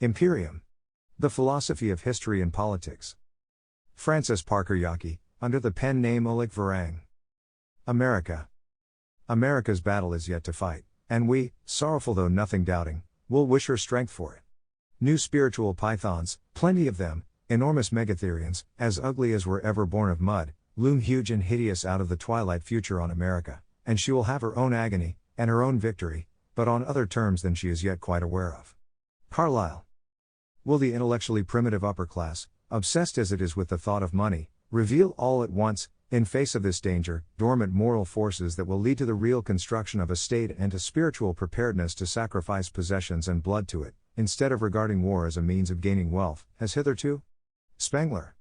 Imperium. The Philosophy of History and Politics. Francis Parker Yockey, under the pen name Ulick Varange. America. America's battle is yet to fight, and we, sorrowful though nothing doubting, will wish her strength for it. New spiritual pythons, plenty of them, enormous megatherians, as ugly as were ever born of mud, loom huge and hideous out of the twilight future on America, and she will have her own agony, and her own victory, but on other terms than she is yet quite aware of. Carlyle. Will the intellectually primitive upper class, obsessed as it is with the thought of money, reveal all at once, in face of this danger, dormant moral forces that will lead to the real construction of a state and to spiritual preparedness to sacrifice possessions and blood to it, instead of regarding war as a means of gaining wealth, as hitherto? Spengler.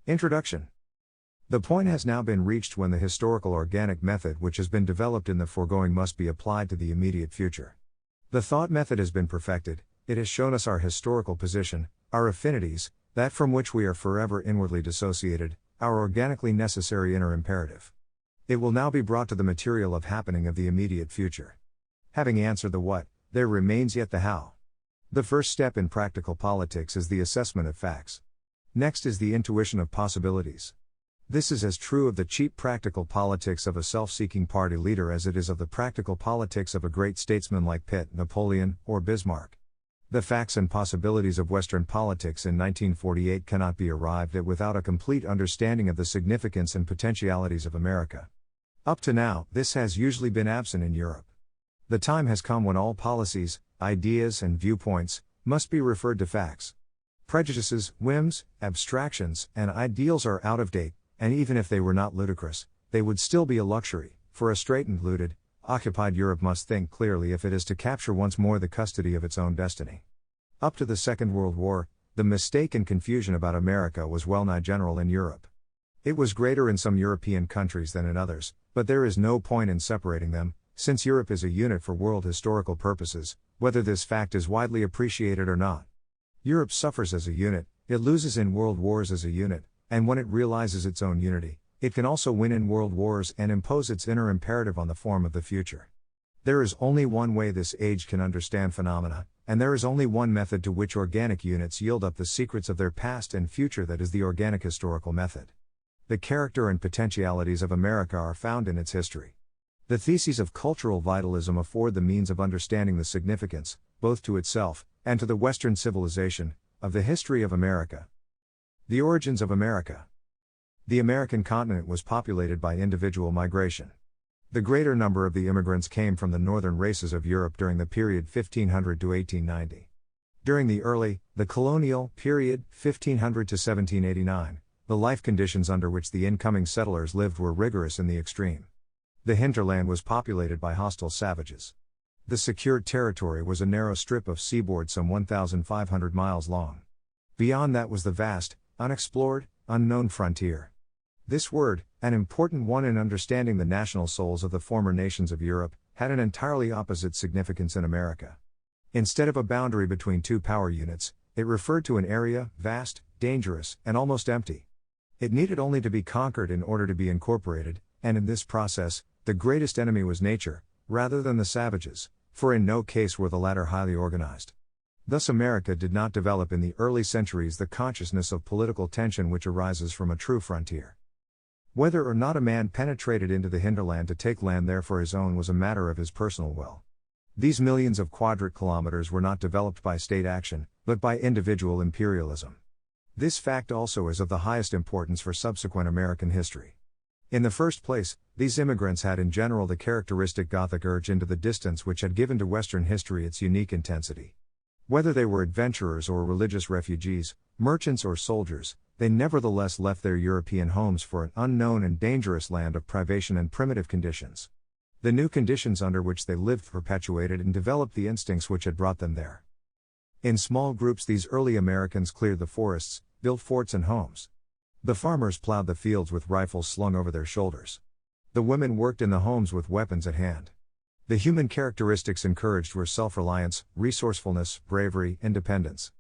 Introduction. The point has now been reached when the historical organic method which has been developed in the foregoing must be applied to the immediate future. The thought method has been perfected, it has shown us our historical position, our affinities, that from which we are forever inwardly dissociated, our organically necessary inner imperative. It will now be brought to the material of happening of the immediate future. Having answered the what, there remains yet the how. The first step in practical politics is the assessment of facts. Next is the intuition of possibilities. This is as true of the cheap practical politics of a self-seeking party leader as it is of the practical politics of a great statesman like Pitt, Napoleon, or Bismarck. The facts and possibilities of Western politics in 1948 cannot be arrived at without a complete understanding of the significance and potentialities of America. Up to now, this has usually been absent in Europe. The time has come when all policies, ideas, and viewpoints must be referred to facts. Prejudices, whims, abstractions, and ideals are out of date, and even if they were not ludicrous, they would still be a luxury, for a straitened, looted, occupied Europe must think clearly if it is to capture once more the custody of its own destiny. Up to the Second World War, the mistake and confusion about America was well nigh general in Europe. It was greater in some European countries than in others, but there is no point in separating them, since Europe is a unit for world historical purposes, whether this fact is widely appreciated or not. Europe suffers as a unit, it loses in world wars as a unit, and when it realizes its own unity, it can also win in world wars and impose its inner imperative on the form of the future. There is only one way this age can understand phenomena, and there is only one method to which organic units yield up the secrets of their past and future, that is the organic historical method. The character and potentialities of America are found in its history. The theses of cultural vitalism afford the means of understanding the significance, both to itself, and to the Western civilization, of the history of America. The origins of America. The American continent was populated by individual migration. The greater number of the immigrants came from the northern races of Europe during the period 1500 to 1890. During the colonial period, 1500 to 1789, the life conditions under which the incoming settlers lived were rigorous in the extreme. The hinterland was populated by hostile savages. The secured territory was a narrow strip of seaboard some 1,500 miles long. Beyond that was the vast, unexplored, unknown frontier. This word, an important one in understanding the national souls of the former nations of Europe, had an entirely opposite significance in America. Instead of a boundary between two power units, it referred to an area, vast, dangerous, and almost empty. It needed only to be conquered in order to be incorporated, and in this process, the greatest enemy was nature, rather than the savages, for in no case were the latter highly organized. Thus America did not develop in the early centuries the consciousness of political tension which arises from a true frontier. Whether or not a man penetrated into the hinterland to take land there for his own was a matter of his personal will. These millions of quadrat kilometers were not developed by state action, but by individual imperialism. This fact also is of the highest importance for subsequent American history. In the first place, these immigrants had in general the characteristic Gothic urge into the distance which had given to Western history its unique intensity. Whether they were adventurers or religious refugees, merchants or soldiers, they nevertheless left their European homes for an unknown and dangerous land of privation and primitive conditions. The new conditions under which they lived perpetuated and developed the instincts which had brought them there. In small groups these early Americans cleared the forests, built forts and homes. The farmers plowed the fields with rifles slung over their shoulders. The women worked in the homes with weapons at hand. The human characteristics encouraged were self-reliance, resourcefulness, bravery, independence.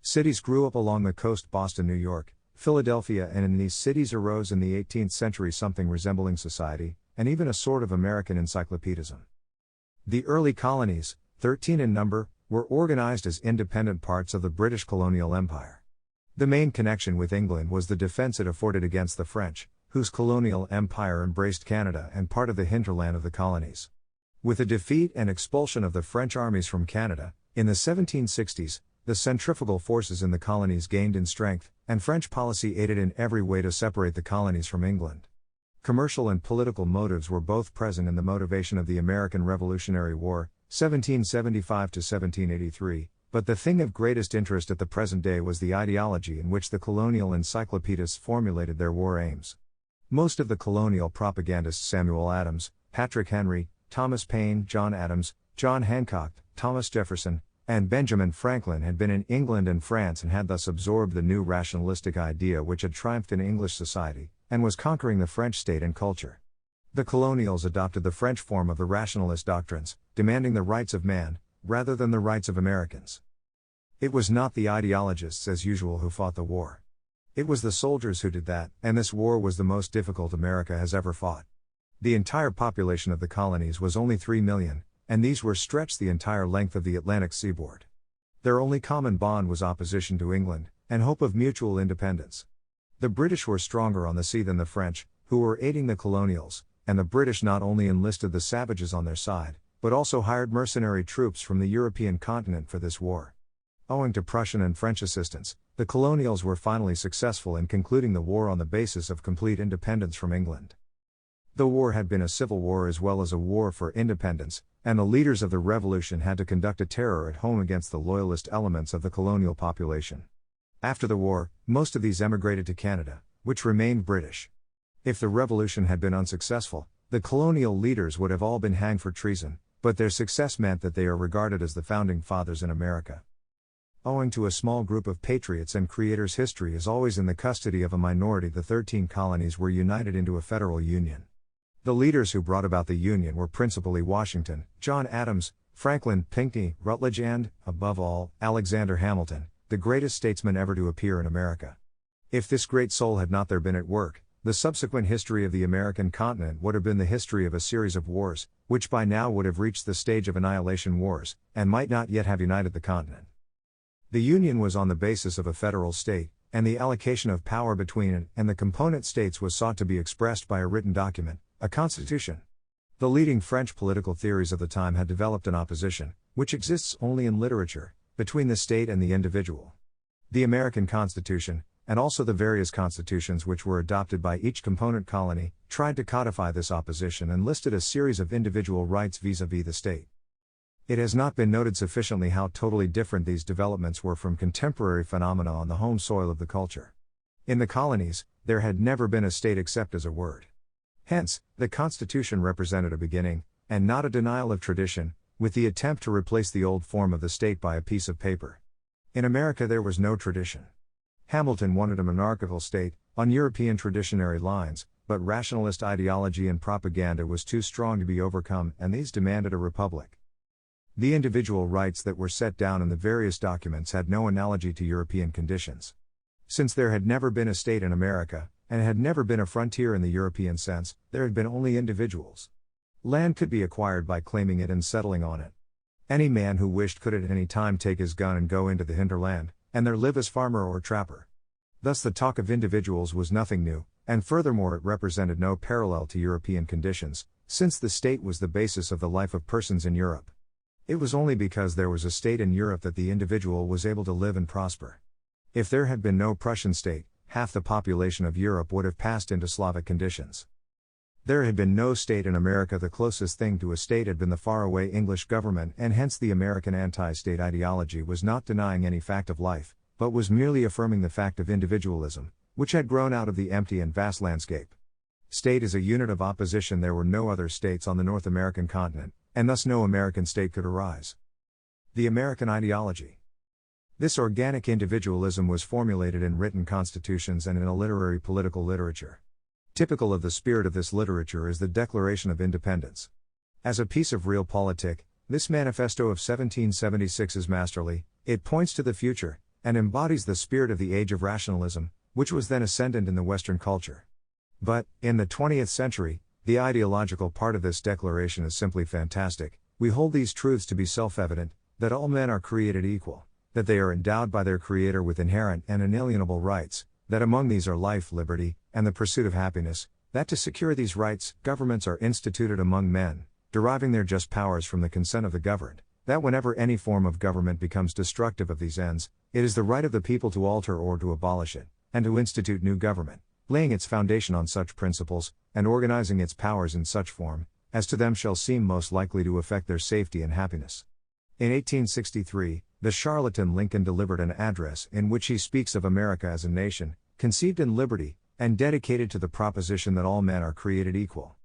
Cities grew up along the coast: Boston, New York, Philadelphia, and in these cities arose in the 18th century something resembling society, and even a sort of American encyclopedism. The early colonies, 13 in number, were organized as independent parts of the British colonial empire. The main connection with England was the defense it afforded against the French, whose colonial empire embraced Canada and part of the hinterland of the colonies. With the defeat and expulsion of the French armies from Canada, in the 1760s, the centrifugal forces in the colonies gained in strength, and French policy aided in every way to separate the colonies from England. Commercial and political motives were both present in the motivation of the American Revolutionary War, 1775 to 1783, but the thing of greatest interest at the present day was the ideology in which the colonial encyclopedists formulated their war aims. Most of the colonial propagandists Samuel Adams, Patrick Henry, Thomas Paine, John Adams, John Hancock, Thomas Jefferson, and Benjamin Franklin had been in England and France and had thus absorbed the new rationalistic idea which had triumphed in English society, and was conquering the French state and culture. The colonials adopted the French form of the rationalist doctrines, demanding the rights of man, rather than the rights of Americans. It was not the ideologists as usual who fought the war. It was the soldiers who did that, and this war was the most difficult America has ever fought. The entire population of the colonies was only 3 million, and these were stretched the entire length of the Atlantic seaboard. Their only common bond was opposition to England, and hope of mutual independence. The British were stronger on the sea than the French, who were aiding the colonials, and the British not only enlisted the savages on their side, but also hired mercenary troops from the European continent for this war. Owing to Prussian and French assistance, the colonials were finally successful in concluding the war on the basis of complete independence from England. The war had been a civil war as well as a war for independence, and the leaders of the revolution had to conduct a terror at home against the loyalist elements of the colonial population. After the war, most of these emigrated to Canada, which remained British. If the revolution had been unsuccessful, the colonial leaders would have all been hanged for treason, but their success meant that they are regarded as the founding fathers in America. Owing to a small group of patriots and creators, history is always in the custody of a minority. The 13 colonies were united into a federal union. The leaders who brought about the union were principally Washington, John Adams, Franklin, Pinckney, Rutledge and, above all, Alexander Hamilton, the greatest statesman ever to appear in America. If this great soul had not there been at work, the subsequent history of the American continent would have been the history of a series of wars, which by now would have reached the stage of annihilation wars, and might not yet have united the continent. The Union was on the basis of a federal state, and the allocation of power between it and the component states was sought to be expressed by a written document, a constitution. The leading French political theories of the time had developed an opposition, which exists only in literature, between the state and the individual. The American Constitution, and also the various constitutions which were adopted by each component colony, tried to codify this opposition and listed a series of individual rights vis-à-vis the state. It has not been noted sufficiently how totally different these developments were from contemporary phenomena on the home soil of the culture. In the colonies, there had never been a state except as a word. Hence, the Constitution represented a beginning, and not a denial of tradition, with the attempt to replace the old form of the state by a piece of paper. In America there was no tradition. Hamilton wanted a monarchical state, on European traditionary lines, but rationalist ideology and propaganda was too strong to be overcome, and these demanded a republic. The individual rights that were set down in the various documents had no analogy to European conditions. Since there had never been a state in America, and had never been a frontier in the European sense, there had been only individuals. Land could be acquired by claiming it and settling on it. Any man who wished could at any time take his gun and go into the hinterland, and there live as farmer or trapper. Thus the talk of individuals was nothing new, and furthermore it represented no parallel to European conditions, since the state was the basis of the life of persons in Europe. It was only because there was a state in Europe that the individual was able to live and prosper. If there had been no Prussian state, half the population of Europe would have passed into Slavic conditions. There had been no state in America. The closest thing to a state had been the faraway English government, and hence the American anti-state ideology was not denying any fact of life, but was merely affirming the fact of individualism, which had grown out of the empty and vast landscape. State is a unit of opposition. There were no other states on the North American continent, and thus no American state could arise. The American ideology. This organic individualism was formulated in written constitutions and in a literary political literature. Typical of the spirit of this literature is the Declaration of Independence. As a piece of realpolitik, this manifesto of 1776 is masterly. It points to the future, and embodies the spirit of the age of rationalism, which was then ascendant in the Western culture. But, in the 20th century, the ideological part of this declaration is simply fantastic. We hold these truths to be self-evident, that all men are created equal, that they are endowed by their Creator with inherent and inalienable rights, that among these are life, liberty, and the pursuit of happiness, that to secure these rights, governments are instituted among men, deriving their just powers from the consent of the governed, that whenever any form of government becomes destructive of these ends, it is the right of the people to alter or to abolish it, and to institute new government, laying its foundation on such principles, and organizing its powers in such form, as to them shall seem most likely to affect their safety and happiness. In 1863, the charlatan Lincoln delivered an address in which he speaks of America as a nation, conceived in liberty, and dedicated to the proposition that all men are created equal.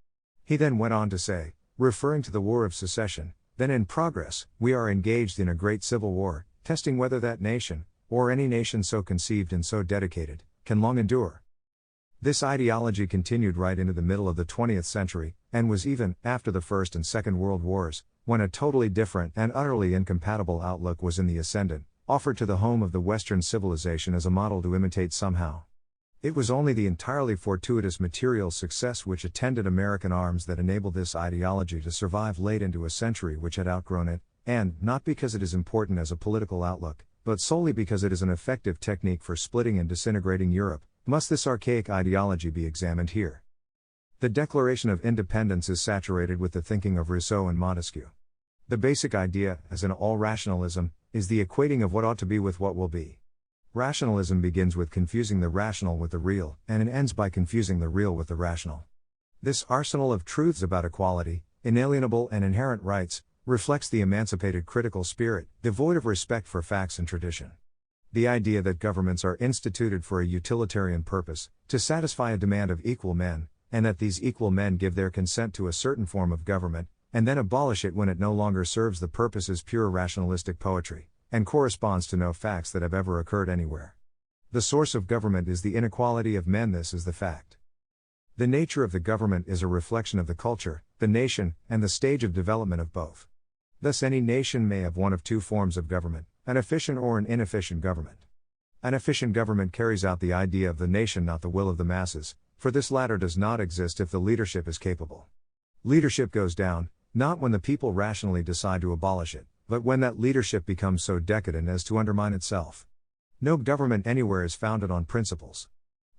He then went on to say, referring to the War of Secession, then in progress, we are engaged in a great civil war, testing whether that nation, or any nation so conceived and so dedicated, can long endure. This ideology continued right into the middle of the 20th century, and was even, after the First and Second World Wars, when a totally different and utterly incompatible outlook was in the ascendant, offered to the home of the Western civilization as a model to imitate somehow. It was only the entirely fortuitous material success which attended American arms that enabled this ideology to survive late into a century which had outgrown it, and, not because it is important as a political outlook, but solely because it is an effective technique for splitting and disintegrating Europe, must this archaic ideology be examined here. The Declaration of Independence is saturated with the thinking of Rousseau and Montesquieu. The basic idea, as in all rationalism, is the equating of what ought to be with what will be. Rationalism begins with confusing the rational with the real, and it ends by confusing the real with the rational. This arsenal of truths about equality, inalienable and inherent rights, reflects the emancipated critical spirit, devoid of respect for facts and tradition. The idea that governments are instituted for a utilitarian purpose, to satisfy a demand of equal men, and that these equal men give their consent to a certain form of government, and then abolish it when it no longer serves the purpose, is pure rationalistic poetry, and corresponds to no facts that have ever occurred anywhere. The source of government is the inequality of men. This is the fact. The nature of the government is a reflection of the culture, the nation, and the stage of development of both. Thus any nation may have one of two forms of government, an efficient or an inefficient government. An efficient government carries out the idea of the nation, not the will of the masses, for this latter does not exist if the leadership is capable. Leadership goes down, not when the people rationally decide to abolish it, but when that leadership becomes so decadent as to undermine itself. No government anywhere is founded on principles.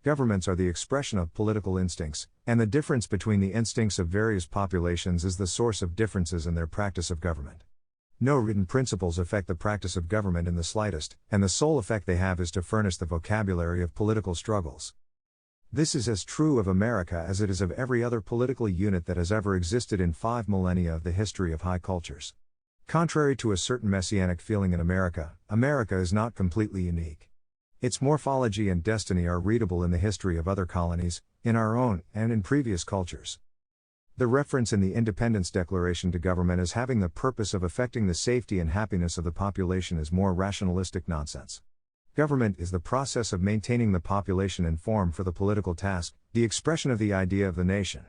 Governments are the expression of political instincts, and the difference between the instincts of various populations is the source of differences in their practice of government. No written principles affect the practice of government in the slightest, and the sole effect they have is to furnish the vocabulary of political struggles. This is as true of America as it is of every other political unit that has ever existed in 5 millennia of the history of high cultures. Contrary to a certain messianic feeling in America, America is not completely unique. Its morphology and destiny are readable in the history of other colonies, in our own, and in previous cultures. The reference in the Independence Declaration to government as having the purpose of affecting the safety and happiness of the population is more rationalistic nonsense. Government is the process of maintaining the population informed for the political task, the expression of the idea of the nation.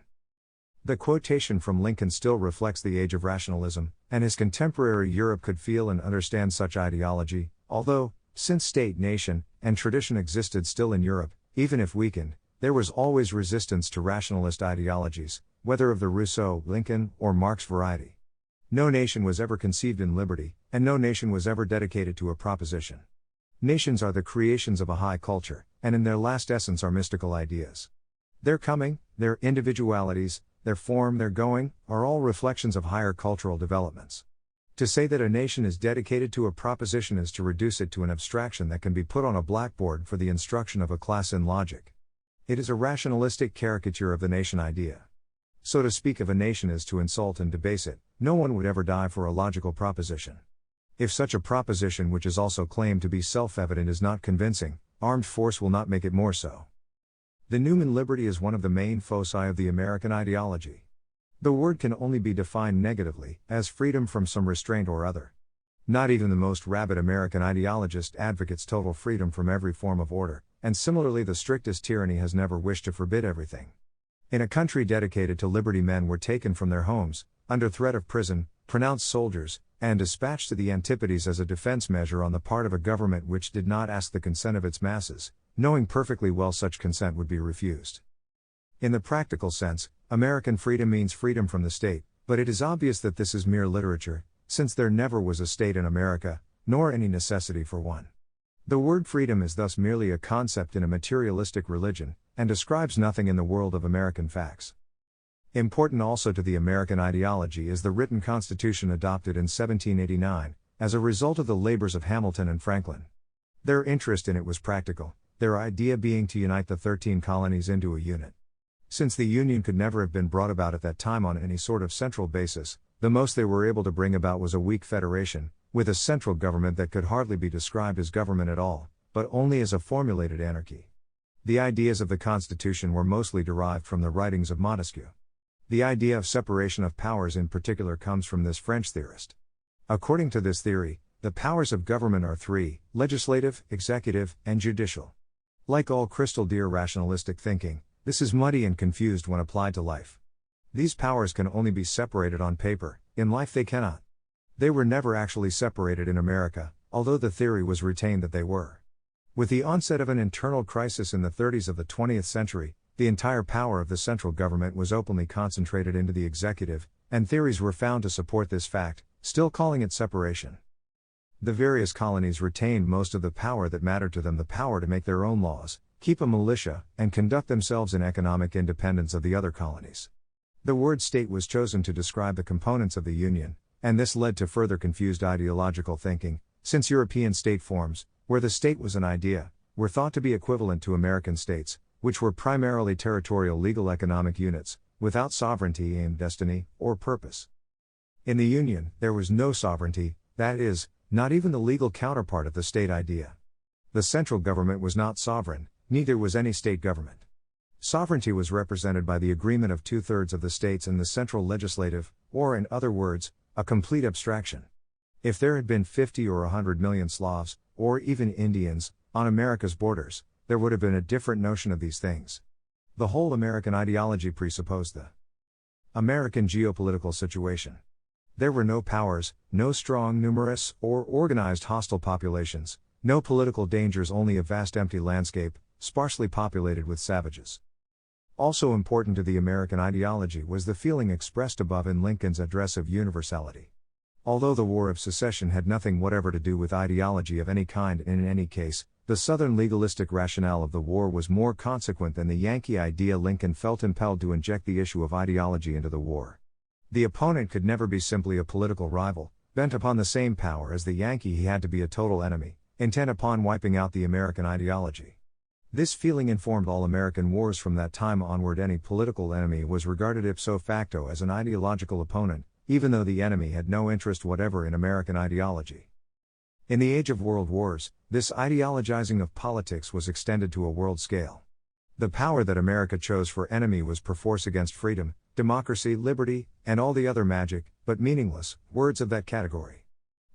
The quotation from Lincoln still reflects the age of rationalism, and his contemporary Europe could feel and understand such ideology, although, since state, nation, and tradition existed still in Europe, even if weakened, there was always resistance to rationalist ideologies, whether of the Rousseau, Lincoln, or Marx variety. No nation was ever conceived in liberty, and no nation was ever dedicated to a proposition. Nations are the creations of a high culture, and in their last essence are mystical ideas. Their coming, their individualities, their form, their going, are all reflections of higher cultural developments. To say that a nation is dedicated to a proposition is to reduce it to an abstraction that can be put on a blackboard for the instruction of a class in logic. It is a rationalistic caricature of the nation idea. So to speak of a nation is to insult and debase it. No one would ever die for a logical proposition. If such a proposition, which is also claimed to be self-evident, is not convincing, armed force will not make it more so. The Newman liberty is one of the main foci of the American ideology. The word can only be defined negatively, as freedom from some restraint or other. Not even the most rabid American ideologist advocates total freedom from every form of order, and similarly the strictest tyranny has never wished to forbid everything. In a country dedicated to liberty, men were taken from their homes, under threat of prison, pronounced soldiers, and dispatched to the Antipodes as a defense measure on the part of a government which did not ask the consent of its masses, knowing perfectly well such consent would be refused. In the practical sense, American freedom means freedom from the state, but it is obvious that this is mere literature, since there never was a state in America, nor any necessity for one. The word freedom is thus merely a concept in a materialistic religion, and describes nothing in the world of American facts. Important also to the American ideology is the written Constitution adopted in 1789, as a result of the labors of Hamilton and Franklin. Their interest in it was practical, their idea being to unite the 13 colonies into a unit. Since the Union could never have been brought about at that time on any sort of central basis, the most they were able to bring about was a weak federation, with a central government that could hardly be described as government at all, but only as a formulated anarchy. The ideas of the Constitution were mostly derived from the writings of Montesquieu. The idea of separation of powers in particular comes from this French theorist. According to this theory, the powers of government are three: legislative, executive, and judicial. Like all crystal clear rationalistic thinking, this is muddy and confused when applied to life. These powers can only be separated on paper, in life they cannot. They were never actually separated in America, although the theory was retained that they were. With the onset of an internal crisis in the 30s of the 20th century, the entire power of the central government was openly concentrated into the executive, and theories were found to support this fact, still calling it separation. The various colonies retained most of the power that mattered to them, the power to make their own laws, keep a militia, and conduct themselves in economic independence of the other colonies. The word state was chosen to describe the components of the Union, and this led to further confused ideological thinking, since European state forms, where the state was an idea, were thought to be equivalent to American states, which were primarily territorial legal economic units, without sovereignty, aim, destiny, or purpose. In the Union, there was no sovereignty, that is, not even the legal counterpart of the state idea. The central government was not sovereign, neither was any state government. Sovereignty was represented by the agreement of 2/3 of the states and the central legislative, or in other words, a complete abstraction. If there had been 50 or 100 million Slavs, or even Indians, on America's borders, there would have been a different notion of these things. The whole American ideology presupposed the American geopolitical situation. There were no powers, no strong, numerous, or organized hostile populations, no political dangers, only a vast empty landscape, sparsely populated with savages. Also important to the American ideology was the feeling expressed above in Lincoln's address of universality. Although the War of Secession had nothing whatever to do with ideology of any kind, and in any case, the Southern legalistic rationale of the war was more consequent than the Yankee idea, Lincoln felt impelled to inject the issue of ideology into the war. The opponent could never be simply a political rival, bent upon the same power as the Yankee. He had to be a total enemy, intent upon wiping out the American ideology. This feeling informed all American wars from that time onward. Any political enemy was regarded ipso facto as an ideological opponent, even though the enemy had no interest whatever in American ideology. In the age of world wars, this ideologizing of politics was extended to a world scale. The power that America chose for enemy was perforce against freedom, democracy, liberty, and all the other magic, but meaningless, words of that category.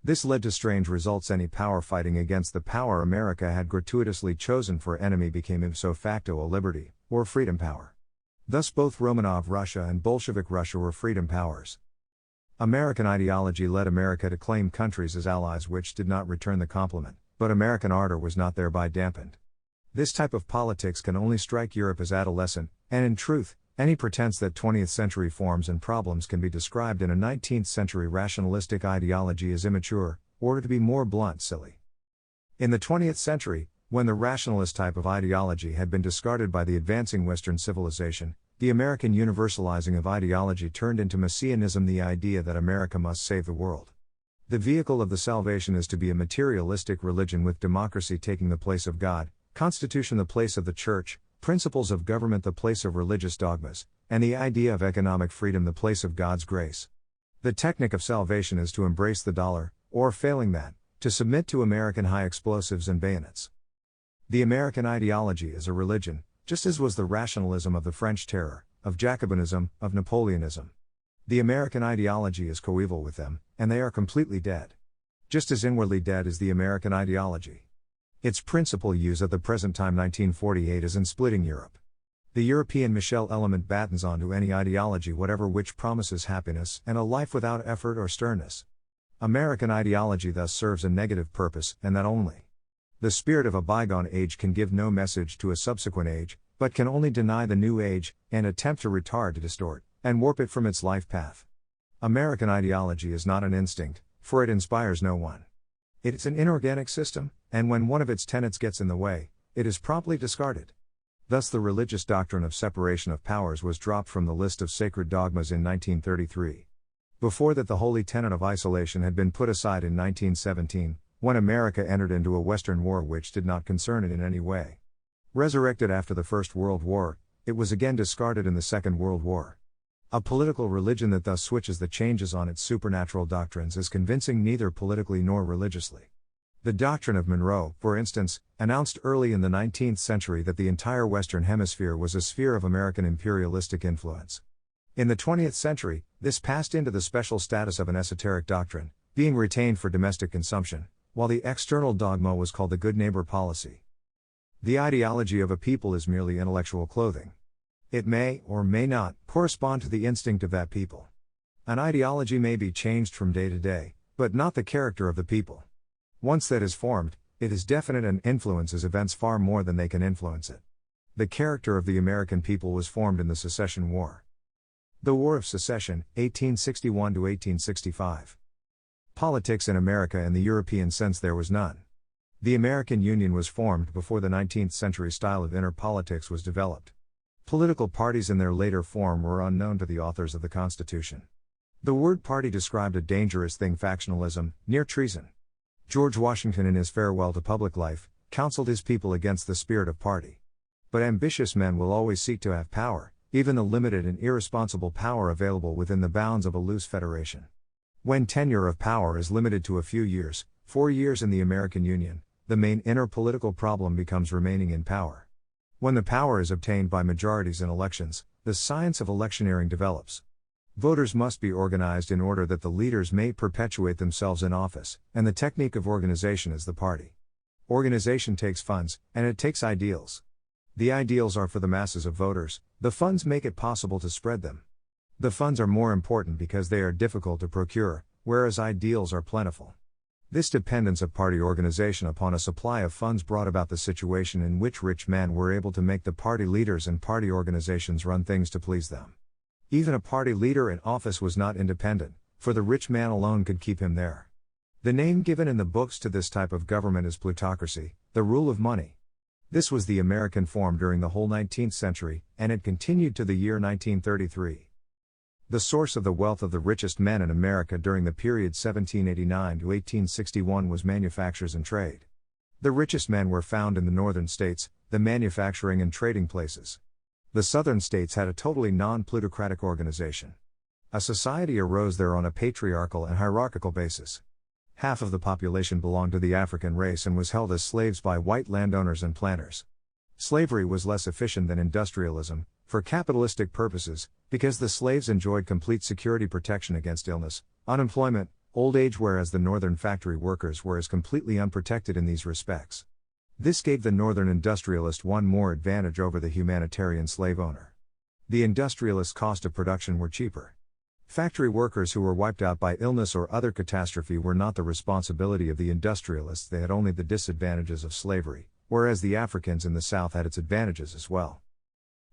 This led to strange results. Any power fighting against the power America had gratuitously chosen for enemy became ipso facto a liberty, or freedom power. Thus both Romanov Russia and Bolshevik Russia were freedom powers. American ideology led America to claim countries as allies which did not return the compliment, but American ardor was not thereby dampened. This type of politics can only strike Europe as adolescent, and in truth, any pretense that 20th century forms and problems can be described in a 19th century rationalistic ideology is immature, or to be more blunt, silly. In the 20th century, when the rationalist type of ideology had been discarded by the advancing Western civilization, the American universalizing of ideology turned into Messianism, the idea that America must save the world. The vehicle of the salvation is to be a materialistic religion with democracy taking the place of God, constitution the place of the church, principles of government the place of religious dogmas, and the idea of economic freedom the place of God's grace. The technique of salvation is to embrace the dollar, or failing that, to submit to American high explosives and bayonets. The American ideology is a religion, just as was the rationalism of the French Terror, of Jacobinism, of Napoleonism. The American ideology is coeval with them, and they are completely dead. Just as inwardly dead is the American ideology. Its principal use at the present time 1948 is in splitting Europe. The European Michel element battens onto any ideology whatever which promises happiness and a life without effort or sternness. American ideology thus serves a negative purpose, and that only. The spirit of a bygone age can give no message to a subsequent age, but can only deny the new age, and attempt to retard, to distort, and warp it from its life path. American ideology is not an instinct, for it inspires no one. It is an inorganic system, and when one of its tenets gets in the way, it is promptly discarded. Thus the religious doctrine of separation of powers was dropped from the list of sacred dogmas in 1933. Before that, the holy tenet of isolation had been put aside in 1917, when America entered into a Western war which did not concern it in any way. Resurrected after the First World War, it was again discarded in the Second World War. A political religion that thus switches the changes on its supernatural doctrines is convincing neither politically nor religiously. The doctrine of Monroe, for instance, announced early in the 19th century that the entire Western Hemisphere was a sphere of American imperialistic influence. In the 20th century, this passed into the special status of an esoteric doctrine, being retained for domestic consumption, while the external dogma was called the good neighbor policy. The ideology of a people is merely intellectual clothing. It may, or may not, correspond to the instinct of that people. An ideology may be changed from day to day, but not the character of the people. Once that is formed, it is definite and influences events far more than they can influence it. The character of the American people was formed in the Secession War. The War of Secession, 1861 to 1865. Politics in America in the European sense there was none. The American Union was formed before the 19th century style of inner politics was developed. Political parties in their later form were unknown to the authors of the Constitution. The word party described a dangerous thing, factionalism, near treason. George Washington in his farewell to public life, counseled his people against the spirit of party. But ambitious men will always seek to have power, even the limited and irresponsible power available within the bounds of a loose federation. When tenure of power is limited to a few years, 4 years in the American Union, the main inner political problem becomes remaining in power. When the power is obtained by majorities in elections, the science of electioneering develops. Voters must be organized in order that the leaders may perpetuate themselves in office, and the technique of organization is the party. Organization takes funds, and it takes ideals. The ideals are for the masses of voters, the funds make it possible to spread them. The funds are more important because they are difficult to procure, whereas ideals are plentiful. This dependence of party organization upon a supply of funds brought about the situation in which rich men were able to make the party leaders and party organizations run things to please them. Even a party leader in office was not independent, for the rich man alone could keep him there. The name given in the books to this type of government is plutocracy, the rule of money. This was the American form during the whole 19th century, and it continued to the year 1933. The source of the wealth of the richest men in America during the period 1789 to 1861 was manufactures and trade. The richest men were found in the northern states, the manufacturing and trading places. The southern states had a totally non-plutocratic organization. A society arose there on a patriarchal and hierarchical basis. Half of the population belonged to the African race and was held as slaves by white landowners and planters. Slavery was less efficient than industrialism, for capitalistic purposes, because the slaves enjoyed complete security protection against illness, unemployment, old age, whereas the northern factory workers were as completely unprotected in these respects. This gave the northern industrialist one more advantage over the humanitarian slave owner. The industrialist's cost of production were cheaper. Factory workers who were wiped out by illness or other catastrophe were not the responsibility of the industrialists, they had only the disadvantages of slavery, whereas the Africans in the South had its advantages as well.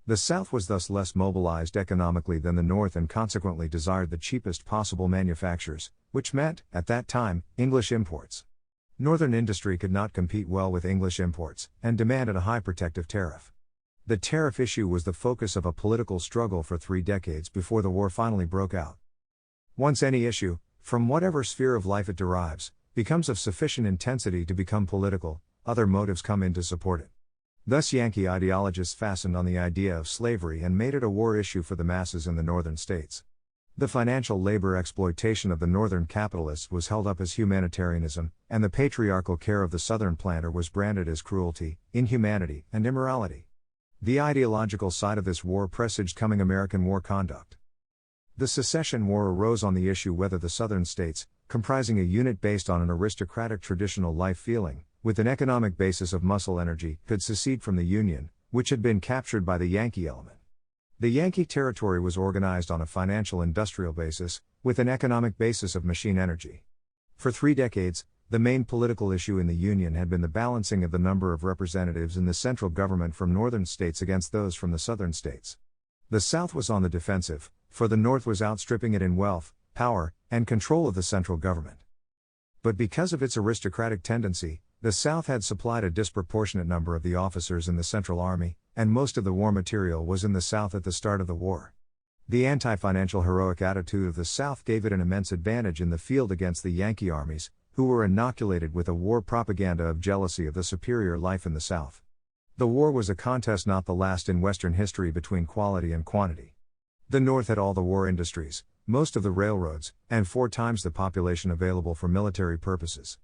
The South was thus less mobilized economically than the North and consequently desired the cheapest possible manufactures, which meant, at that time, English imports. Northern industry could not compete well with English imports, and demanded a high protective tariff. The tariff issue was the focus of a political struggle for 3 decades before the war finally broke out. Once any issue, from whatever sphere of life it derives, becomes of sufficient intensity to become political, other motives come in to support it. Thus Yankee ideologists fastened on the idea of slavery and made it a war issue for the masses in the northern states. The financial labor exploitation of the northern capitalists was held up as humanitarianism, and the patriarchal care of the southern planter was branded as cruelty, inhumanity, and immorality. The ideological side of this war presaged coming American war conduct. The Secession War arose on the issue whether the southern states, comprising a unit based on an aristocratic traditional life feeling, with an economic basis of muscle energy, could secede from the Union, which had been captured by the Yankee element. The Yankee territory was organized on a financial industrial basis, with an economic basis of machine energy. For 3 decades, the main political issue in the Union had been the balancing of the number of representatives in the central government from northern states against those from the southern states. The South was on the defensive, for the North was outstripping it in wealth, power, and control of the central government. But because of its aristocratic tendency, the South had supplied a disproportionate number of the officers in the Central Army, and most of the war material was in the South at the start of the war. The anti-financial heroic attitude of the South gave it an immense advantage in the field against the Yankee armies, who were inoculated with a war propaganda of jealousy of the superior life in the South. The war was a contest not the last in Western history between quality and quantity. The North had all the war industries, most of the railroads, and 4 times the population available for military purposes.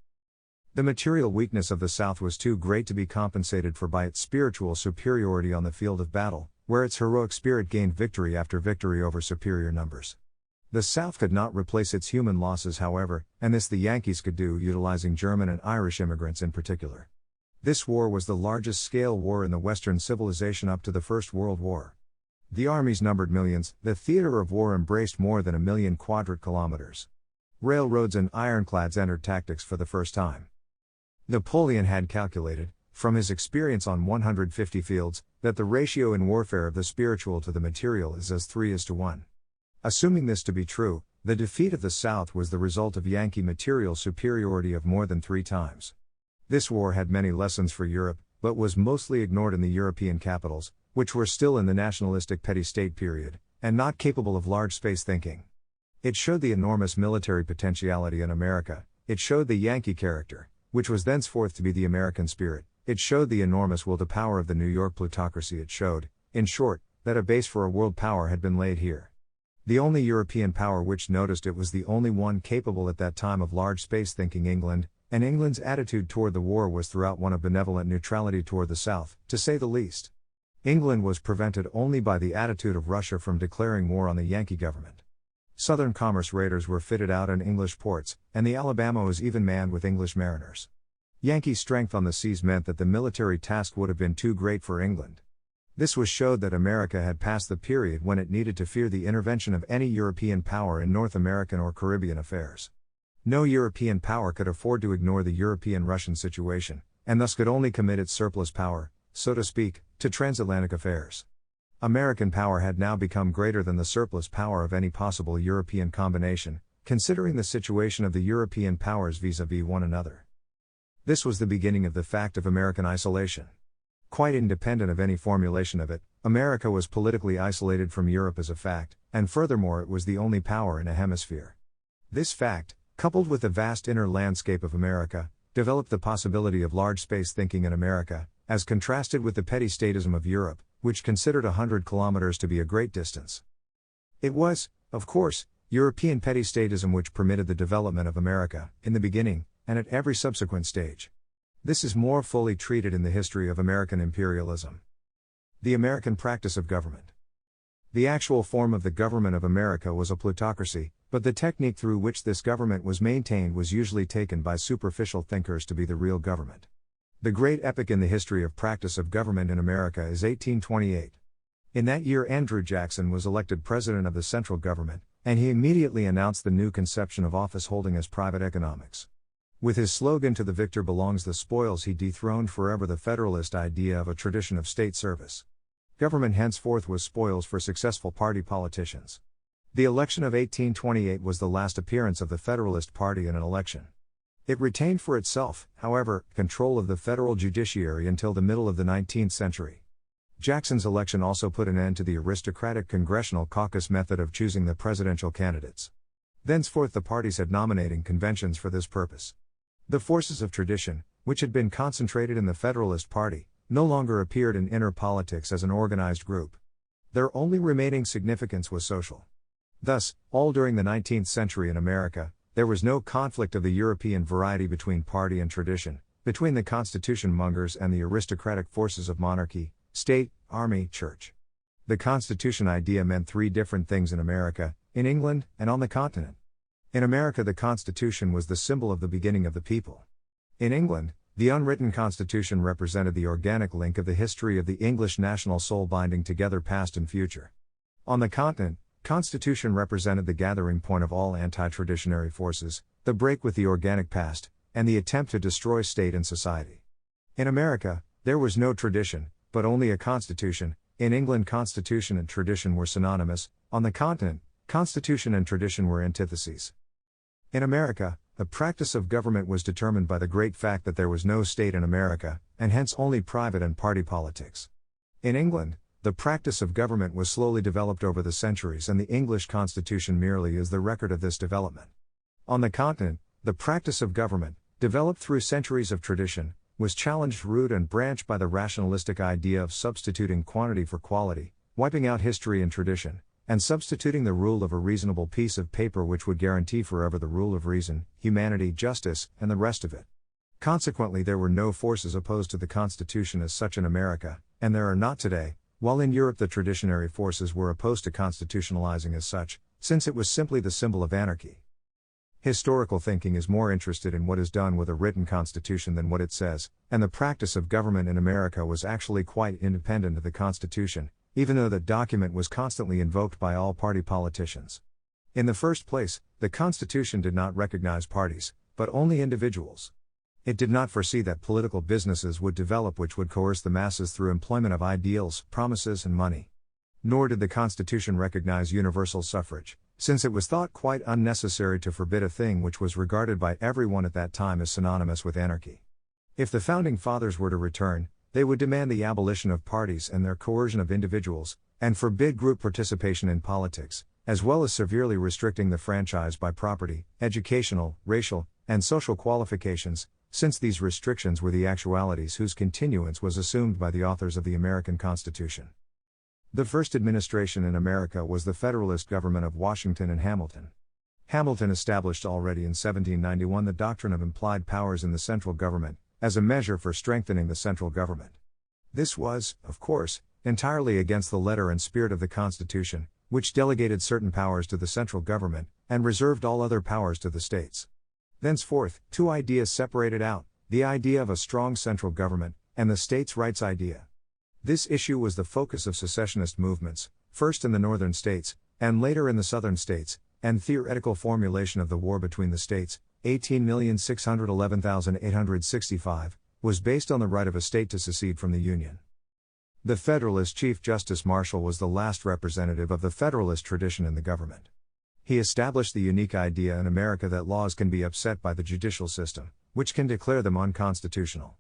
The material weakness of the South was too great to be compensated for by its spiritual superiority on the field of battle, where its heroic spirit gained victory after victory over superior numbers. The South could not replace its human losses, however, and this the Yankees could do, utilizing German and Irish immigrants in particular. This war was the largest-scale war in the Western civilization up to the First World War. The armies numbered millions, the theater of war embraced more than 1 million quadrat kilometers. Railroads and ironclads entered tactics for the first time. Napoleon had calculated, from his experience on 150 fields, that the ratio in warfare of the spiritual to the material is as 3:1. Assuming this to be true, the defeat of the South was the result of Yankee material superiority of more than 3 times. This war had many lessons for Europe, but was mostly ignored in the European capitals, which were still in the nationalistic petty state period, and not capable of large space thinking. It showed the enormous military potentiality in America, it showed the Yankee character, which was thenceforth to be the American spirit, it showed the enormous will to power of the New York plutocracy, it showed, in short, that a base for a world power had been laid here. The only European power which noticed it was the only one capable at that time of large space thinking, England, and England's attitude toward the war was throughout one of benevolent neutrality toward the South, to say the least. England was prevented only by the attitude of Russia from declaring war on the Yankee government. Southern commerce raiders were fitted out in English ports, and the Alabama was even manned with English mariners. Yankee strength on the seas meant that the military task would have been too great for England. This was showed that America had passed the period when it needed to fear the intervention of any European power in North American or Caribbean affairs. No European power could afford to ignore the European-Russian situation, and thus could only commit its surplus power, so to speak, to transatlantic affairs. American power had now become greater than the surplus power of any possible European combination, considering the situation of the European powers vis-à-vis one another. This was the beginning of the fact of American isolation. Quite independent of any formulation of it, America was politically isolated from Europe as a fact, and furthermore it was the only power in a hemisphere. This fact, coupled with the vast inner landscape of America, developed the possibility of large space thinking in America, as contrasted with the petty statism of Europe, which considered 100 kilometers to be a great distance. It was, of course, European petty statism which permitted the development of America, in the beginning, and at every subsequent stage. This is more fully treated in the history of American imperialism. The American practice of government. The actual form of the government of America was a plutocracy, but the technique through which this government was maintained was usually taken by superficial thinkers to be the real government. The great epoch in the history of practice of government in America is 1828. In that year Andrew Jackson was elected president of the central government, and he immediately announced the new conception of office holding as private economics. With his slogan "To the victor belongs the spoils," he dethroned forever the Federalist idea of a tradition of state service. Government henceforth was spoils for successful party politicians. The election of 1828 was the last appearance of the Federalist Party in an election. It retained for itself, however, control of the federal judiciary until the middle of the 19th century. Jackson's election also put an end to the aristocratic congressional caucus method of choosing the presidential candidates. Thenceforth the parties had nominating conventions for this purpose. The forces of tradition, which had been concentrated in the Federalist Party, no longer appeared in inner politics as an organized group. Their only remaining significance was social. Thus, all during the 19th century in America, there was no conflict of the European variety between party and tradition, between the constitution mongers and the aristocratic forces of monarchy, state, army, church. The constitution idea meant 3 different things in America, in England, and on the continent. In America the Constitution was the symbol of the beginning of the people. In England, the unwritten Constitution represented the organic link of the history of the English national soul binding together past and future. On the continent, Constitution represented the gathering point of all anti-traditionary forces, the break with the organic past, and the attempt to destroy state and society. In America, there was no tradition, but only a constitution. In England constitution and tradition were synonymous, on the continent, constitution and tradition were antitheses. In America, the practice of government was determined by the great fact that there was no state in America, and hence only private and party politics. In England, the practice of government was slowly developed over the centuries, and the English Constitution merely is the record of this development. On the continent, the practice of government, developed through centuries of tradition, was challenged root and branch by the rationalistic idea of substituting quantity for quality, wiping out history and tradition, and substituting the rule of a reasonable piece of paper which would guarantee forever the rule of reason, humanity, justice, and the rest of it. Consequently, there were no forces opposed to the Constitution as such in America, and there are not today, while in Europe the traditionary forces were opposed to constitutionalizing as such, since it was simply the symbol of anarchy. Historical thinking is more interested in what is done with a written constitution than what it says, and the practice of government in America was actually quite independent of the Constitution, even though that document was constantly invoked by all party politicians. In the first place, the Constitution did not recognize parties, but only individuals. It did not foresee that political businesses would develop which would coerce the masses through employment of ideals, promises, and money. Nor did the Constitution recognize universal suffrage, since it was thought quite unnecessary to forbid a thing which was regarded by everyone at that time as synonymous with anarchy. If the Founding Fathers were to return, they would demand the abolition of parties and their coercion of individuals, and forbid group participation in politics, as well as severely restricting the franchise by property, educational, racial, and social qualifications, since these restrictions were the actualities whose continuance was assumed by the authors of the American Constitution. The first administration in America was the Federalist government of Washington and Hamilton. Hamilton established already in 1791 the doctrine of implied powers in the central government, as a measure for strengthening the central government. This was, of course, entirely against the letter and spirit of the Constitution, which delegated certain powers to the central government, and reserved all other powers to the states. Thenceforth, two ideas separated out, the idea of a strong central government, and the states' rights idea. This issue was the focus of secessionist movements, first in the northern states, and later in the southern states, and theoretical formulation of the war between the states, 18,611,865, was based on the right of a state to secede from the Union. The Federalist Chief Justice Marshal was the last representative of the Federalist tradition in the government. He established the unique idea in America that laws can be upset by the judicial system, which can declare them unconstitutional.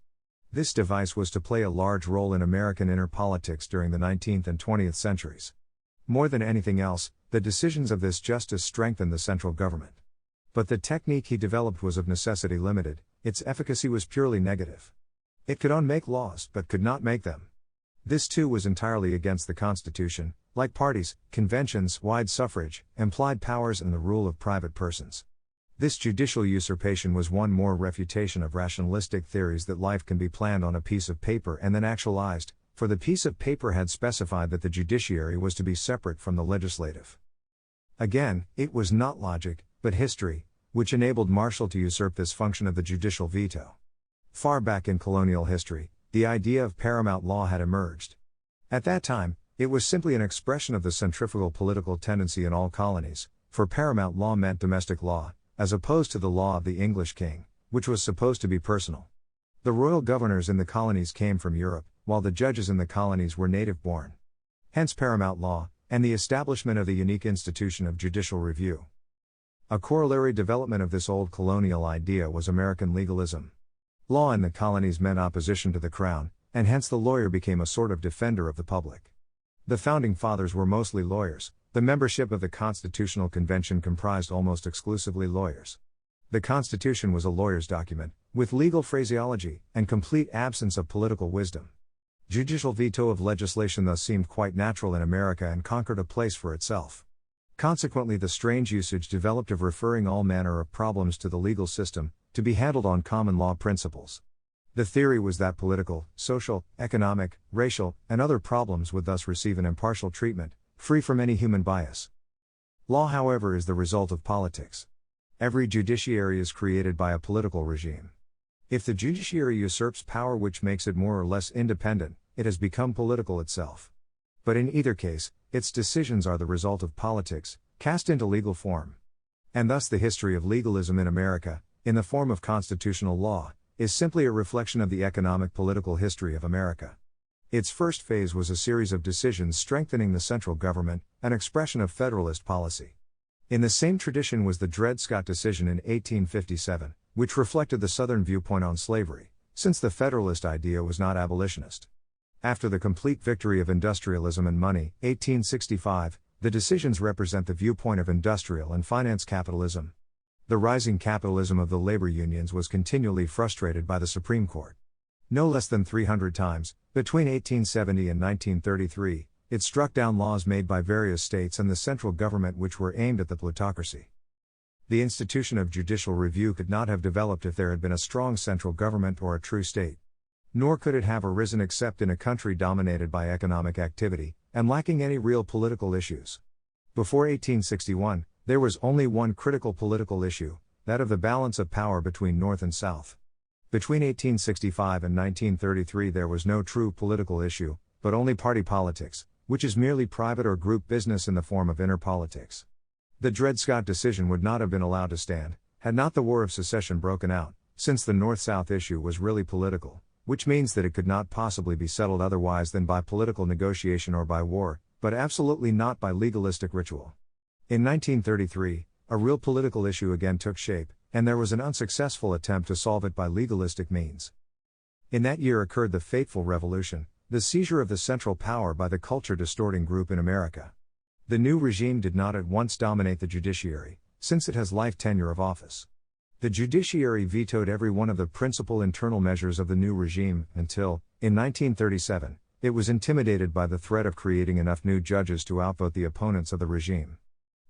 This device was to play a large role in American inner politics during the 19th and 20th centuries. More than anything else, the decisions of this justice strengthened the central government. But the technique he developed was of necessity limited, its efficacy was purely negative. It could unmake laws but could not make them. This too was entirely against the Constitution, like parties, conventions, wide suffrage, implied powers and the rule of private persons. This judicial usurpation was one more refutation of rationalistic theories that life can be planned on a piece of paper and then actualized, for the piece of paper had specified that the judiciary was to be separate from the legislative. Again, it was not logic, but history, which enabled Marshal to usurp this function of the judicial veto. Far back in colonial history, the idea of paramount law had emerged. At that time, it was simply an expression of the centrifugal political tendency in all colonies, for paramount law meant domestic law, as opposed to the law of the English king, which was supposed to be personal. The royal governors in the colonies came from Europe, while the judges in the colonies were native-born. Hence paramount law, and the establishment of the unique institution of judicial review. A corollary development of this old colonial idea was American legalism. Law in the colonies meant opposition to the crown, and hence the lawyer became a sort of defender of the public. The Founding Fathers were mostly lawyers. The membership of the Constitutional Convention comprised almost exclusively lawyers. The Constitution was a lawyer's document, with legal phraseology, and complete absence of political wisdom. Judicial veto of legislation thus seemed quite natural in America and conquered a place for itself. Consequently, the strange usage developed of referring all manner of problems to the legal system, to be handled on common law principles. The theory was that political, social, economic, racial, and other problems would thus receive an impartial treatment, free from any human bias. Law, however, is the result of politics. Every judiciary is created by a political regime. If the judiciary usurps power which makes it more or less independent, it has become political itself. But in either case, its decisions are the result of politics, cast into legal form. And thus the history of legalism in America, in the form of constitutional law, is simply a reflection of the economic political history of America. Its first phase was a series of decisions strengthening the central government, an expression of Federalist policy. In the same tradition was the Dred Scott decision in 1857, which reflected the Southern viewpoint on slavery, since the Federalist idea was not abolitionist. After the complete victory of industrialism and money, 1865, the decisions represent the viewpoint of industrial and finance capitalism. The rising capitalism of the labor unions was continually frustrated by the Supreme Court. No less than 300 times, between 1870 and 1933, it struck down laws made by various states and the central government which were aimed at the plutocracy. The institution of judicial review could not have developed if there had been a strong central government or a true state. Nor could it have arisen except in a country dominated by economic activity, and lacking any real political issues. Before 1861, there was only one critical political issue, that of the balance of power between North and South. Between 1865 and 1933 there was no true political issue, but only party politics, which is merely private or group business in the form of inner politics. The Dred Scott decision would not have been allowed to stand, had not the War of Secession broken out, since the North-South issue was really political, which means that it could not possibly be settled otherwise than by political negotiation or by war, but absolutely not by legalistic ritual. In 1933, a real political issue again took shape, and there was an unsuccessful attempt to solve it by legalistic means. In that year occurred the fateful revolution, the seizure of the central power by the culture-distorting group in America. The new regime did not at once dominate the judiciary, since it has life tenure of office. The judiciary vetoed every one of the principal internal measures of the new regime until, in 1937, it was intimidated by the threat of creating enough new judges to outvote the opponents of the regime.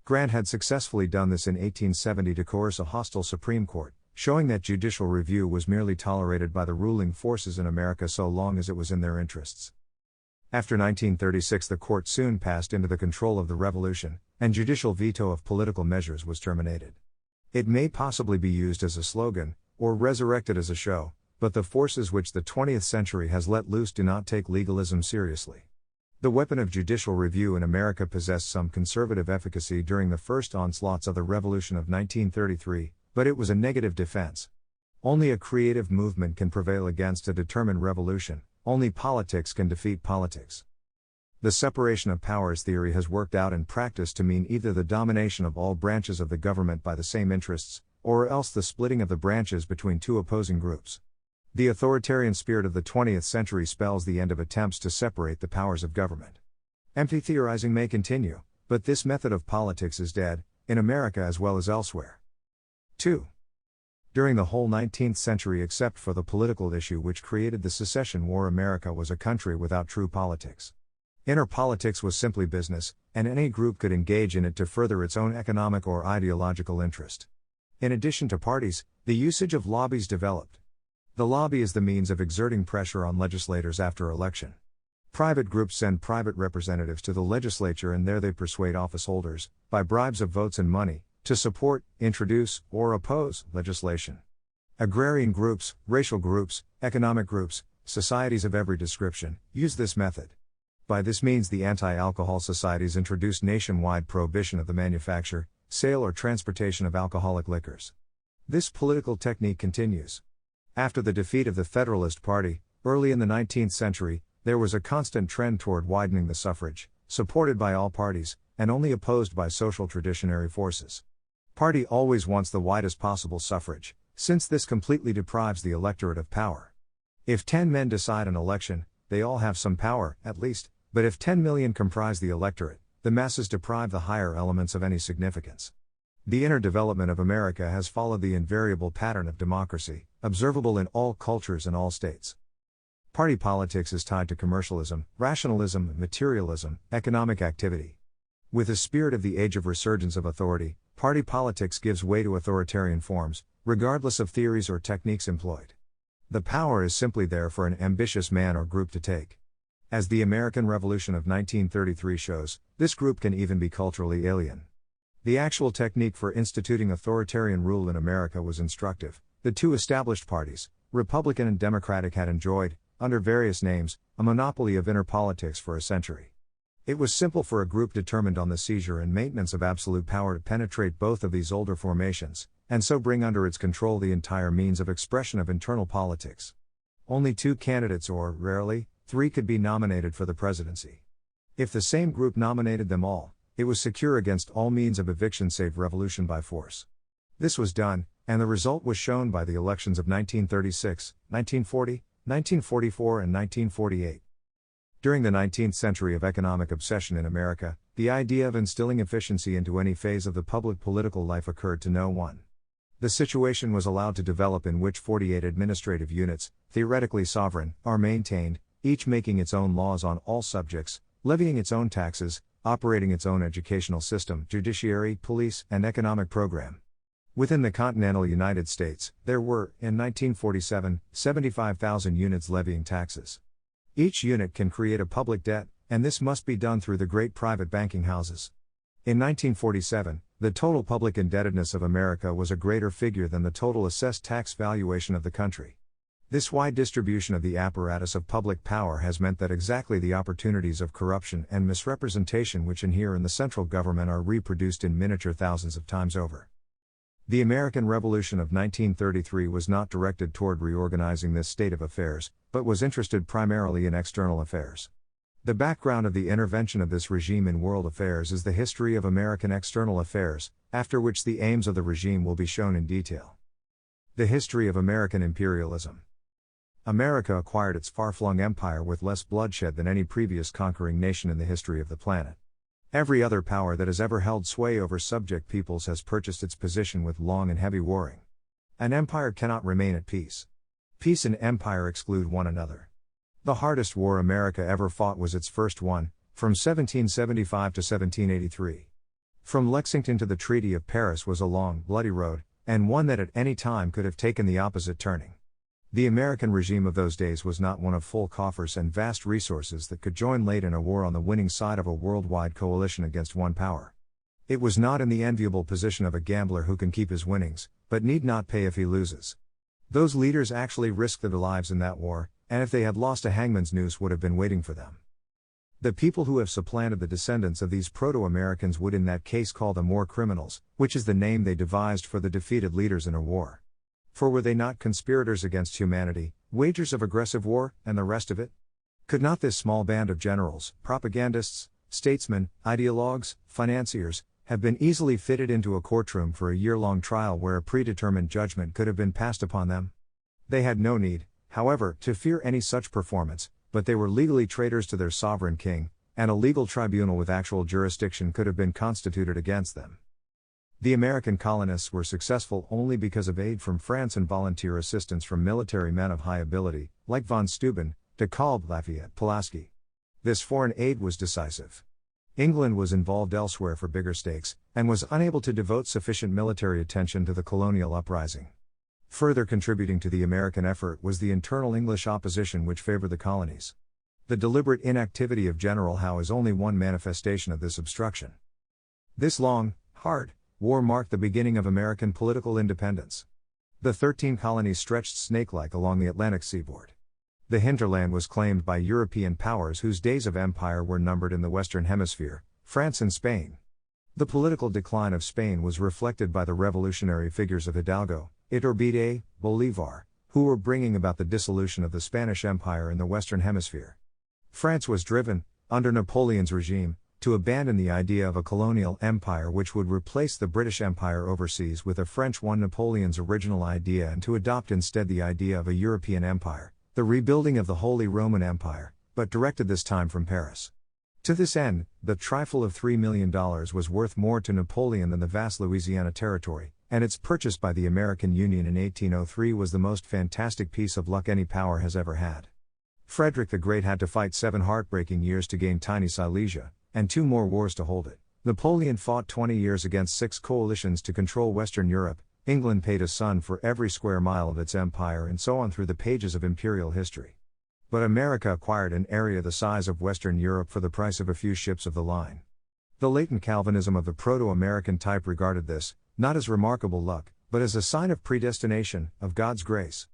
Grant had successfully done this in 1870 to coerce a hostile Supreme Court, showing that judicial review was merely tolerated by the ruling forces in America so long as it was in their interests. After 1936, the court soon passed into the control of the revolution, and judicial veto of political measures was terminated. It may possibly be used as a slogan, or resurrected as a show, but the forces which the 20th century has let loose do not take legalism seriously. The weapon of judicial review in America possessed some conservative efficacy during the first onslaughts of the Revolution of 1933, but it was a negative defense. Only a creative movement can prevail against a determined revolution, only politics can defeat politics. The separation of powers theory has worked out in practice to mean either the domination of all branches of the government by the same interests, or else the splitting of the branches between two opposing groups. The authoritarian spirit of the 20th century spells the end of attempts to separate the powers of government. Empty theorizing may continue, but this method of politics is dead, in America as well as elsewhere. 2. During the whole 19th century except for the political issue which created the Secession War, America was a country without true politics. Inner politics was simply business, and any group could engage in it to further its own economic or ideological interest. In addition to parties, the usage of lobbies developed. The lobby is the means of exerting pressure on legislators after election. Private groups send private representatives to the legislature and there they persuade office holders, by bribes of votes and money, to support, introduce, or oppose legislation. Agrarian groups, racial groups, economic groups, societies of every description, use this method. By this means the anti-alcohol societies introduced nationwide prohibition of the manufacture, sale or transportation of alcoholic liquors. This political technique continues. After the defeat of the Federalist Party, early in the 19th century, there was a constant trend toward widening the suffrage, supported by all parties, and only opposed by social traditionary forces. Party always wants the widest possible suffrage, since this completely deprives the electorate of power. If 10 men decide an election, they all have some power, at least, but if 10 million comprise the electorate, the masses deprive the higher elements of any significance. The inner development of America has followed the invariable pattern of democracy, observable in all cultures and all states. Party politics is tied to commercialism, rationalism, materialism, economic activity. With the spirit of the age of resurgence of authority, party politics gives way to authoritarian forms, regardless of theories or techniques employed. The power is simply there for an ambitious man or group to take. As the American Revolution of 1933 shows, this group can even be culturally alien. The actual technique for instituting authoritarian rule in America was instructive. The two established parties, Republican and Democratic, had enjoyed, under various names, a monopoly of inner politics for a century. It was simple for a group determined on the seizure and maintenance of absolute power to penetrate both of these older formations, and so bring under its control the entire means of expression of internal politics. Only two candidates or, rarely, three could be nominated for the presidency. If the same group nominated them all, it was secure against all means of eviction save revolution by force. This was done, and the result was shown by the elections of 1936, 1940, 1944 and 1948. During the 19th century of economic obsession in America, the idea of instilling efficiency into any phase of the public political life occurred to no one. The situation was allowed to develop in which 48 administrative units, theoretically sovereign, are maintained, each making its own laws on all subjects, levying its own taxes, operating its own educational system, judiciary, police, and economic program. Within the continental United States, there were, in 1947, 75,000 units levying taxes. Each unit can create a public debt, and this must be done through the great private banking houses. In 1947, the total public indebtedness of America was a greater figure than the total assessed tax valuation of the country. This wide distribution of the apparatus of public power has meant that exactly the opportunities of corruption and misrepresentation which inhere in the central government are reproduced in miniature thousands of times over. The American Revolution of 1933 was not directed toward reorganizing this state of affairs, but was interested primarily in external affairs. The background of the intervention of this regime in world affairs is the history of American external affairs, after which the aims of the regime will be shown in detail. The history of American imperialism. America acquired its far-flung empire with less bloodshed than any previous conquering nation in the history of the planet. Every other power that has ever held sway over subject peoples has purchased its position with long and heavy warring. An empire cannot remain at peace. Peace and empire exclude one another. The hardest war America ever fought was its first one, from 1775 to 1783. From Lexington to the Treaty of Paris was a long, bloody road, and one that at any time could have taken the opposite turning. The American regime of those days was not one of full coffers and vast resources that could join late in a war on the winning side of a worldwide coalition against one power. It was not in the enviable position of a gambler who can keep his winnings, but need not pay if he loses. Those leaders actually risked their lives in that war, and if they had lost, a hangman's noose would have been waiting for them. The people who have supplanted the descendants of these proto-Americans would in that case call them war criminals, which is the name they devised for the defeated leaders in a war. For were they not conspirators against humanity, wagers of aggressive war, and the rest of it? Could not this small band of generals, propagandists, statesmen, ideologues, financiers, have been easily fitted into a courtroom for a year-long trial where a predetermined judgment could have been passed upon them? They had no need, however, to fear any such performance, but they were legally traitors to their sovereign king, and a legal tribunal with actual jurisdiction could have been constituted against them. The American colonists were successful only because of aid from France and volunteer assistance from military men of high ability, like von Steuben, de Kalb, Lafayette, Pulaski. This foreign aid was decisive. England was involved elsewhere for bigger stakes, and was unable to devote sufficient military attention to the colonial uprising. Further contributing to the American effort was the internal English opposition which favored the colonies. The deliberate inactivity of General Howe is only one manifestation of this obstruction. This long, hard war marked the beginning of American political independence. The 13 colonies stretched snake-like along the Atlantic seaboard. The hinterland was claimed by European powers whose days of empire were numbered in the Western Hemisphere, France and Spain. The political decline of Spain was reflected by the revolutionary figures of Hidalgo, Iturbide, Bolívar, who were bringing about the dissolution of the Spanish Empire in the Western Hemisphere. France was driven, under Napoleon's regime, to abandon the idea of a colonial empire which would replace the British Empire overseas with a French one, Napoleon's original idea, and to adopt instead the idea of a European empire, the rebuilding of the Holy Roman Empire, but directed this time from Paris. To this end, the trifle of $3 million was worth more to Napoleon than the vast Louisiana territory, and its purchase by the American Union in 1803 was the most fantastic piece of luck any power has ever had. Frederick the Great had to fight 7 heartbreaking years to gain tiny Silesia, and 2 more wars to hold it. Napoleon fought 20 years against 6 coalitions to control Western Europe. England paid a son for every square mile of its empire, and so on through the pages of imperial history. But America acquired an area the size of Western Europe for the price of a few ships of the line. The latent Calvinism of the Proto-American type regarded this, not as remarkable luck, but as a sign of predestination, of God's grace.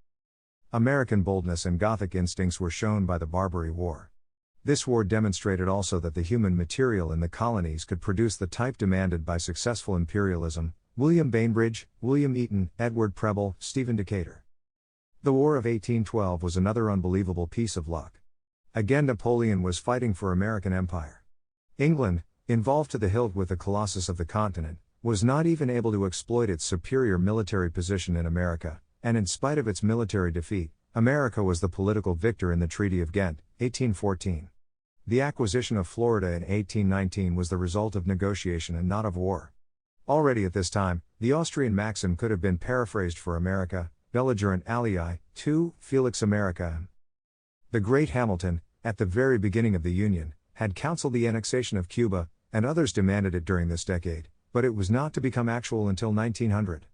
American boldness and Gothic instincts were shown by the Barbary War. This war demonstrated also that the human material in the colonies could produce the type demanded by successful imperialism. William Bainbridge, William Eaton, Edward Preble, Stephen Decatur. The War of 1812 was another unbelievable piece of luck. Again Napoleon was fighting for American empire. England, Involved to the hilt with the Colossus of the continent, was not even able to exploit its superior military position in America, and in spite of its military defeat, America was the political victor in the Treaty of Ghent, 1814. The acquisition of Florida in 1819 was the result of negotiation and not of war. Already at this time, the Austrian maxim could have been paraphrased for America, belligerent alii, tu, felix America. The great Hamilton, at the very beginning of the Union, had counseled the annexation of Cuba, and others demanded it during this decade, but it was not to become actual until 1900.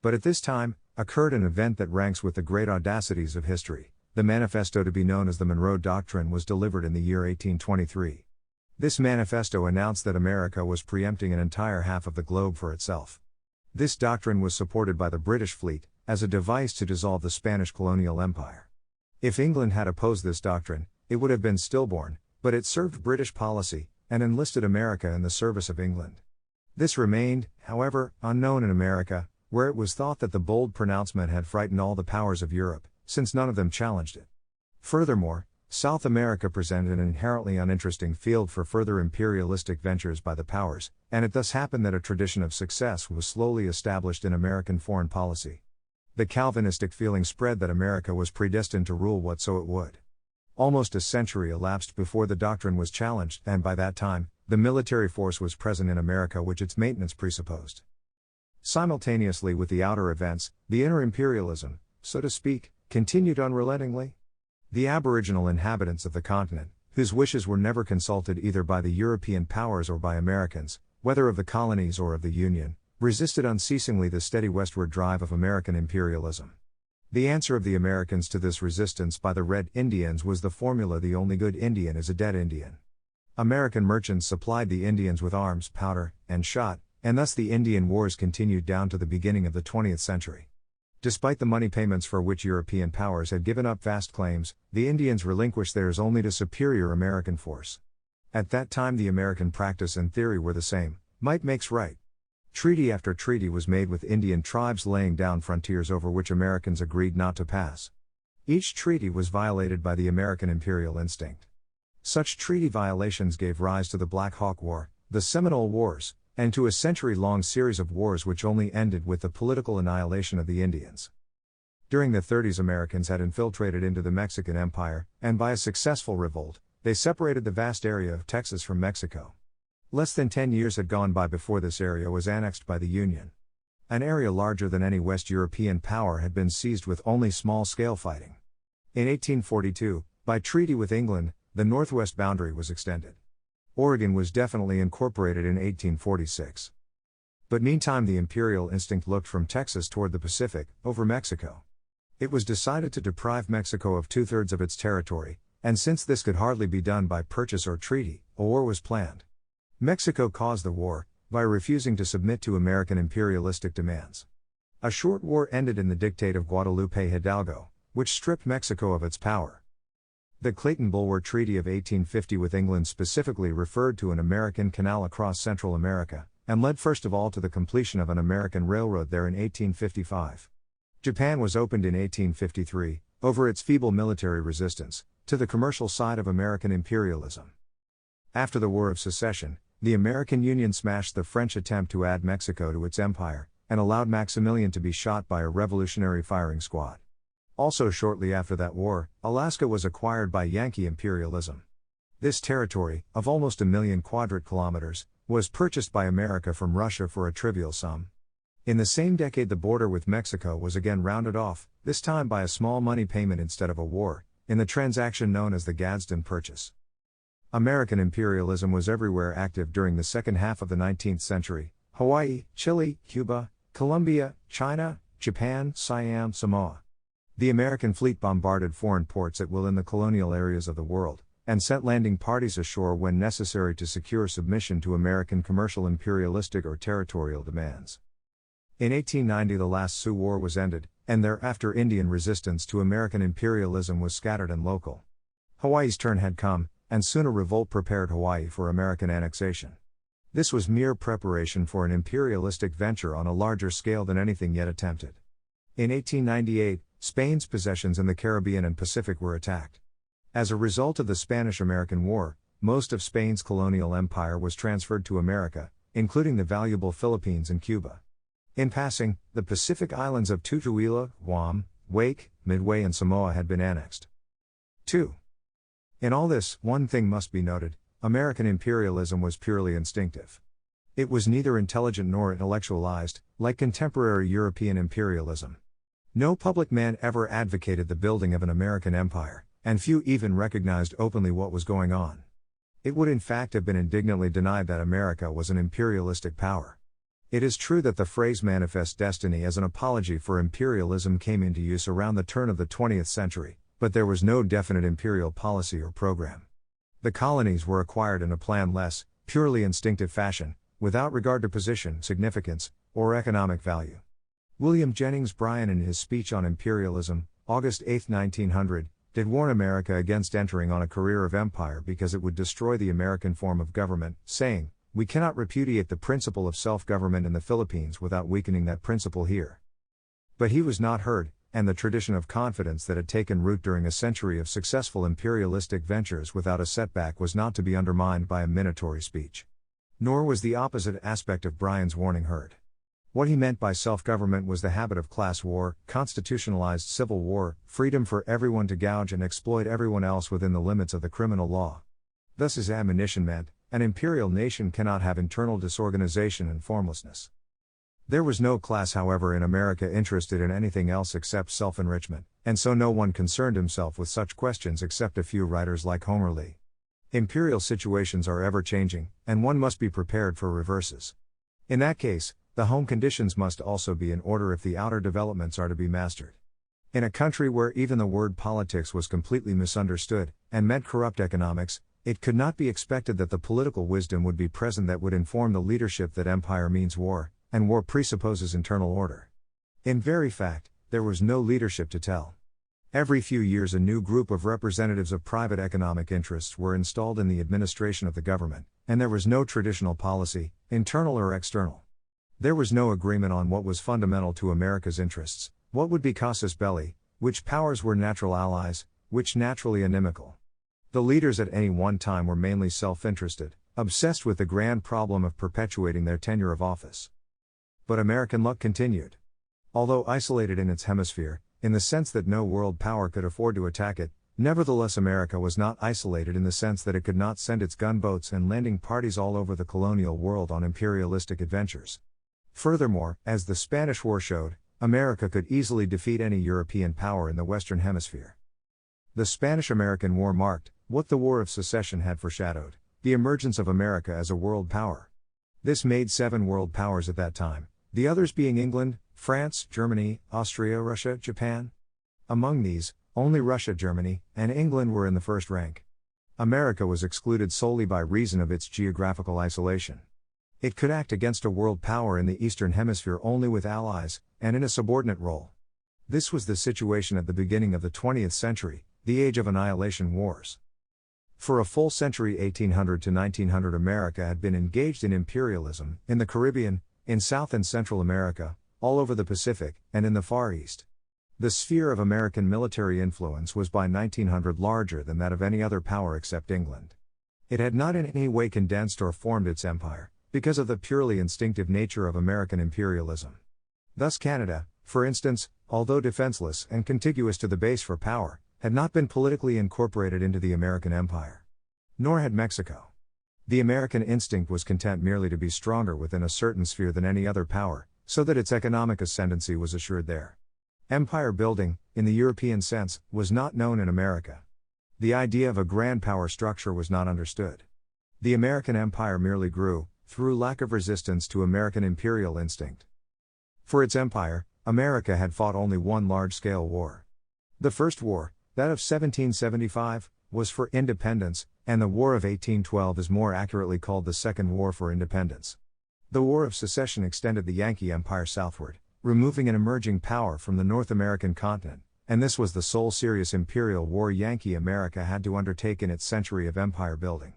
But at this time, occurred an event that ranks with the great audacities of history. The manifesto to be known as the Monroe Doctrine was delivered in the year 1823. This manifesto announced that America was preempting an entire half of the globe for itself. This doctrine was supported by the British fleet, as a device to dissolve the Spanish colonial empire. If England had opposed this doctrine, it would have been stillborn, but it served British policy, and enlisted America in the service of England. This remained, however, unknown in America, where it was thought that the bold pronouncement had frightened all the powers of Europe, since none of them challenged it. Furthermore, South America presented an inherently uninteresting field for further imperialistic ventures by the powers, and it thus happened that a tradition of success was slowly established in American foreign policy. The Calvinistic feeling spread that America was predestined to rule whatso it would. Almost a century elapsed before the doctrine was challenged, and by that time, the military force was present in America which its maintenance presupposed. Simultaneously with the outer events, the inner imperialism, so to speak, continued unrelentingly. The aboriginal inhabitants of the continent, whose wishes were never consulted either by the European powers or by Americans, whether of the colonies or of the Union, resisted unceasingly the steady westward drive of American imperialism. The answer of the Americans to this resistance by the Red Indians was the formula: the only good Indian is a dead Indian. American merchants supplied the Indians with arms, powder, and shot, and thus the Indian Wars continued down to the beginning of the 20th century. Despite the money payments for which European powers had given up vast claims, the Indians relinquished theirs only to superior American force. At that time the American practice and theory were the same: might makes right. Treaty after treaty was made with Indian tribes laying down frontiers over which Americans agreed not to pass. Each treaty was violated by the American imperial instinct. Such treaty violations gave rise to the Black Hawk War, the Seminole Wars, and to a century-long series of wars which only ended with the political annihilation of the Indians. During the 30s, Americans had infiltrated into the Mexican Empire, and by a successful revolt, they separated the vast area of Texas from Mexico. Less than 10 years had gone by before this area was annexed by the Union. An area larger than any West European power had been seized with only small-scale fighting. In 1842, by treaty with England, the northwest boundary was extended. Oregon was definitely incorporated in 1846. But meantime the imperial instinct looked from Texas toward the Pacific, over Mexico. It was decided to deprive Mexico of 2/3 of its territory, and since this could hardly be done by purchase or treaty, a war was planned. Mexico caused the war, by refusing to submit to American imperialistic demands. A short war ended in the dictate of Guadalupe Hidalgo, which stripped Mexico of its power. The Clayton-Bulwer Treaty of 1850 with England specifically referred to an American canal across Central America, and led first of all to the completion of an American railroad there in 1855. Japan was opened in 1853, over its feeble military resistance, to the commercial side of American imperialism. After the War of Secession, the American Union smashed the French attempt to add Mexico to its empire, and allowed Maximilian to be shot by a revolutionary firing squad. Also shortly after that war, Alaska was acquired by Yankee imperialism. This territory, of almost 1 million quadrat kilometers, was purchased by America from Russia for a trivial sum. In the same decade the border with Mexico was again rounded off, this time by a small money payment instead of a war, in the transaction known as the Gadsden Purchase. American imperialism was everywhere active during the second half of the 19th century: Hawaii, Chile, Cuba, Colombia, China, Japan, Siam, Samoa. The American fleet bombarded foreign ports at will in the colonial areas of the world, and sent landing parties ashore when necessary to secure submission to American commercial imperialistic or territorial demands. In 1890 the last Sioux War was ended, and thereafter Indian resistance to American imperialism was scattered and local. Hawaii's turn had come, and soon a revolt prepared Hawaii for American annexation. This was mere preparation for an imperialistic venture on a larger scale than anything yet attempted. In 1898, Spain's possessions in the Caribbean and Pacific were attacked. As a result of the Spanish-American War, most of Spain's colonial empire was transferred to America, including the valuable Philippines and Cuba. In passing, the Pacific islands of Tutuila, Guam, Wake, Midway and Samoa had been annexed. 2. In all this, one thing must be noted: American imperialism was purely instinctive. It was neither intelligent nor intellectualized, like contemporary European imperialism. No public man ever advocated the building of an American empire, and few even recognized openly what was going on. It would in fact have been indignantly denied that America was an imperialistic power. It is true that the phrase manifest destiny as an apology for imperialism came into use around the turn of the 20th century, but there was no definite imperial policy or program. The colonies were acquired in a plan-less, purely instinctive fashion, without regard to position, significance, or economic value. William Jennings Bryan, in his speech on imperialism, August 8, 1900, did warn America against entering on a career of empire because it would destroy the American form of government, saying, "We cannot repudiate the principle of self-government in the Philippines without weakening that principle here." But he was not heard, and the tradition of confidence that had taken root during a century of successful imperialistic ventures without a setback was not to be undermined by a minatory speech. Nor was the opposite aspect of Bryan's warning heard. What he meant by self-government was the habit of class war, constitutionalized civil war, freedom for everyone to gouge and exploit everyone else within the limits of the criminal law. Thus his admonition meant, an imperial nation cannot have internal disorganization and formlessness. There was no class, however, in America interested in anything else except self-enrichment, and so no one concerned himself with such questions except a few writers like Homer Lee. Imperial situations are ever-changing, and one must be prepared for reverses. In that case, the home conditions must also be in order if the outer developments are to be mastered. In a country where even the word politics was completely misunderstood, and meant corrupt economics, it could not be expected that the political wisdom would be present that would inform the leadership that empire means war, and war presupposes internal order. In very fact, there was no leadership to tell. Every few years a new group of representatives of private economic interests were installed in the administration of the government, and there was no traditional policy, internal or external. There was no agreement on what was fundamental to America's interests, what would be casus belli, which powers were natural allies, which naturally inimical. The leaders at any one time were mainly self-interested, obsessed with the grand problem of perpetuating their tenure of office. But American luck continued. Although isolated in its hemisphere, in the sense that no world power could afford to attack it, nevertheless America was not isolated in the sense that it could not send its gunboats and landing parties all over the colonial world on imperialistic adventures. Furthermore, as the Spanish War showed, America could easily defeat any European power in the Western Hemisphere. The Spanish-American War marked, what the War of Secession had foreshadowed, the emergence of America as a world power. This made 7 world powers at that time, the others being England, France, Germany, Austria, Russia, Japan. Among these, only Russia, Germany, and England were in the first rank. America was excluded solely by reason of its geographical isolation. It could act against a world power in the Eastern Hemisphere only with allies, and in a subordinate role. This was the situation at the beginning of the 20th century, the age of annihilation wars. For a full century 1800 to 1900 America had been engaged in imperialism, in the Caribbean, in South and Central America, all over the Pacific, and in the Far East. The sphere of American military influence was by 1900 larger than that of any other power except England. It had not in any way condensed or formed its empire, because of the purely instinctive nature of American imperialism. Thus Canada, for instance, although defenseless and contiguous to the base for power, had not been politically incorporated into the American empire. Nor had Mexico. The American instinct was content merely to be stronger within a certain sphere than any other power, so that its economic ascendancy was assured there. Empire building, in the European sense, was not known in America. The idea of a grand power structure was not understood. The American empire merely grew, through lack of resistance to American imperial instinct. For its empire, America had fought only one large-scale war. The first war, that of 1775, was for independence, and the War of 1812 is more accurately called the Second War for Independence. The War of Secession extended the Yankee Empire southward, removing an emerging power from the North American continent, and this was the sole serious imperial war Yankee America had to undertake in its century of empire building.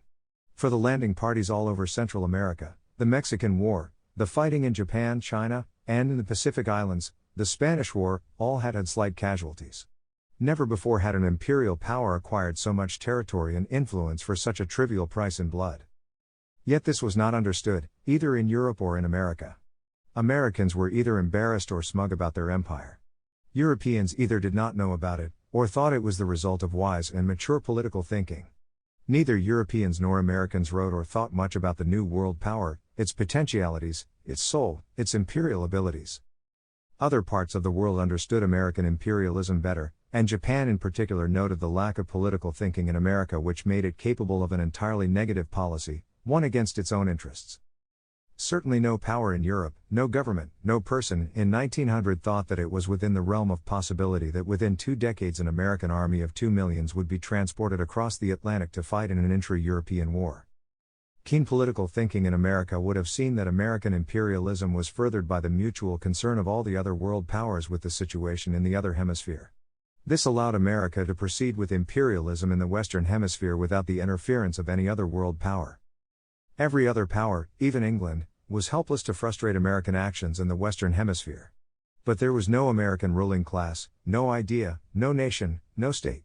For the landing parties all over Central America, the Mexican War, the fighting in Japan, China, and in the Pacific Islands, the Spanish War, all had slight casualties. Never before had an imperial power acquired so much territory and influence for such a trivial price in blood. Yet this was not understood, either in Europe or in America. Americans were either embarrassed or smug about their empire. Europeans either did not know about it, or thought it was the result of wise and mature political thinking. Neither Europeans nor Americans wrote or thought much about the new world power, its potentialities, its soul, its imperial abilities. Other parts of the world understood American imperialism better, and Japan in particular noted the lack of political thinking in America which made it capable of an entirely negative policy, one against its own interests. Certainly no power in Europe, no government, no person in 1900 thought that it was within the realm of possibility that within 2 decades an American army of 2 millions would be transported across the Atlantic to fight in an intra-European war. Keen political thinking in America would have seen that American imperialism was furthered by the mutual concern of all the other world powers with the situation in the other hemisphere. This allowed America to proceed with imperialism in the Western Hemisphere without the interference of any other world power. Every other power, even England, was helpless to frustrate American actions in the Western Hemisphere. But there was no American ruling class, no idea, no nation, no state.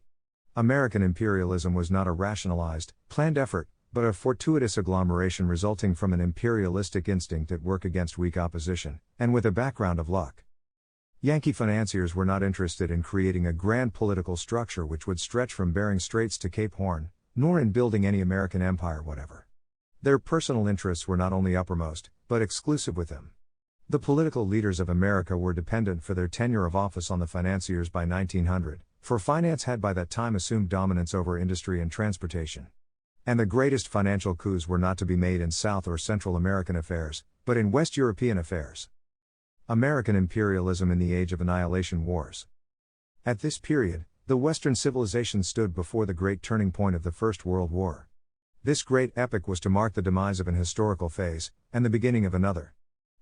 American imperialism was not a rationalized, planned effort, but a fortuitous agglomeration resulting from an imperialistic instinct at work against weak opposition, and with a background of luck. Yankee financiers were not interested in creating a grand political structure which would stretch from Bering Straits to Cape Horn, nor in building any American empire whatever. Their personal interests were not only uppermost, but exclusive with them. The political leaders of America were dependent for their tenure of office on the financiers by 1900, for finance had by that time assumed dominance over industry and transportation. And the greatest financial coups were not to be made in South or Central American affairs, but in West European affairs. American imperialism in the age of annihilation wars. At this period, the Western civilization stood before the great turning point of the First World War. This great epic was to mark the demise of an historical phase, and the beginning of another.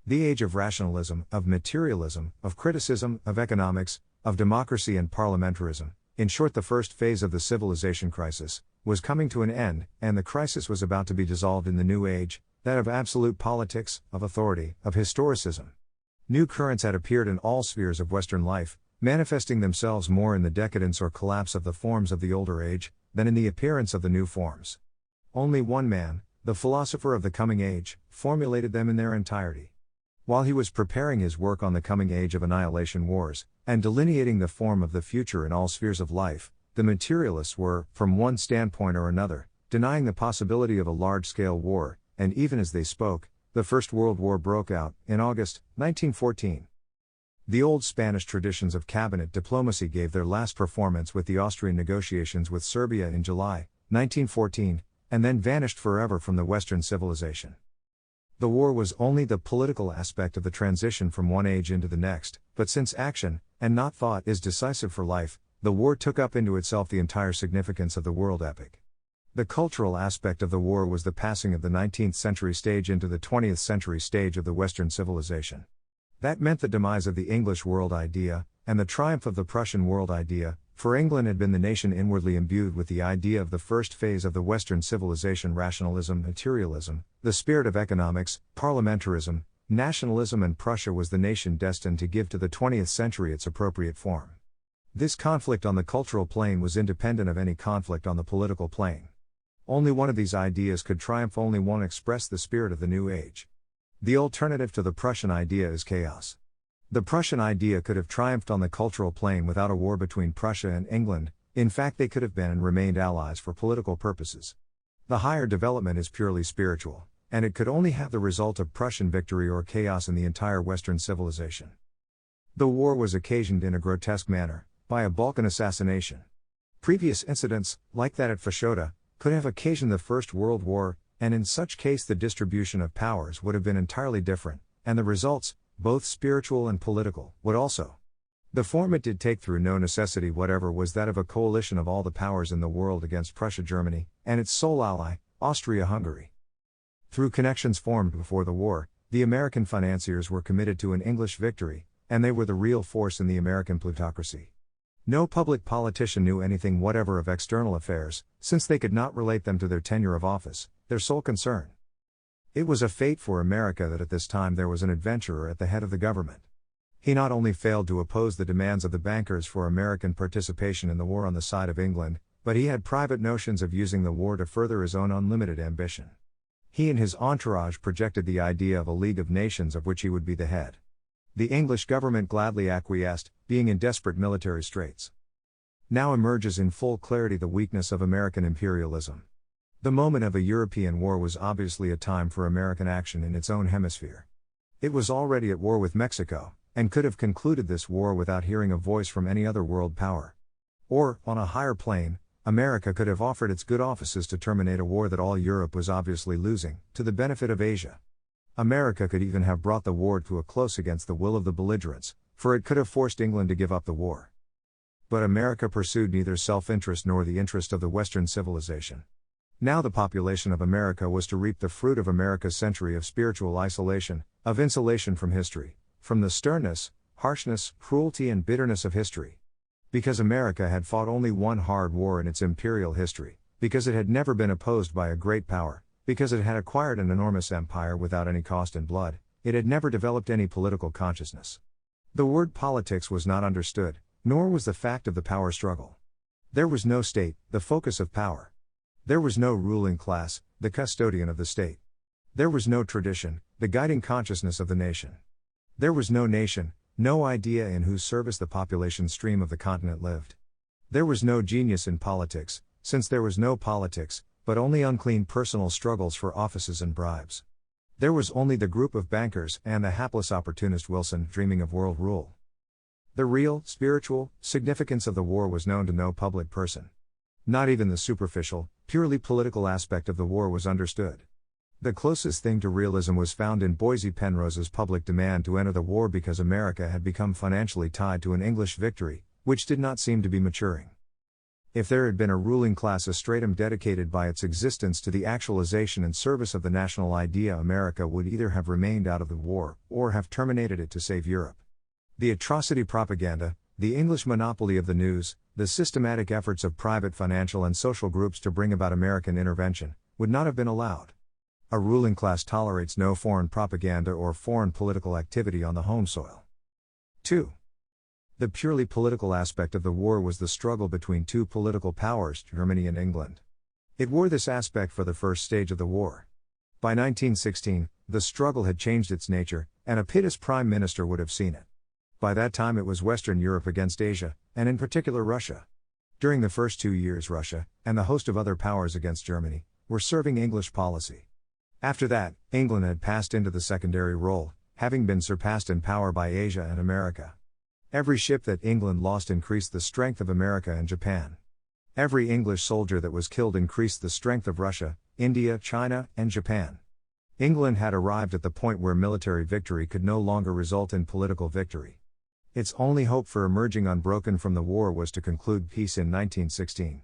The age of rationalism, of materialism, of criticism, of economics, of democracy and parliamentarism, in short the first phase of the civilization crisis, was coming to an end, and the crisis was about to be dissolved in the new age, that of absolute politics, of authority, of historicism. New currents had appeared in all spheres of Western life, manifesting themselves more in the decadence or collapse of the forms of the older age, than in the appearance of the new forms. Only one man, the philosopher of the coming age, formulated them in their entirety. While he was preparing his work on the coming age of annihilation wars, and delineating the form of the future in all spheres of life, the materialists were, from one standpoint or another, denying the possibility of a large-scale war, and even as they spoke, the First World War broke out, in August, 1914. The old Spanish traditions of cabinet diplomacy gave their last performance with the Austrian negotiations with Serbia in July, 1914, and then vanished forever from the Western civilization. The war was only the political aspect of the transition from one age into the next, but since action, and not thought, is decisive for life, the war took up into itself the entire significance of the world epic. The cultural aspect of the war was the passing of the 19th century stage into the 20th century stage of the Western civilization. That meant the demise of the English world idea, and the triumph of the Prussian world idea, for England had been the nation inwardly imbued with the idea of the first phase of the Western civilization: rationalism, materialism, the spirit of economics, parliamentarism, nationalism, and Prussia was the nation destined to give to the 20th century its appropriate form. This conflict on the cultural plane was independent of any conflict on the political plane. Only one of these ideas could triumph, only one expressed the spirit of the new age. The alternative to the Prussian idea is chaos. The Prussian idea could have triumphed on the cultural plane without a war between Prussia and England. In fact they could have been and remained allies for political purposes. The higher development is purely spiritual, and it could only have the result of Prussian victory or chaos in the entire Western civilization. The war was occasioned in a grotesque manner, by a Balkan assassination. Previous incidents, like that at Fashoda, could have occasioned the First World War, and in such case the distribution of powers would have been entirely different, and the results, both spiritual and political, would also. The form it did take through no necessity whatever was that of a coalition of all the powers in the world against Prussia-Germany, and its sole ally, Austria-Hungary. Through connections formed before the war, the American financiers were committed to an English victory, and they were the real force in the American plutocracy. No public politician knew anything whatever of external affairs, since they could not relate them to their tenure of office, their sole concern. It was a fate for America that at this time there was an adventurer at the head of the government. He not only failed to oppose the demands of the bankers for American participation in the war on the side of England, but he had private notions of using the war to further his own unlimited ambition. He and his entourage projected the idea of a League of Nations of which he would be the head. The English government gladly acquiesced, being in desperate military straits. Now emerges in full clarity the weakness of American imperialism. The moment of a European war was obviously a time for American action in its own hemisphere. It was already at war with Mexico, and could have concluded this war without hearing a voice from any other world power. Or, on a higher plane, America could have offered its good offices to terminate a war that all Europe was obviously losing, to the benefit of Asia. America could even have brought the war to a close against the will of the belligerents, for it could have forced England to give up the war. But America pursued neither self-interest nor the interest of the Western civilization. Now the population of America was to reap the fruit of America's century of spiritual isolation, of insulation from history, from the sternness, harshness, cruelty and bitterness of history. Because America had fought only one hard war in its imperial history, because it had never been opposed by a great power, because it had acquired an enormous empire without any cost in blood, it had never developed any political consciousness. The word politics was not understood, nor was the fact of the power struggle. There was no state, the focus of power. There was no ruling class, the custodian of the state. There was no tradition, the guiding consciousness of the nation. There was no nation, no idea in whose service the population stream of the continent lived. There was no genius in politics, since there was no politics, but only unclean personal struggles for offices and bribes. There was only the group of bankers and the hapless opportunist Wilson dreaming of world rule. The real, spiritual, significance of the war was known to no public person. Not even the superficial, purely political aspect of the war was understood. The closest thing to realism was found in Boise Penrose's public demand to enter the war because America had become financially tied to an English victory, which did not seem to be maturing. If there had been a ruling class a stratum dedicated by its existence to the actualization and service of the national idea, America would either have remained out of the war, or have terminated it to save Europe. The atrocity propaganda, the English monopoly of the news, the systematic efforts of private financial and social groups to bring about American intervention, would not have been allowed. A ruling class tolerates no foreign propaganda or foreign political activity on the home soil. 2. The purely political aspect of the war was the struggle between two political powers, Germany and England. It wore this aspect for the first stage of the war. By 1916, the struggle had changed its nature, and a pittance prime minister would have seen it. By that time it was Western Europe against Asia, and in particular Russia. During the first 2 years Russia, and the host of other powers against Germany, were serving English policy. After that, England had passed into the secondary role, having been surpassed in power by Asia and America. Every ship that England lost increased the strength of America and Japan. Every English soldier that was killed increased the strength of Russia, India, China, and Japan. England had arrived at the point where military victory could no longer result in political victory. Its only hope for emerging unbroken from the war was to conclude peace in 1916.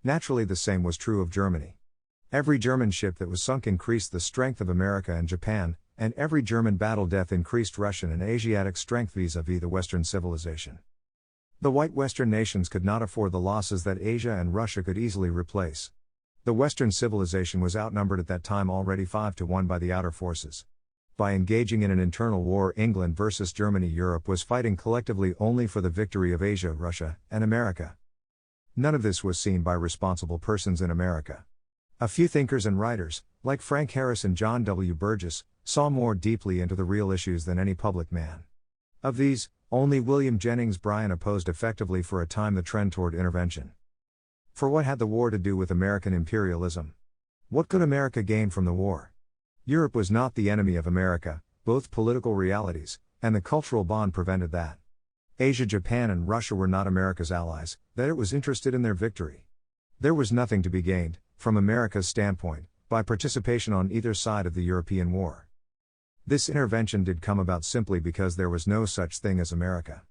Naturally, the same was true of Germany. Every German ship that was sunk increased the strength of America and Japan, and every German battle death increased Russian and Asiatic strength vis-à-vis the Western civilization. The white Western nations could not afford the losses that Asia and Russia could easily replace. The Western civilization was outnumbered at that time already 5-1 by the outer forces. By engaging in an internal war, England versus Germany, Europe was fighting collectively only for the victory of Asia, Russia, and America. None of this was seen by responsible persons in America. A few thinkers and writers, like Frank Harris and John W. Burgess, saw more deeply into the real issues than any public man. Of these, only William Jennings Bryan opposed effectively for a time the trend toward intervention. For what had the war to do with American imperialism? What could America gain from the war? Europe was not the enemy of America, both political realities, and the cultural bond prevented that. Asia, Japan, and Russia were not America's allies, that it was interested in their victory. There was nothing to be gained, from America's standpoint, by participation on either side of the European war. This intervention did come about simply because there was no such thing as America.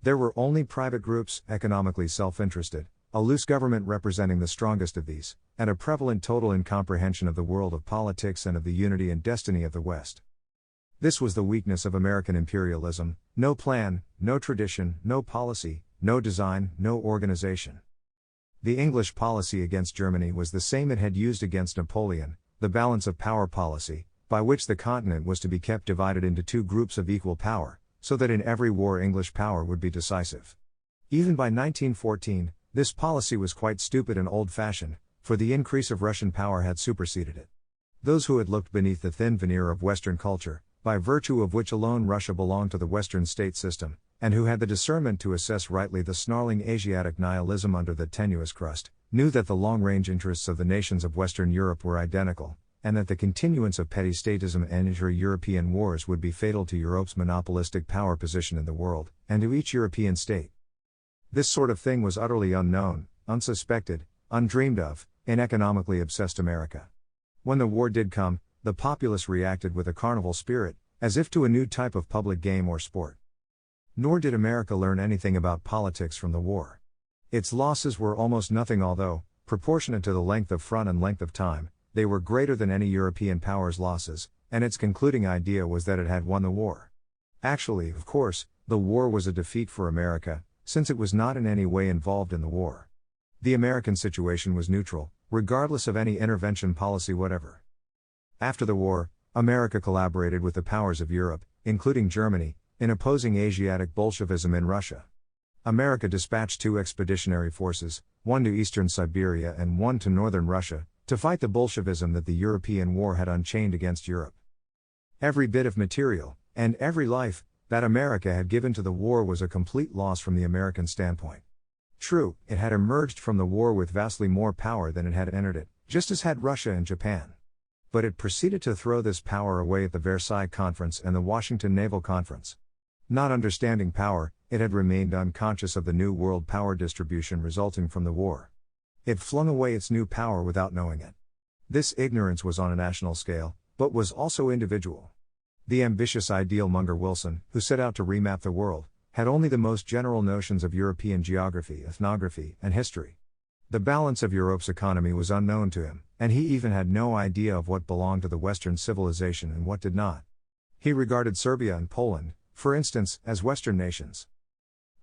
There were only private groups, economically self-interested, a loose government representing the strongest of these, and a prevalent total incomprehension of the world of politics and of the unity and destiny of the West. This was the weakness of American imperialism: no plan, no tradition, no policy, no design, no organization. The English policy against Germany was the same it had used against Napoleon, the balance of power policy, by which the continent was to be kept divided into two groups of equal power, so that in every war English power would be decisive. Even by 1914, this policy was quite stupid and old-fashioned, for the increase of Russian power had superseded it. Those who had looked beneath the thin veneer of Western culture, by virtue of which alone Russia belonged to the Western state system, and who had the discernment to assess rightly the snarling Asiatic nihilism under the tenuous crust, knew that the long-range interests of the nations of Western Europe were identical, and that the continuance of petty statism and inter-European wars would be fatal to Europe's monopolistic power position in the world, and to each European state. This sort of thing was utterly unknown, unsuspected, undreamed of, in economically obsessed America. When the war did come, the populace reacted with a carnival spirit, as if to a new type of public game or sport. Nor did America learn anything about politics from the war. Its losses were almost nothing, although, proportionate to the length of front and length of time, they were greater than any European power's losses, and its concluding idea was that it had won the war. Actually, of course, the war was a defeat for America, since it was not in any way involved in the war. The American situation was neutral, regardless of any intervention policy whatever. After the war, America collaborated with the powers of Europe, including Germany, in opposing Asiatic Bolshevism in Russia. America dispatched 2 expeditionary forces, one to eastern Siberia and one to northern Russia, to fight the Bolshevism that the European war had unchained against Europe. Every bit of material, and every life, that America had given to the war was a complete loss from the American standpoint. True, it had emerged from the war with vastly more power than it had entered it, just as had Russia and Japan. But it proceeded to throw this power away at the Versailles Conference and the Washington Naval Conference. Not understanding power, it had remained unconscious of the new world power distribution resulting from the war. It flung away its new power without knowing it. This ignorance was on a national scale, but was also individual. The ambitious ideal-monger Wilson, who set out to remap the world, had only the most general notions of European geography, ethnography, and history. The balance of Europe's economy was unknown to him, and he even had no idea of what belonged to the Western civilization and what did not. He regarded Serbia and Poland, for instance, as Western nations.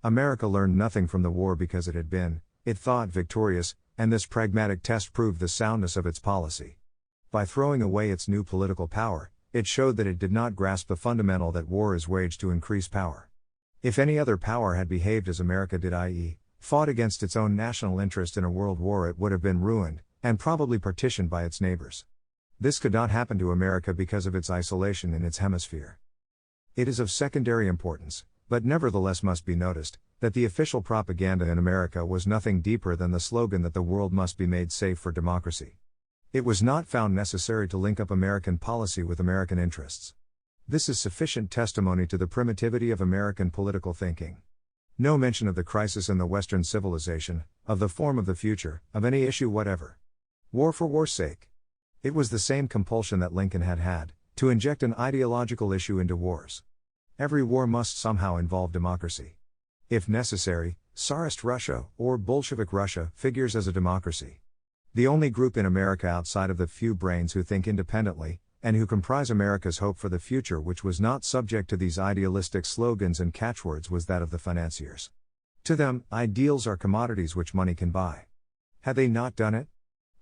America learned nothing from the war because it had been, it thought, victorious, and this pragmatic test proved the soundness of its policy. By throwing away its new political power, it showed that it did not grasp the fundamental that war is waged to increase power. If any other power had behaved as America did, i.e., fought against its own national interest in a world war, it would have been ruined, and probably partitioned by its neighbors. This could not happen to America because of its isolation in its hemisphere. It is of secondary importance, but nevertheless must be noticed, that the official propaganda in America was nothing deeper than the slogan that the world must be made safe for democracy. It was not found necessary to link up American policy with American interests. This is sufficient testimony to the primitivity of American political thinking. No mention of the crisis in the Western civilization, of the form of the future, of any issue whatever. War for war's sake. It was the same compulsion that Lincoln had had, to inject an ideological issue into wars. Every war must somehow involve democracy. If necessary, Tsarist Russia, or Bolshevik Russia, figures as a democracy. The only group in America outside of the few brains who think independently, and who comprise America's hope for the future which was not subject to these idealistic slogans and catchwords, was that of the financiers. To them, ideals are commodities which money can buy. Had they not done it?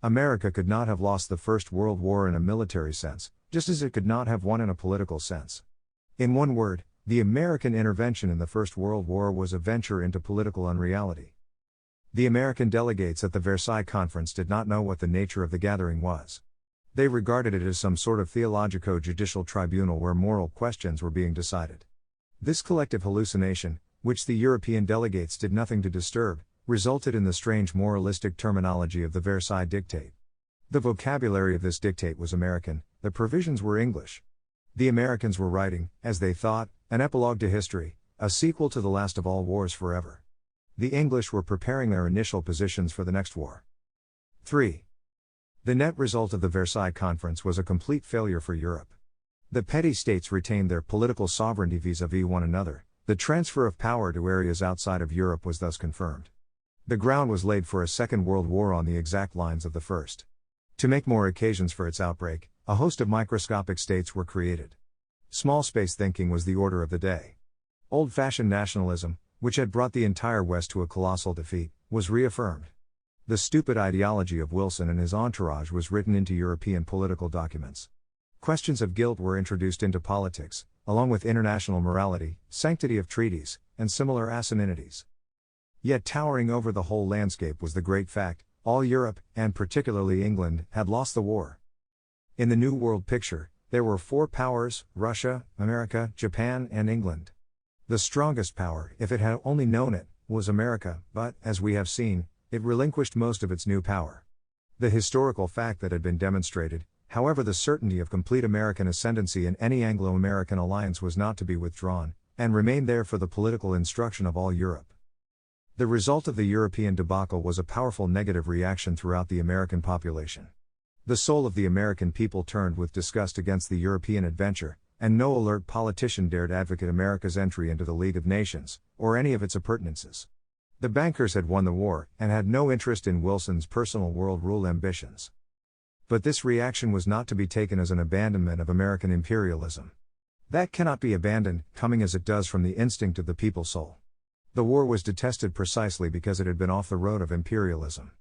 America could not have lost the First World War in a military sense, just as it could not have won in a political sense. In one word, the American intervention in the First World War was a venture into political unreality. The American delegates at the Versailles Conference did not know what the nature of the gathering was. They regarded it as some sort of theologico-judicial tribunal where moral questions were being decided. This collective hallucination, which the European delegates did nothing to disturb, resulted in the strange moralistic terminology of the Versailles Dictate. The vocabulary of this dictate was American, the provisions were English. The Americans were writing, as they thought, an epilogue to history, a sequel to the last of all wars forever. The English were preparing their initial positions for the next war. 3. The net result of the Versailles Conference was a complete failure for Europe. The petty states retained their political sovereignty vis-à-vis one another. The transfer of power to areas outside of Europe was thus confirmed. The ground was laid for a Second World War on the exact lines of the First. To make more occasions for its outbreak, a host of microscopic states were created. Small space thinking was the order of the day. Old-fashioned nationalism, which had brought the entire West to a colossal defeat, was reaffirmed. The stupid ideology of Wilson and his entourage was written into European political documents. Questions of guilt were introduced into politics, along with international morality, sanctity of treaties, and similar asininities. Yet towering over the whole landscape was the great fact: all Europe, and particularly England, had lost the war. In the New World picture, there were four powers: Russia, America, Japan, and England. The strongest power, if it had only known it, was America, but, as we have seen, it relinquished most of its new power. The historical fact that had been demonstrated, however, the certainty of complete American ascendancy in any Anglo-American alliance was not to be withdrawn, and remained there for the political instruction of all Europe. The result of the European debacle was a powerful negative reaction throughout the American population. The soul of the American people turned with disgust against the European adventure, and no alert politician dared advocate America's entry into the League of Nations, or any of its appurtenances. The bankers had won the war, and had no interest in Wilson's personal world rule ambitions. But this reaction was not to be taken as an abandonment of American imperialism. That cannot be abandoned, coming as it does from the instinct of the people's soul. The war was detested precisely because it had been off the road of imperialism.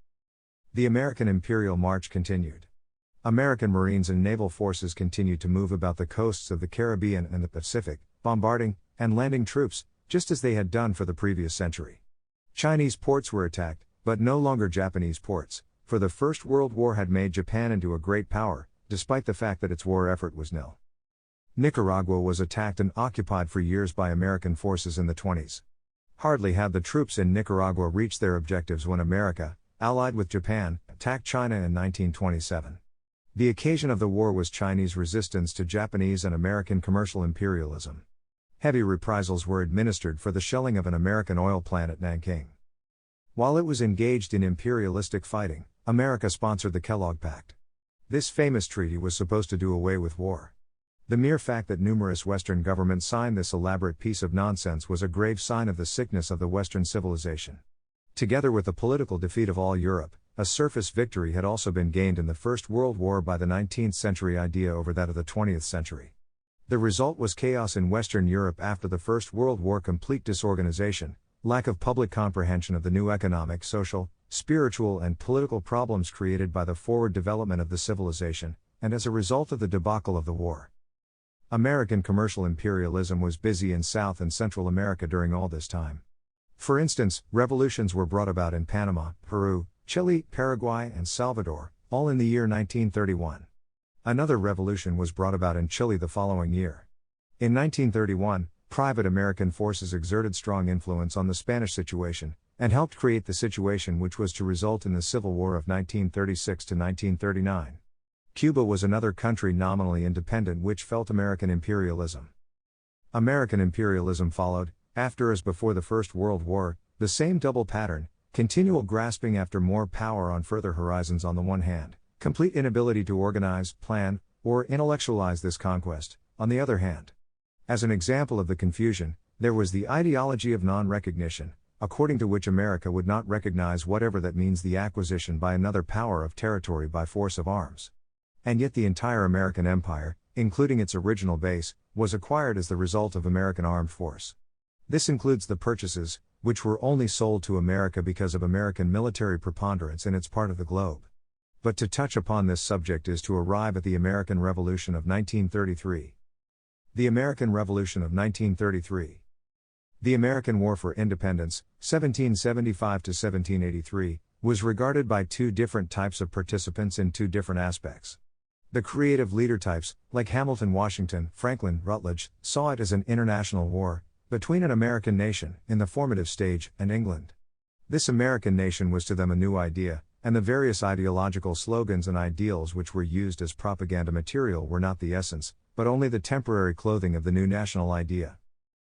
The American imperial march continued. American Marines and naval forces continued to move about the coasts of the Caribbean and the Pacific, bombarding and landing troops, just as they had done for the previous century. Chinese ports were attacked, but no longer Japanese ports, for the First World War had made Japan into a great power, despite the fact that its war effort was nil. Nicaragua was attacked and occupied for years by American forces in the 20s. Hardly had the troops in Nicaragua reached their objectives when America, allied with Japan, attacked China in 1927. The occasion of the war was Chinese resistance to Japanese and American commercial imperialism. Heavy reprisals were administered for the shelling of an American oil plant at Nanking. While it was engaged in imperialistic fighting, America sponsored the Kellogg Pact. This famous treaty was supposed to do away with war. The mere fact that numerous Western governments signed this elaborate piece of nonsense was a grave sign of the sickness of the Western civilization. Together with the political defeat of all Europe, a surface victory had also been gained in the First World War by the 19th century idea over that of the 20th century. The result was chaos in Western Europe after the First World War: complete disorganization, lack of public comprehension of the new economic, social, spiritual, and political problems created by the forward development of the civilization, and as a result of the debacle of the war. American commercial imperialism was busy in South and Central America during all this time. For instance, revolutions were brought about in Panama, Peru, Chile, Paraguay, and Salvador, all in the year 1931. Another revolution was brought about in Chile the following year. In 1931, private American forces exerted strong influence on the Spanish situation, and helped create the situation which was to result in the Civil War of 1936 to 1939. Cuba was another country nominally independent which felt American imperialism. American imperialism followed, after as before the First World War, the same double pattern: continual grasping after more power on further horizons on the one hand, complete inability to organize, plan, or intellectualize this conquest, on the other hand. As an example of the confusion, there was the ideology of non-recognition, according to which America would not recognize whatever that means the acquisition by another power of territory by force of arms. And yet the entire American empire, including its original base, was acquired as the result of American armed force. This includes the purchases, which were only sold to America because of American military preponderance in its part of the globe. But to touch upon this subject is to arrive at the American Revolution of 1933. The American Revolution of 1933. The American War for Independence, 1775 to 1783, was regarded by two different types of participants in two different aspects. The creative leader types, like Hamilton, Washington, Franklin, Rutledge, saw it as an international war between an American nation, in the formative stage, and England. This American nation was to them a new idea, and the various ideological slogans and ideals which were used as propaganda material were not the essence, but only the temporary clothing of the new national idea.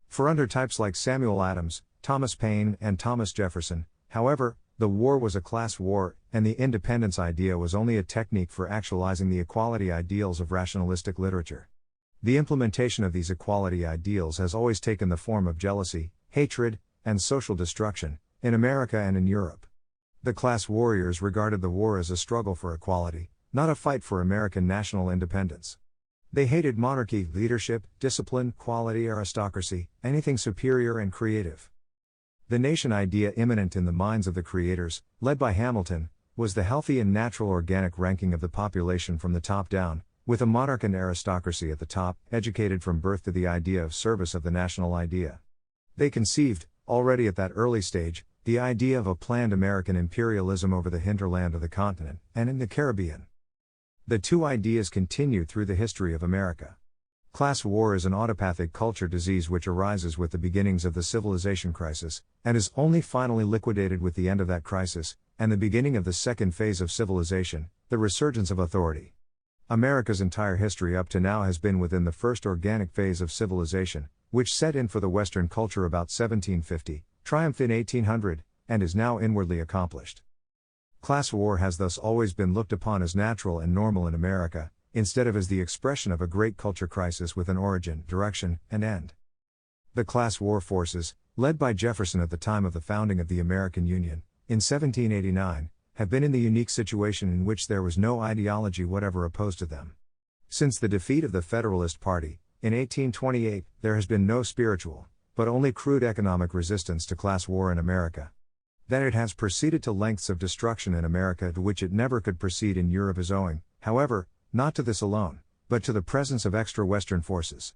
For under types like Samuel Adams, Thomas Paine, and Thomas Jefferson, however, the war was a class war, and the independence idea was only a technique for actualizing the equality ideals of rationalistic literature. The implementation of these equality ideals has always taken the form of jealousy, hatred, and social destruction, in America and in Europe. The class warriors regarded the war as a struggle for equality, not a fight for American national independence. They hated monarchy, leadership, discipline, quality, aristocracy, anything superior and creative. The nation idea immanent in the minds of the creators, led by Hamilton, was the healthy and natural organic ranking of the population from the top down, with a monarch and aristocracy at the top, educated from birth to the idea of service of the national idea. They conceived, already at that early stage, the idea of a planned American imperialism over the hinterland of the continent, and in the Caribbean. The two ideas continued through the history of America. Class war is an autopathic culture disease which arises with the beginnings of the civilization crisis, and is only finally liquidated with the end of that crisis, and the beginning of the second phase of civilization, the resurgence of authority. America's entire history up to now has been within the first organic phase of civilization, which set in for the Western culture about 1750, triumphed in 1800, and is now inwardly accomplished. Class war has thus always been looked upon as natural and normal in America, instead of as the expression of a great culture crisis with an origin, direction, and end. The class war forces, led by Jefferson at the time of the founding of the American Union, in 1789, have been in the unique situation in which there was no ideology whatever opposed to them. Since the defeat of the Federalist Party, in 1828, there has been no spiritual, but only crude economic resistance to class war in America. That it has proceeded to lengths of destruction in America to which it never could proceed in Europe is owing, however, not to this alone, but to the presence of extra-Western forces.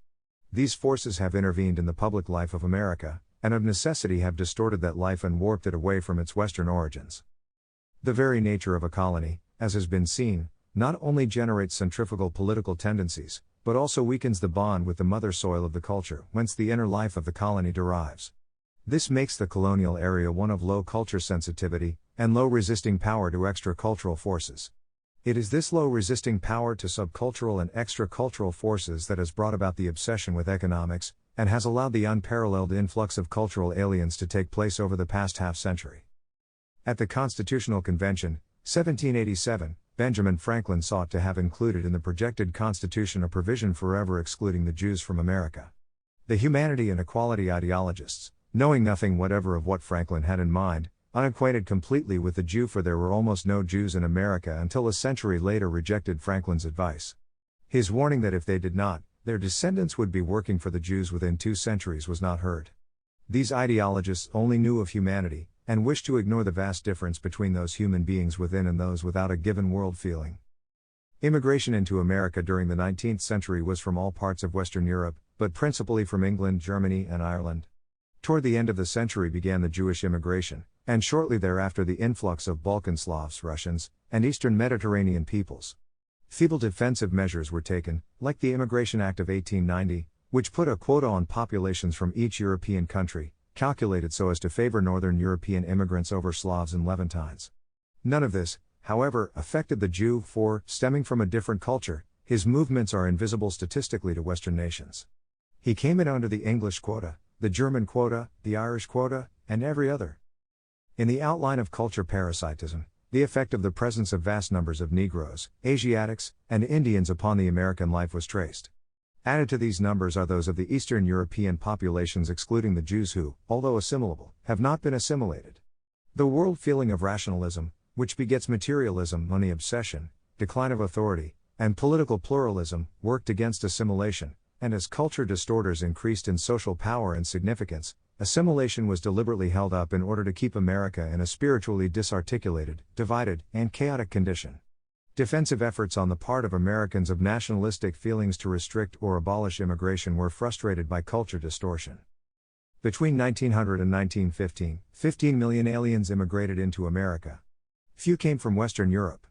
These forces have intervened in the public life of America, and of necessity have distorted that life and warped it away from its Western origins. The very nature of a colony, as has been seen, not only generates centrifugal political tendencies, but also weakens the bond with the mother soil of the culture, whence the inner life of the colony derives. This makes the colonial area one of low culture sensitivity, and low resisting power to extra-cultural forces. It is this low resisting power to subcultural and extra-cultural forces that has brought about the obsession with economics, and has allowed the unparalleled influx of cultural aliens to take place over the past half-century. At the Constitutional Convention, 1787, Benjamin Franklin sought to have included in the projected Constitution a provision forever excluding the Jews from America. The humanity and equality ideologists, knowing nothing whatever of what Franklin had in mind, unacquainted completely with the Jew, for there were almost no Jews in America until a century later, rejected Franklin's advice. His warning that if they did not, their descendants would be working for the Jews within 2 centuries was not heard. These ideologists only knew of humanity, and wished to ignore the vast difference between those human beings within and those without a given world feeling. Immigration into America during the 19th century was from all parts of Western Europe, but principally from England, Germany, and Ireland. Toward the end of the century began the Jewish immigration, and shortly thereafter the influx of Balkan Slavs, Russians, and Eastern Mediterranean peoples. Feeble defensive measures were taken, like the Immigration Act of 1890, which put a quota on populations from each European country, calculated so as to favor Northern European immigrants over Slavs and Levantines. None of this, however, affected the Jew, for, stemming from a different culture, his movements are invisible statistically to Western nations. He came in under the English quota, the German quota, the Irish quota, and every other. In the outline of culture parasitism, the effect of the presence of vast numbers of Negroes, Asiatics, and Indians upon the American life was traced. Added to these numbers are those of the Eastern European populations, excluding the Jews who, although assimilable, have not been assimilated. The world feeling of rationalism, which begets materialism, money obsession, decline of authority, and political pluralism, worked against assimilation, and as culture distorters increased in social power and significance, assimilation was deliberately held up in order to keep America in a spiritually disarticulated, divided, and chaotic condition. Defensive efforts on the part of Americans of nationalistic feelings to restrict or abolish immigration were frustrated by culture distortion. Between 1900 and 1915, 15 million aliens immigrated into America. Few came from Western Europe.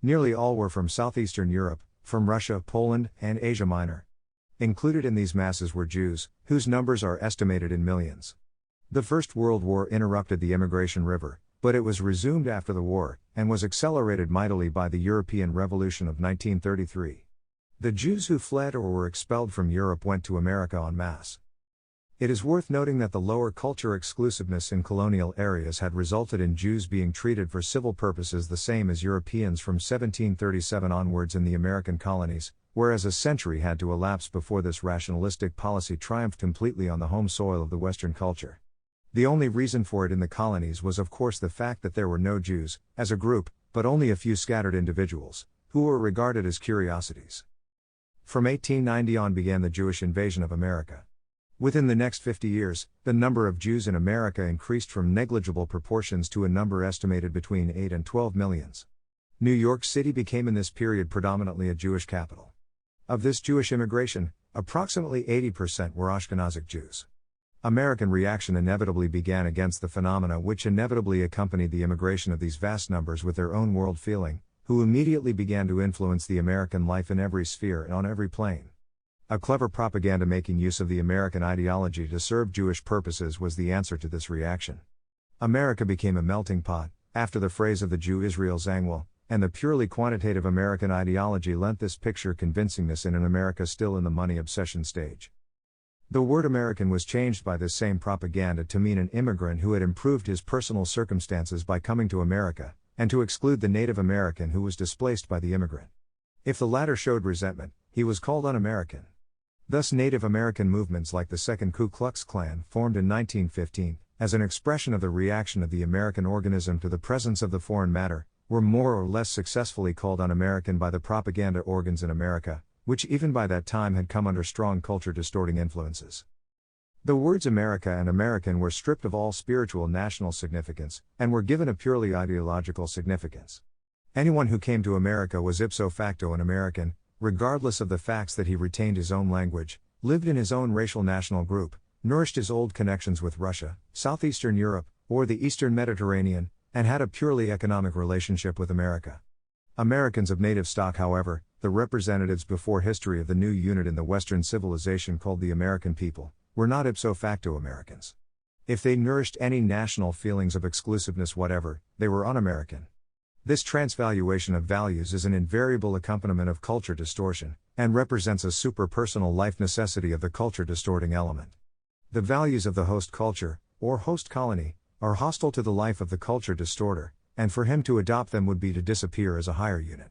Nearly all were from Southeastern Europe, from Russia, Poland, and Asia Minor. Included in these masses were Jews, whose numbers are estimated in millions. The First World War interrupted the immigration river, but it was resumed after the war, and was accelerated mightily by the European Revolution of 1933. The Jews who fled or were expelled from Europe went to America en masse. It is worth noting that the lower culture exclusiveness in colonial areas had resulted in Jews being treated for civil purposes the same as Europeans from 1737 onwards in the American colonies, whereas a century had to elapse before this rationalistic policy triumphed completely on the home soil of the Western culture. The only reason for it in the colonies was of course the fact that there were no Jews, as a group, but only a few scattered individuals, who were regarded as curiosities. From 1890 on began the Jewish invasion of America. Within the next 50 years, the number of Jews in America increased from negligible proportions to a number estimated between 8 and 12 millions. New York City became in this period predominantly a Jewish capital. Of this Jewish immigration, approximately 80% were Ashkenazic Jews. American reaction inevitably began against the phenomena which inevitably accompanied the immigration of these vast numbers with their own world feeling, who immediately began to influence the American life in every sphere and on every plane. A clever propaganda making use of the American ideology to serve Jewish purposes was the answer to this reaction. America became a melting pot, after the phrase of the Jew Israel Zangwill, and the purely quantitative American ideology lent this picture convincingness in an America still in the money obsession stage. The word American was changed by this same propaganda to mean an immigrant who had improved his personal circumstances by coming to America, and to exclude the Native American who was displaced by the immigrant. If the latter showed resentment, he was called un-American. Thus Native American movements like the Second Ku Klux Klan formed in 1915, as an expression of the reaction of the American organism to the presence of the foreign matter, were more or less successfully called un-American by the propaganda organs in America, which even by that time had come under strong culture-distorting influences. The words America and American were stripped of all spiritual national significance, and were given a purely ideological significance. Anyone who came to America was ipso facto an American, regardless of the facts that he retained his own language, lived in his own racial national group, nourished his old connections with Russia, Southeastern Europe, or the Eastern Mediterranean, and had a purely economic relationship with America. Americans of native stock, however, the representatives before history of the new unit in the Western civilization called the American people, were not ipso facto Americans. If they nourished any national feelings of exclusiveness whatever, they were un-American. This transvaluation of values is an invariable accompaniment of culture distortion, and represents a super-personal life necessity of the culture-distorting element. The values of the host culture, or host colony, are hostile to the life of the culture distorter, and for him to adopt them would be to disappear as a higher unit.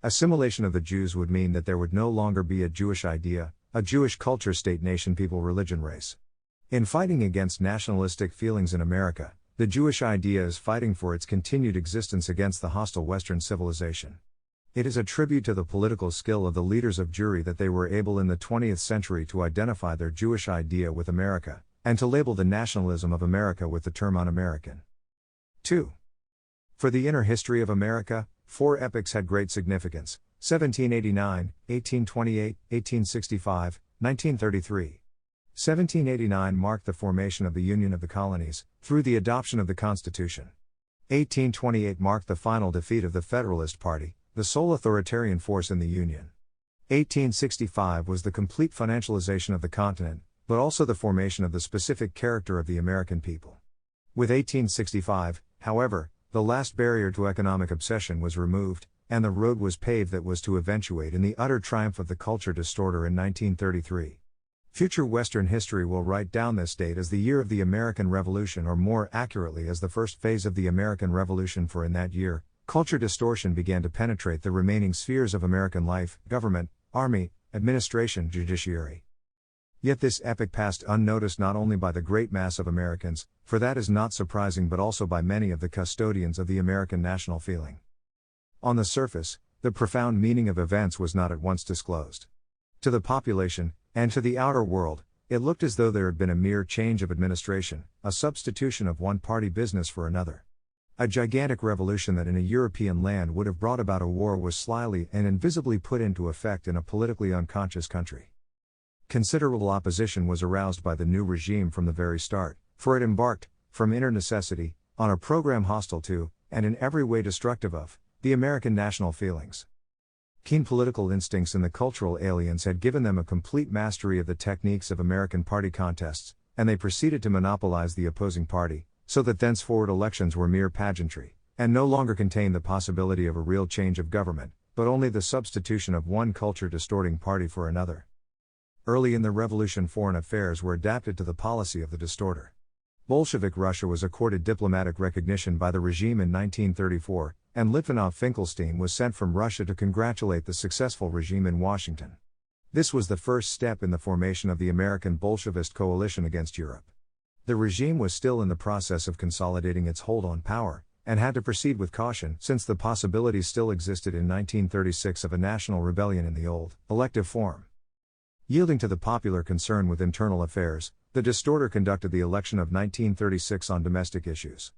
Assimilation of the Jews would mean that there would no longer be a Jewish idea, a Jewish culture, state, nation, people, religion, race. In fighting against nationalistic feelings in America, the Jewish idea is fighting for its continued existence against the hostile Western civilization. It is a tribute to the political skill of the leaders of Jewry that they were able in the 20th century to identify their Jewish idea with America, and to label the nationalism of America with the term un-American. 2. For the inner history of America, 4 epochs had great significance: 1789, 1828, 1865, 1933. 1789 marked the formation of the Union of the Colonies, through the adoption of the Constitution. 1828 marked the final defeat of the Federalist Party, the sole authoritarian force in the Union. 1865 was the complete financialization of the continent, but also the formation of the specific character of the American people. With 1865, however, the last barrier to economic obsession was removed, and the road was paved that was to eventuate in the utter triumph of the culture distorter in 1933. Future Western history will write down this date as the year of the American Revolution, or more accurately as the first phase of the American Revolution, for in that year, culture distortion began to penetrate the remaining spheres of American life: government, army, administration, judiciary. Yet this epoch passed unnoticed not only by the great mass of Americans, for that is not surprising, but also by many of the custodians of the American national feeling. On the surface, the profound meaning of events was not at once disclosed. To the population, and to the outer world, it looked as though there had been a mere change of administration, a substitution of one party business for another. A gigantic revolution that in a European land would have brought about a war was slyly and invisibly put into effect in a politically unconscious country. Considerable opposition was aroused by the new regime from the very start, for it embarked, from inner necessity, on a program hostile to, and in every way destructive of, the American national feelings. Keen political instincts in the cultural aliens had given them a complete mastery of the techniques of American party contests, and they proceeded to monopolize the opposing party, so that thenceforward elections were mere pageantry, and no longer contained the possibility of a real change of government, but only the substitution of one culture-distorting party for another. Early in the revolution, foreign affairs were adapted to the policy of the distorter. Bolshevik Russia was accorded diplomatic recognition by the regime in 1934, and Litvinov Finkelstein was sent from Russia to congratulate the successful regime in Washington. This was the first step in the formation of the American Bolshevist coalition against Europe. The regime was still in the process of consolidating its hold on power, and had to proceed with caution, since the possibility still existed in 1936 of a national rebellion in the old, elective form. Yielding to the popular concern with internal affairs, the distorter conducted the election of 1936 on domestic issues.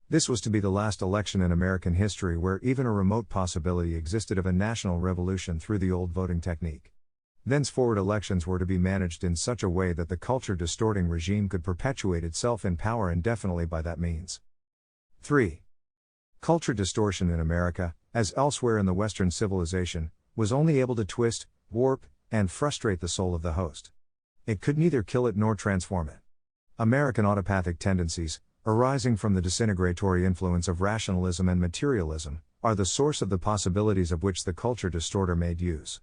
This was to be the last election in American history where even a remote possibility existed of a national revolution through the old voting technique. Thenceforward elections were to be managed in such a way that the culture-distorting regime could perpetuate itself in power indefinitely by that means. 3. Culture distortion in America, as elsewhere in the Western civilization, was only able to twist, warp, and frustrate the soul of the host. It could neither kill it nor transform it. American autopathic tendencies, arising from the disintegratory influence of rationalism and materialism, are the source of the possibilities of which the culture distorter made use.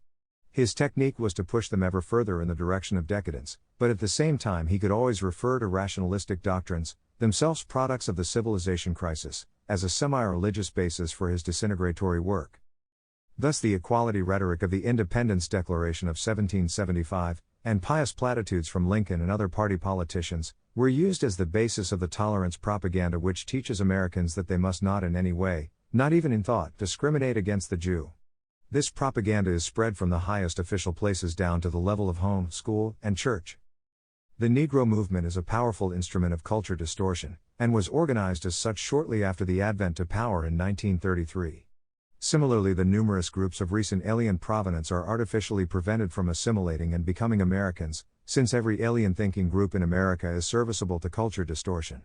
His technique was to push them ever further in the direction of decadence, but at the same time he could always refer to rationalistic doctrines, themselves products of the civilization crisis, as a semi-religious basis for his disintegratory work. Thus the equality rhetoric of the Independence Declaration of 1775, and pious platitudes from Lincoln and other party politicians, were used as the basis of the tolerance propaganda which teaches Americans that they must not in any way, not even in thought, discriminate against the Jew. This propaganda is spread from the highest official places down to the level of home, school, and church. The Negro movement is a powerful instrument of culture distortion, and was organized as such shortly after the advent to power in 1933. Similarly, the numerous groups of recent alien provenance are artificially prevented from assimilating and becoming Americans, since every alien-thinking group in America is serviceable to culture distortion.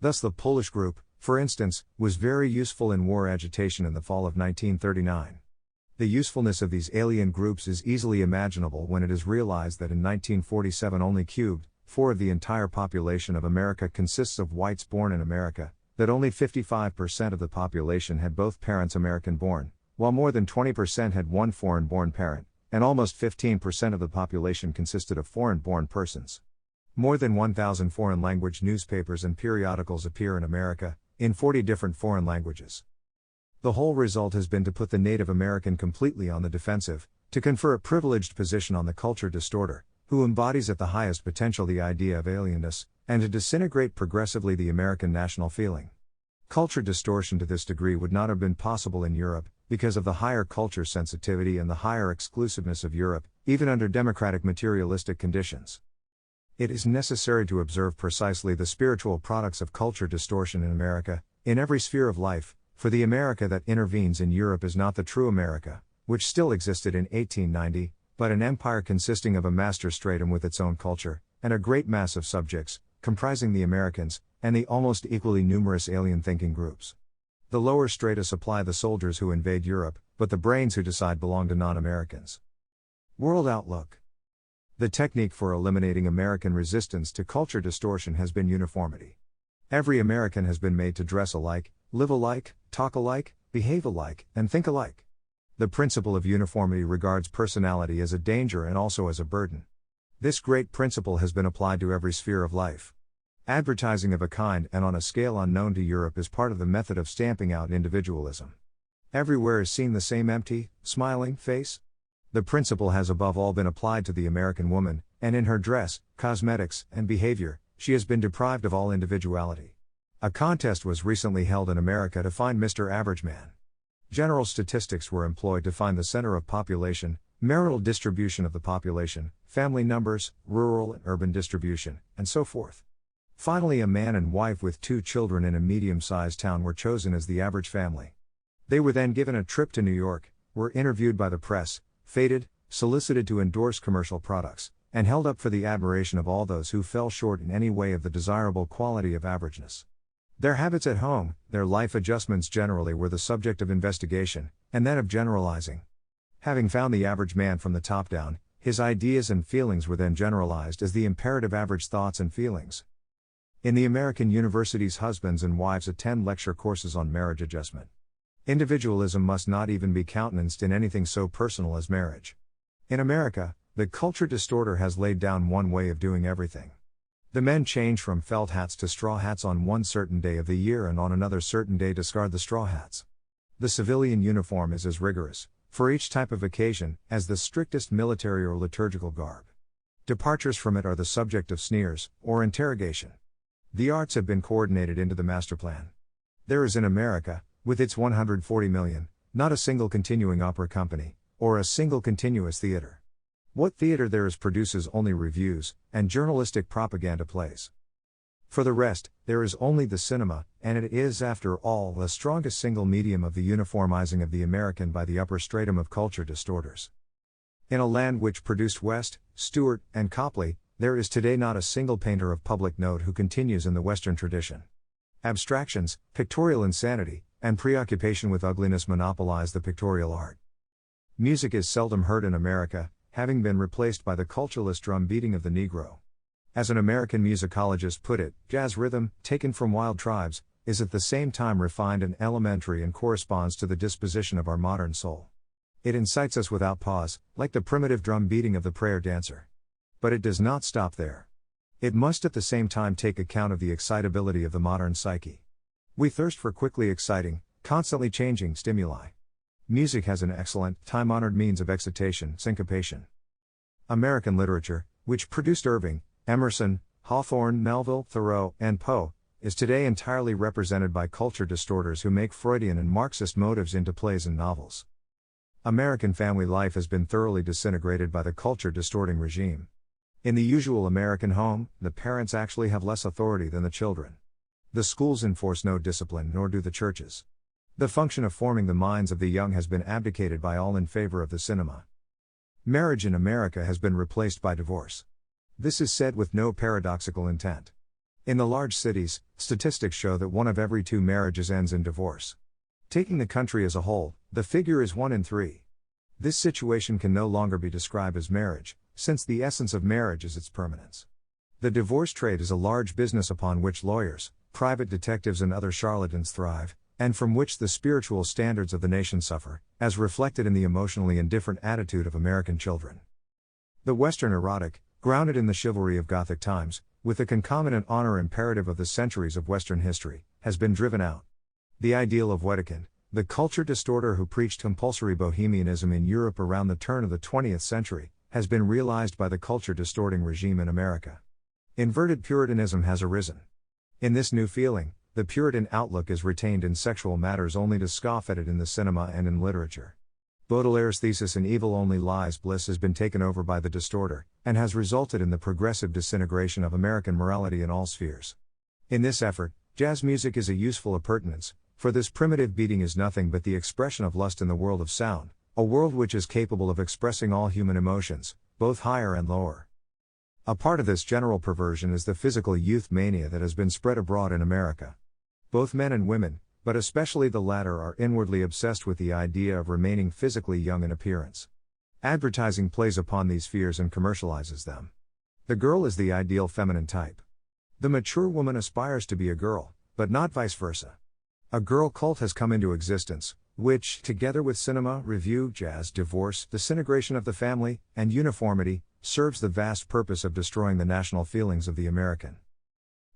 Thus the Polish group, for instance, was very useful in war agitation in the fall of 1939. The usefulness of these alien groups is easily imaginable when it is realized that in 1947 only cubed, 4 of the entire population of America consists of whites born in America, that only 55% of the population had both parents American-born, while more than 20% had one foreign-born parent, and almost 15% of the population consisted of foreign-born persons. More than 1,000 foreign-language newspapers and periodicals appear in America, in 40 different foreign languages. The whole result has been to put the Native American completely on the defensive, to confer a privileged position on the culture distorter, who embodies at the highest potential the idea of alienness, and to disintegrate progressively the American national feeling. Culture distortion to this degree would not have been possible in Europe, because of the higher culture sensitivity and the higher exclusiveness of Europe, even under democratic materialistic conditions. It is necessary to observe precisely the spiritual products of culture distortion in America, in every sphere of life, for the America that intervenes in Europe is not the true America, which still existed in 1890, but an empire consisting of a master stratum with its own culture, and a great mass of subjects, comprising the Americans, and the almost equally numerous alien-thinking groups. The lower strata supply the soldiers who invade Europe, but the brains who decide belong to non-Americans. World Outlook. The technique for eliminating American resistance to culture distortion has been uniformity. Every American has been made to dress alike, live alike, talk alike, behave alike, and think alike. The principle of uniformity regards personality as a danger and also as a burden. This great principle has been applied to every sphere of life. Advertising of a kind and on a scale unknown to Europe is part of the method of stamping out individualism. Everywhere is seen the same empty, smiling face. The principle has above all been applied to the American woman, and in her dress, cosmetics, and behavior, she has been deprived of all individuality. A contest was recently held in America to find Mr. Average Man. General statistics were employed to find the center of population, marital distribution of the population, family numbers, rural and urban distribution, and so forth. Finally, a man and wife with 2 children in a medium-sized town were chosen as the average family. They were then given a trip to New York, were interviewed by the press, feted, solicited to endorse commercial products, and held up for the admiration of all those who fell short in any way of the desirable quality of averageness. Their habits at home, their life adjustments generally were the subject of investigation, and then of generalizing. Having found the average man from the top down, his ideas and feelings were then generalized as the imperative average thoughts and feelings. In the American universities, husbands and wives attend lecture courses on marriage adjustment. Individualism must not even be countenanced in anything so personal as marriage. In America, the culture distorter has laid down one way of doing everything. The men change from felt hats to straw hats on one certain day of the year and on another certain day discard the straw hats. The civilian uniform is as rigorous, for each type of occasion, as the strictest military or liturgical garb. Departures from it are the subject of sneers, or interrogation. The arts have been coordinated into the master plan. There is in America, with its 140 million, not a single continuing opera company, or a single continuous theater. What theater there is produces only reviews, and journalistic propaganda plays. For the rest, there is only the cinema, and it is, after all, the strongest single medium of the uniformizing of the American by the upper stratum of culture distorters. In a land which produced West, Stuart, and Copley, there is today not a single painter of public note who continues in the Western tradition. Abstractions, pictorial insanity, and preoccupation with ugliness monopolize the pictorial art. Music is seldom heard in America, having been replaced by the cultureless drum beating of the Negro. As an American musicologist put it, jazz rhythm, taken from wild tribes, is at the same time refined and elementary and corresponds to the disposition of our modern soul. It incites us without pause, like the primitive drum beating of the prayer dancer. But it does not stop there. It must at the same time take account of the excitability of the modern psyche. We thirst for quickly exciting, constantly changing stimuli. Music has an excellent, time-honored means of excitation, syncopation. American literature, which produced Irving, Emerson, Hawthorne, Melville, Thoreau, and Poe, is today entirely represented by culture distorters who make Freudian and Marxist motives into plays and novels. American family life has been thoroughly disintegrated by the culture-distorting regime. In the usual American home, the parents actually have less authority than the children. The schools enforce no discipline, nor do the churches. The function of forming the minds of the young has been abdicated by all in favor of the cinema. Marriage in America has been replaced by divorce. This is said with no paradoxical intent. In the large cities, statistics show that 1 of every 2 marriages ends in divorce. Taking the country as a whole, the figure is 1 in 3. This situation can no longer be described as marriage, since the essence of marriage is its permanence. The divorce trade is a large business upon which lawyers, private detectives and other charlatans thrive, and from which the spiritual standards of the nation suffer, as reflected in the emotionally indifferent attitude of American children. The Western erotic, grounded in the chivalry of Gothic times, with the concomitant honor imperative of the centuries of Western history, has been driven out. The ideal of Wedekind, the culture distorter who preached compulsory bohemianism in Europe around the turn of the 20th century, has been realized by the culture-distorting regime in America. Inverted Puritanism has arisen. In this new feeling, the Puritan outlook is retained in sexual matters only to scoff at it in the cinema and in literature. Baudelaire's thesis in Evil Only Lies Bliss has been taken over by the distorter, and has resulted in the progressive disintegration of American morality in all spheres. In this effort, jazz music is a useful appurtenance, for this primitive beating is nothing but the expression of lust in the world of sound, a world which is capable of expressing all human emotions, both higher and lower. A part of this general perversion is the physical youth mania that has been spread abroad in America. Both men and women, but especially the latter, are inwardly obsessed with the idea of remaining physically young in appearance. Advertising plays upon these fears and commercializes them. The girl is the ideal feminine type. The mature woman aspires to be a girl, but not vice versa. A girl cult has come into existence, which, together with cinema, revue, jazz, divorce, disintegration of the family, and uniformity, serves the vast purpose of destroying the national feelings of the American.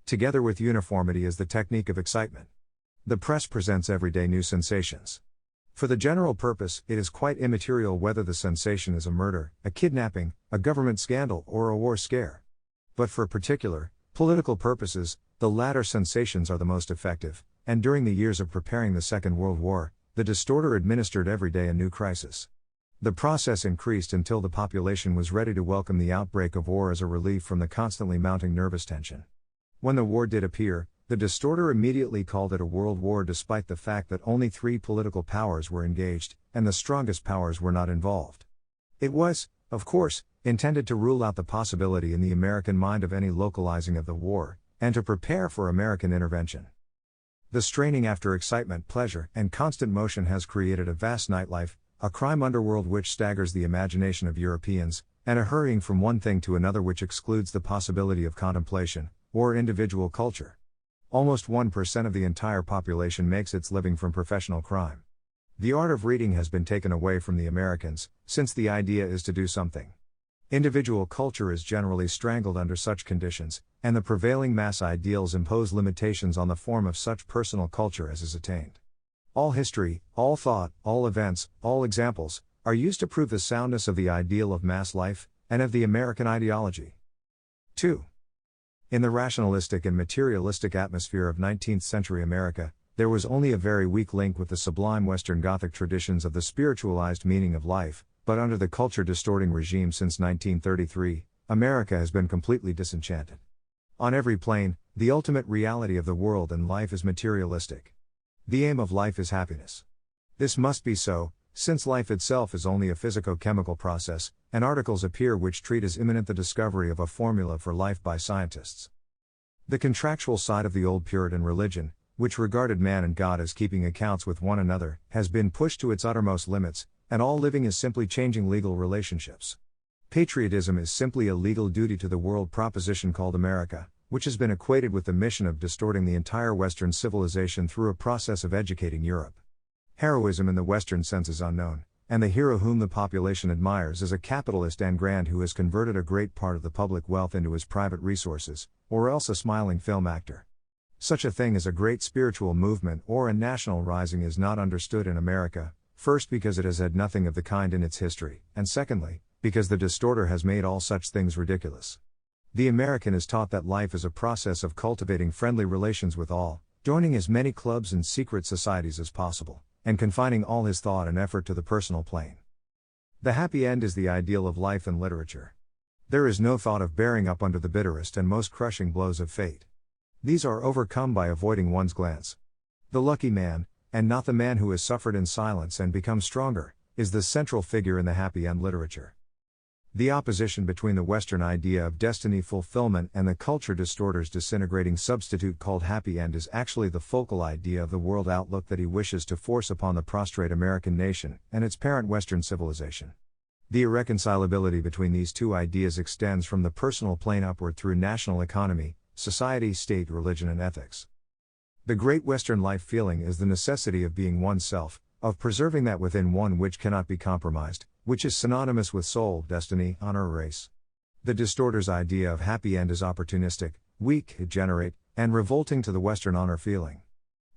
Together with uniformity is the technique of excitement. The press presents everyday new sensations. For the general purpose, it is quite immaterial whether the sensation is a murder, a kidnapping, a government scandal, or a war scare. But for particular, political purposes, the latter sensations are the most effective, and during the years of preparing the Second World War, the distorter administered every day a new crisis. The process increased until the population was ready to welcome the outbreak of war as a relief from the constantly mounting nervous tension. When the war did appear, the distorter immediately called it a world war despite the fact that only 3 political powers were engaged, and the strongest powers were not involved. It was, of course, intended to rule out the possibility in the American mind of any localizing of the war, and to prepare for American intervention. The straining after excitement, pleasure, and constant motion has created a vast nightlife, a crime underworld which staggers the imagination of Europeans, and a hurrying from one thing to another which excludes the possibility of contemplation, or individual culture. Almost 1% of the entire population makes its living from professional crime. The art of reading has been taken away from the Americans, since the idea is to do something. Individual culture is generally strangled under such conditions, and the prevailing mass ideals impose limitations on the form of such personal culture as is attained. All history, all thought, all events, all examples, are used to prove the soundness of the ideal of mass life, and of the American ideology. 2. In the rationalistic and materialistic atmosphere of 19th century America, there was only a very weak link with the sublime Western Gothic traditions of the spiritualized meaning of life, but under the culture-distorting regime since 1933, America has been completely disenchanted. On every plane, the ultimate reality of the world and life is materialistic. The aim of life is happiness. This must be so, Since life itself is only a physico-chemical process, and articles appear which treat as imminent the discovery of a formula for life by scientists. The contractual side of the old Puritan religion, which regarded man and God as keeping accounts with one another, has been pushed to its uttermost limits, and all living is simply changing legal relationships. Patriotism is simply a legal duty to the world proposition called America, which has been equated with the mission of distorting the entire Western civilization through a process of educating Europe. Heroism in the Western sense is unknown, and the hero whom the population admires is a capitalist and grand who has converted a great part of the public wealth into his private resources, or else a smiling film actor. Such a thing as a great spiritual movement or a national rising is not understood in America, first because it has had nothing of the kind in its history, and secondly, because the distorter has made all such things ridiculous. The American is taught that life is a process of cultivating friendly relations with all, joining as many clubs and secret societies as possible, and confining all his thought and effort to the personal plane. The happy end is the ideal of life and literature. There is no thought of bearing up under the bitterest and most crushing blows of fate. These are overcome by avoiding one's glance. The lucky man, and not the man who has suffered in silence and become stronger, is the central figure in the happy end literature. The opposition between the Western idea of destiny fulfillment and the culture distorter's disintegrating substitute called happy end is actually the focal idea of the world outlook that he wishes to force upon the prostrate American nation and its parent Western civilization. The irreconcilability between these two ideas extends from the personal plane upward through national economy, society, state, religion, and ethics. The great Western life feeling is the necessity of being oneself, of preserving that within one which cannot be compromised, which is synonymous with soul, destiny, honor, race. The distorter's idea of happy end is opportunistic, weak, degenerate, and revolting to the Western honor feeling.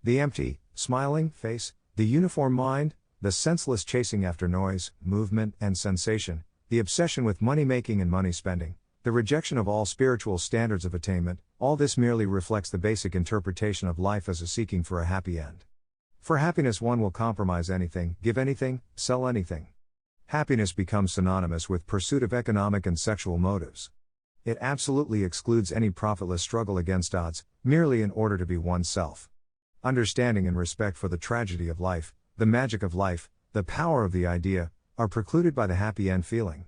The empty, smiling face, the uniform mind, the senseless chasing after noise, movement, and sensation, the obsession with money-making and money-spending, the rejection of all spiritual standards of attainment, all this merely reflects the basic interpretation of life as a seeking for a happy end. For happiness one will compromise anything, give anything, sell anything. Happiness becomes synonymous with pursuit of economic and sexual motives. It absolutely excludes any profitless struggle against odds, merely in order to be oneself. Understanding and respect for the tragedy of life, the magic of life, the power of the idea, are precluded by the happy end feeling.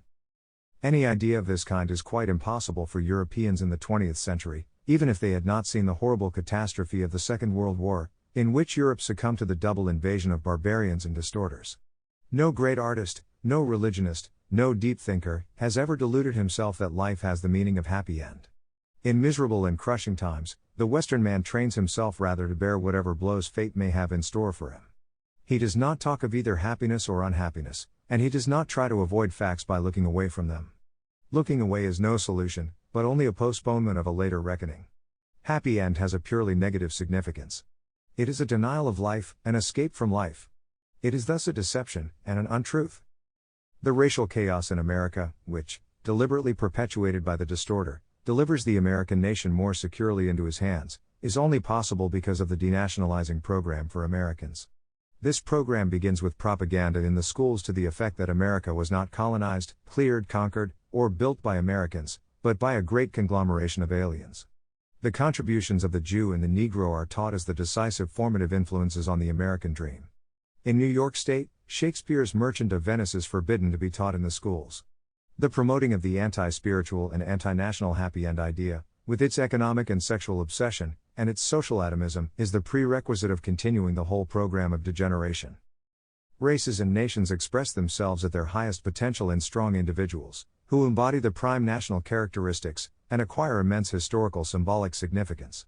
Any idea of this kind is quite impossible for Europeans in the 20th century, even if they had not seen the horrible catastrophe of the Second World War, in which Europe succumbed to the double invasion of barbarians and distorters. No great artist, no religionist, no deep thinker, has ever deluded himself that life has the meaning of happy end. In miserable and crushing times, the Western man trains himself rather to bear whatever blows fate may have in store for him. He does not talk of either happiness or unhappiness, and he does not try to avoid facts by looking away from them. Looking away is no solution, but only a postponement of a later reckoning. Happy end has a purely negative significance. It is a denial of life, an escape from life. It is thus a deception, and an untruth. The racial chaos in America, which, deliberately perpetuated by the distorter, delivers the American nation more securely into his hands, is only possible because of the denationalizing program for Americans. This program begins with propaganda in the schools to the effect that America was not colonized, cleared, conquered, or built by Americans, but by a great conglomeration of aliens. The contributions of the Jew and the Negro are taught as the decisive formative influences on the American dream. In New York State, Shakespeare's Merchant of Venice is forbidden to be taught in the schools. The promoting of the anti-spiritual and anti-national happy end idea, with its economic and sexual obsession, and its social atomism, is the prerequisite of continuing the whole program of degeneration. Races and nations express themselves at their highest potential in strong individuals, who embody the prime national characteristics, and acquire immense historical symbolic significance.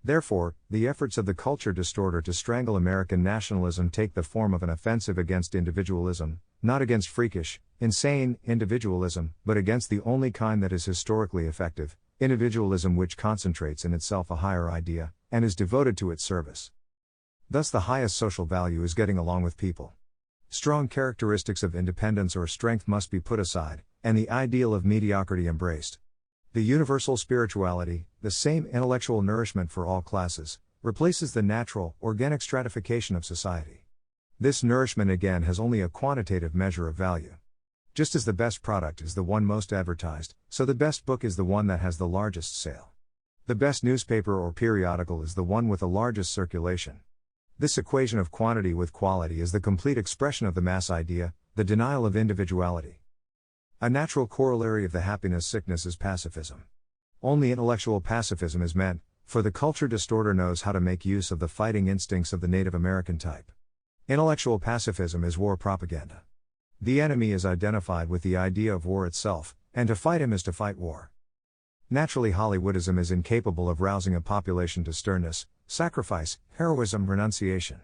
Therefore, the efforts of the culture distorter to strangle American nationalism take the form of an offensive against individualism, not against freakish, insane individualism, but against the only kind that is historically effective, individualism which concentrates in itself a higher idea, and is devoted to its service. Thus the highest social value is getting along with people. Strong characteristics of independence or strength must be put aside, and the ideal of mediocrity embraced. The universal spirituality, the same intellectual nourishment for all classes, replaces the natural, organic stratification of society. This nourishment again has only a quantitative measure of value. Just as the best product is the one most advertised, so the best book is the one that has the largest sale. The best newspaper or periodical is the one with the largest circulation. This equation of quantity with quality is the complete expression of the mass idea, the denial of individuality. A natural corollary of the happiness sickness is pacifism. Only intellectual pacifism is meant, for the culture distorter knows how to make use of the fighting instincts of the Native American type. Intellectual pacifism is war propaganda. The enemy is identified with the idea of war itself, and to fight him is to fight war. Naturally, Hollywoodism is incapable of rousing a population to sternness, sacrifice, heroism, renunciation.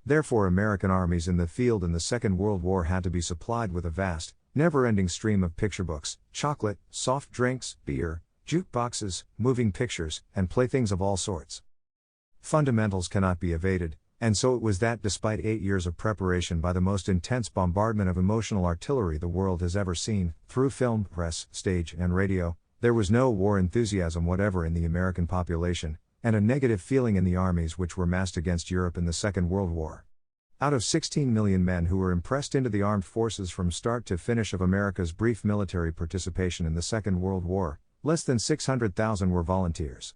Therefore, American armies in the field in the Second World War had to be supplied with a vast, never-ending stream of picture books, chocolate, soft drinks, beer, jukeboxes, moving pictures, and playthings of all sorts. Fundamentals cannot be evaded, and so it was that despite 8 years of preparation by the most intense bombardment of emotional artillery the world has ever seen, through film, press, stage, and radio, there was no war enthusiasm whatever in the American population, and a negative feeling in the armies which were massed against Europe in the Second World War. Out of 16 million men who were impressed into the armed forces from start to finish of America's brief military participation in the Second World War, less than 600,000 were volunteers.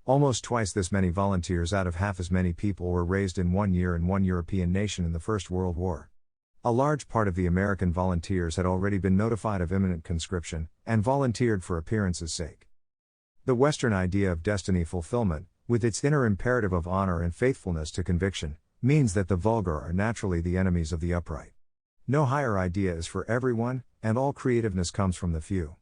Almost twice this many volunteers out of half as many people were raised in 1 year in one European nation in the First World War. A large part of the American volunteers had already been notified of imminent conscription, and volunteered for appearance's sake. The Western idea of destiny fulfillment, with its inner imperative of honor and faithfulness to conviction, means that the vulgar are naturally the enemies of the upright. No higher idea is for everyone, and all creativeness comes from the few.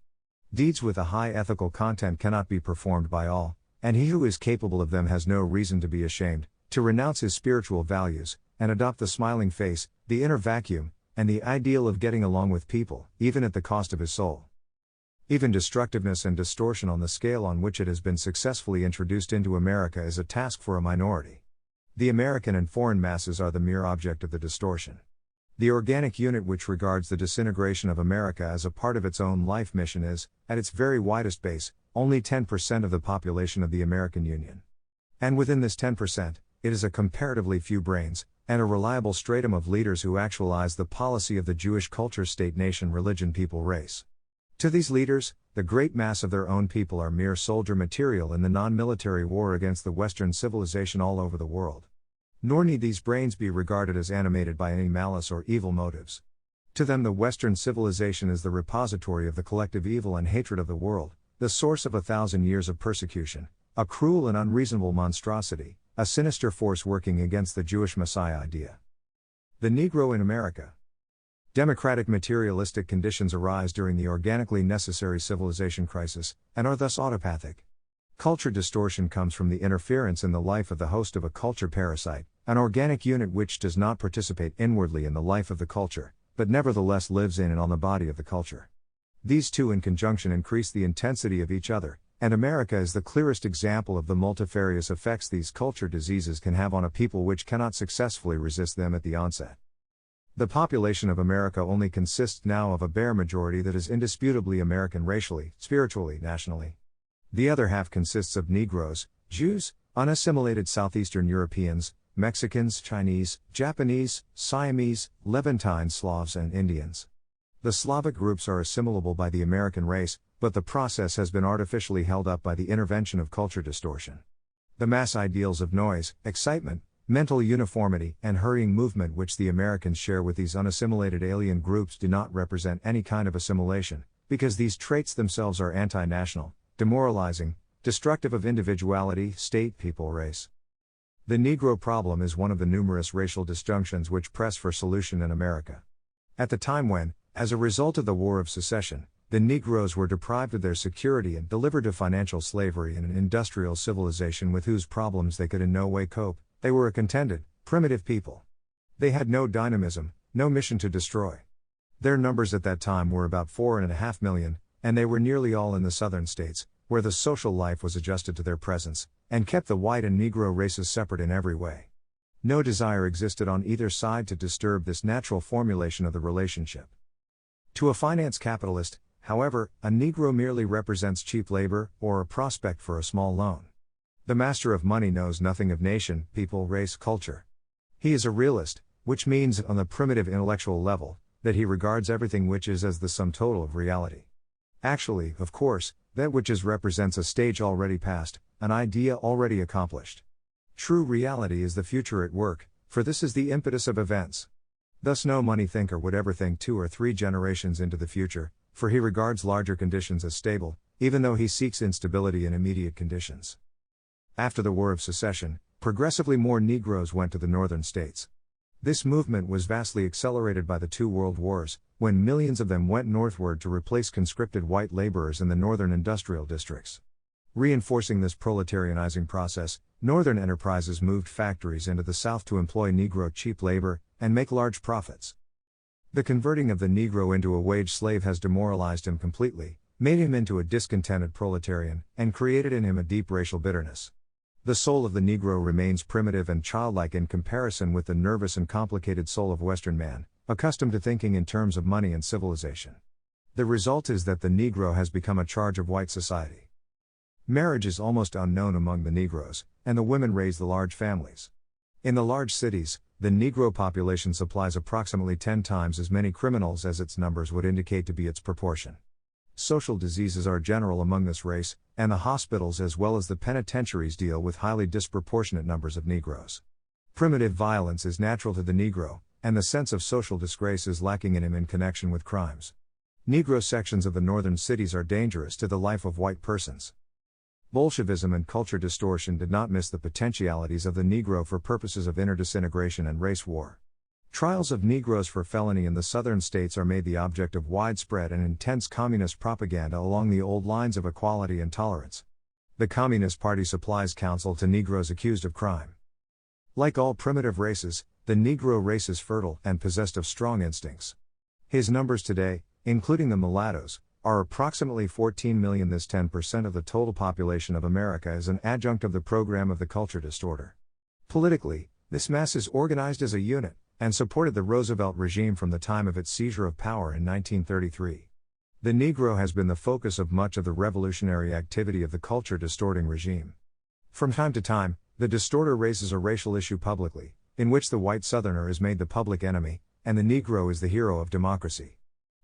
Deeds with a high ethical content cannot be performed by all, and he who is capable of them has no reason to be ashamed, to renounce his spiritual values, and adopt the smiling face, the inner vacuum, and the ideal of getting along with people, even at the cost of his soul. Even destructiveness and distortion on the scale on which it has been successfully introduced into America is a task for a minority. The American and foreign masses are the mere object of the distortion. The organic unit which regards the disintegration of America as a part of its own life mission is, at its very widest base, only 10% of the population of the American Union. And within this 10%, it is a comparatively few brains, and a reliable stratum of leaders who actualize the policy of the Jewish culture, state, nation, religion, people, race. To these leaders, the great mass of their own people are mere soldier material in the non-military war against the Western civilization all over the world. Nor need these brains be regarded as animated by any malice or evil motives. To them the Western civilization is the repository of the collective evil and hatred of the world, the source of 1,000 years of persecution, a cruel and unreasonable monstrosity, a sinister force working against the Jewish Messiah idea. The Negro in America. Democratic materialistic conditions arise during the organically necessary civilization crisis, and are thus autopathic. Culture distortion comes from the interference in the life of the host of a culture parasite, an organic unit which does not participate inwardly in the life of the culture, but nevertheless lives in and on the body of the culture. These two in conjunction increase the intensity of each other, and America is the clearest example of the multifarious effects these culture diseases can have on a people which cannot successfully resist them at the onset. The population of America only consists now of a bare majority that is indisputably American racially, spiritually, nationally. The other half consists of Negroes, Jews, unassimilated Southeastern Europeans, Mexicans, Chinese, Japanese, Siamese, Levantine Slavs, and Indians. The Slavic groups are assimilable by the American race, but the process has been artificially held up by the intervention of culture distortion. The mass ideals of noise, excitement, mental uniformity, and hurrying movement which the Americans share with these unassimilated alien groups do not represent any kind of assimilation, because these traits themselves are anti-national, demoralizing, destructive of individuality, state, people, race. The Negro Problem is one of the numerous racial disjunctions which press for solution in America. At the time when, as a result of the War of Secession, the Negroes were deprived of their security and delivered to financial slavery in an industrial civilization with whose problems they could in no way cope, they were a contented, primitive people. They had no dynamism, no mission to destroy. Their numbers at that time were about 4.5 million, and they were nearly all in the southern states, where the social life was adjusted to their presence, and kept the white and Negro races separate in every way. No desire existed on either side to disturb this natural formulation of the relationship. To a finance capitalist, however, a Negro merely represents cheap labor, or a prospect for a small loan. The master of money knows nothing of nation, people, race, culture. He is a realist, which means, on the primitive intellectual level, that he regards everything which is as the sum total of reality. Actually, of course, that which is represents a stage already past, an idea already accomplished. True reality is the future at work, for this is the impetus of events. Thus no money thinker would ever think 2 or 3 generations into the future, for he regards larger conditions as stable, even though he seeks instability in immediate conditions. After the War of Secession, progressively more Negroes went to the northern states. This movement was vastly accelerated by the 2 world wars, when millions of them went northward to replace conscripted white laborers in the northern industrial districts. Reinforcing this proletarianizing process, northern enterprises moved factories into the south to employ Negro cheap labor and make large profits. The converting of the Negro into a wage slave has demoralized him completely, made him into a discontented proletarian, and created in him a deep racial bitterness. The soul of the Negro remains primitive and childlike in comparison with the nervous and complicated soul of Western man, accustomed to thinking in terms of money and civilization. The result is that the Negro has become a charge of white society. Marriage is almost unknown among the Negroes, and the women raise the large families. In the large cities, the Negro population supplies approximately 10 times as many criminals as its numbers would indicate to be its proportion. Social diseases are general among this race, and the hospitals as well as the penitentiaries deal with highly disproportionate numbers of Negroes. Primitive violence is natural to the Negro, and the sense of social disgrace is lacking in him in connection with crimes. Negro sections of the northern cities are dangerous to the life of white persons. Bolshevism and culture distortion did not miss the potentialities of the Negro for purposes of interdisintegration and race war. Trials of Negroes for felony in the southern states are made the object of widespread and intense communist propaganda along the old lines of equality and tolerance. The Communist Party supplies counsel to Negroes accused of crime. Like all primitive races, the Negro race is fertile and possessed of strong instincts. His numbers today, including the mulattoes, are approximately 14 million. This 10% of the total population of America is an adjunct of the program of the culture distorter. Politically, this mass is organized as a unit, and supported the Roosevelt regime from the time of its seizure of power in 1933. The Negro has been the focus of much of the revolutionary activity of the culture-distorting regime. From time to time, the distorter raises a racial issue publicly, in which the white Southerner is made the public enemy, and the Negro is the hero of democracy.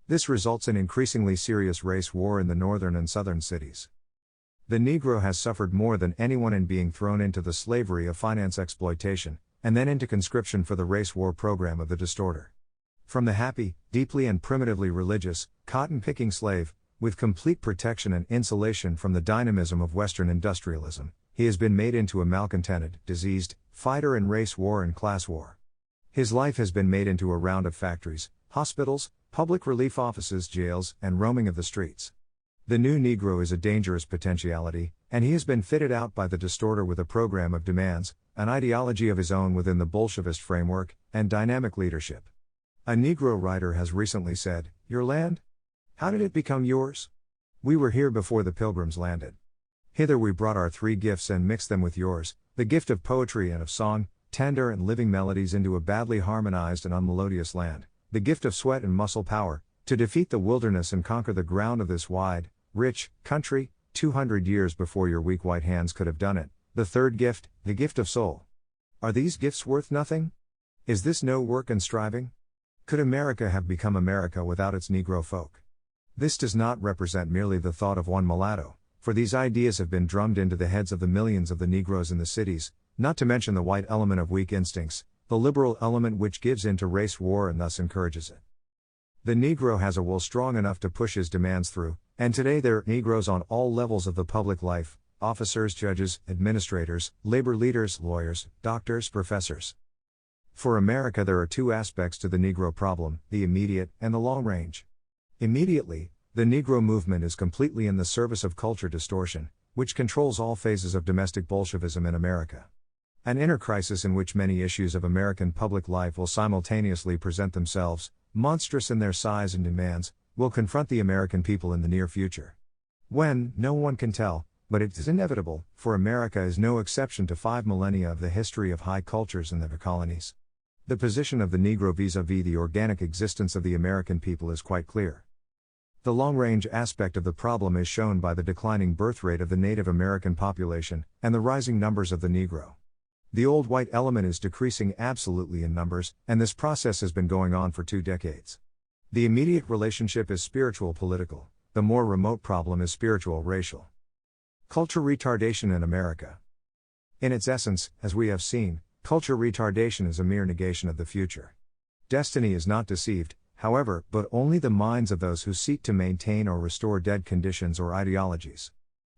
This results in increasingly serious race war in the northern and southern cities. The Negro has suffered more than anyone in being thrown into the slavery of finance exploitation, and then into conscription for the race war program of the distorter. From the happy, deeply and primitively religious, cotton-picking slave, with complete protection and insulation from the dynamism of Western industrialism, he has been made into a malcontented, diseased, fighter in race war and class war. His life has been made into a round of factories, hospitals, public relief offices, jails, and roaming of the streets. The new Negro is a dangerous potentiality, and he has been fitted out by the distorter with a program of demands, an ideology of his own within the Bolshevist framework, and dynamic leadership. A Negro writer has recently said, "Your land? How did it become yours? We were here before the Pilgrims landed. Hither we brought our 3 gifts and mixed them with yours, the gift of poetry and of song, tender and living melodies into a badly harmonized and unmelodious land, the gift of sweat and muscle power, to defeat the wilderness and conquer the ground of this wide, rich country, 200 years before your weak white hands could have done it, the 3rd gift, the gift of soul. Are these gifts worth nothing? Is this no work and striving? Could America have become America without its Negro folk?" This does not represent merely the thought of one mulatto, for these ideas have been drummed into the heads of the millions of the Negroes in the cities, not to mention the white element of weak instincts, the liberal element which gives in to race war and thus encourages it. The Negro has a will strong enough to push his demands through, and today there are Negroes on all levels of the public life, officers, judges, administrators, labor leaders, lawyers, doctors, professors. For America there are 2 aspects to the Negro problem, the immediate and the long range. Immediately, the Negro movement is completely in the service of culture distortion, which controls all phases of domestic Bolshevism in America. An inner crisis in which many issues of American public life will simultaneously present themselves, monstrous in their size and demands, will confront the American people in the near future. When, no one can tell, but it is inevitable, for America is no exception to 5 millennia of the history of high cultures in the colonies. The position of the Negro vis-à-vis the organic existence of the American people is quite clear. The long-range aspect of the problem is shown by the declining birth rate of the Native American population, and the rising numbers of the Negro. The old white element is decreasing absolutely in numbers, and this process has been going on for 2 decades. The immediate relationship is spiritual-political, the more remote problem is spiritual-racial. Culture retardation in America. In its essence, as we have seen, culture retardation is a mere negation of the future. Destiny is not deceived, however, but only the minds of those who seek to maintain or restore dead conditions or ideologies.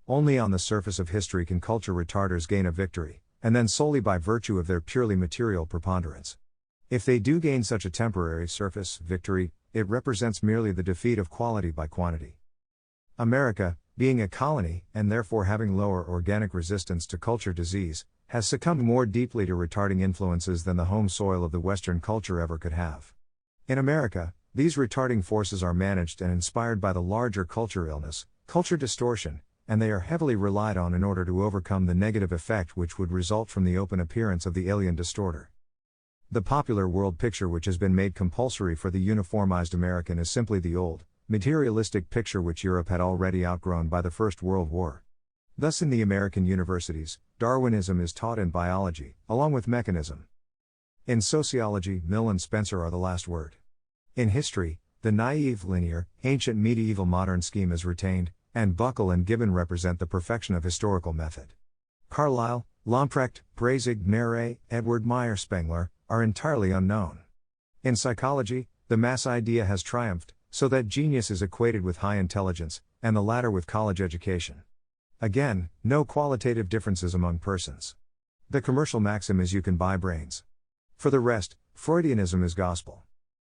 Only on the surface of history can culture retarders gain a victory, and then solely by virtue of their purely material preponderance. If they do gain such a temporary surface victory, it represents merely the defeat of quality by quantity. America, being a colony, and therefore having lower organic resistance to culture disease, has succumbed more deeply to retarding influences than the home soil of the Western culture ever could have. In America, these retarding forces are managed and inspired by the larger culture illness, culture distortion, and they are heavily relied on in order to overcome the negative effect which would result from the open appearance of the alien distorter. The popular world picture which has been made compulsory for the uniformized American is simply the old, materialistic picture which Europe had already outgrown by the First World War. Thus in the American universities, Darwinism is taught in biology, along with mechanism. In sociology, Mill and Spencer are the last word. In history, the naive, linear, ancient medieval modern scheme is retained, and Buckle and Gibbon represent the perfection of historical method. Carlyle, Lamprecht, Brazig, Meret, Edward Meyer Spengler, are entirely unknown. In psychology, the mass idea has triumphed, so that genius is equated with high intelligence, and the latter with college education. Again, no qualitative differences among persons. The commercial maxim is you can buy brains. For the rest, Freudianism is gospel.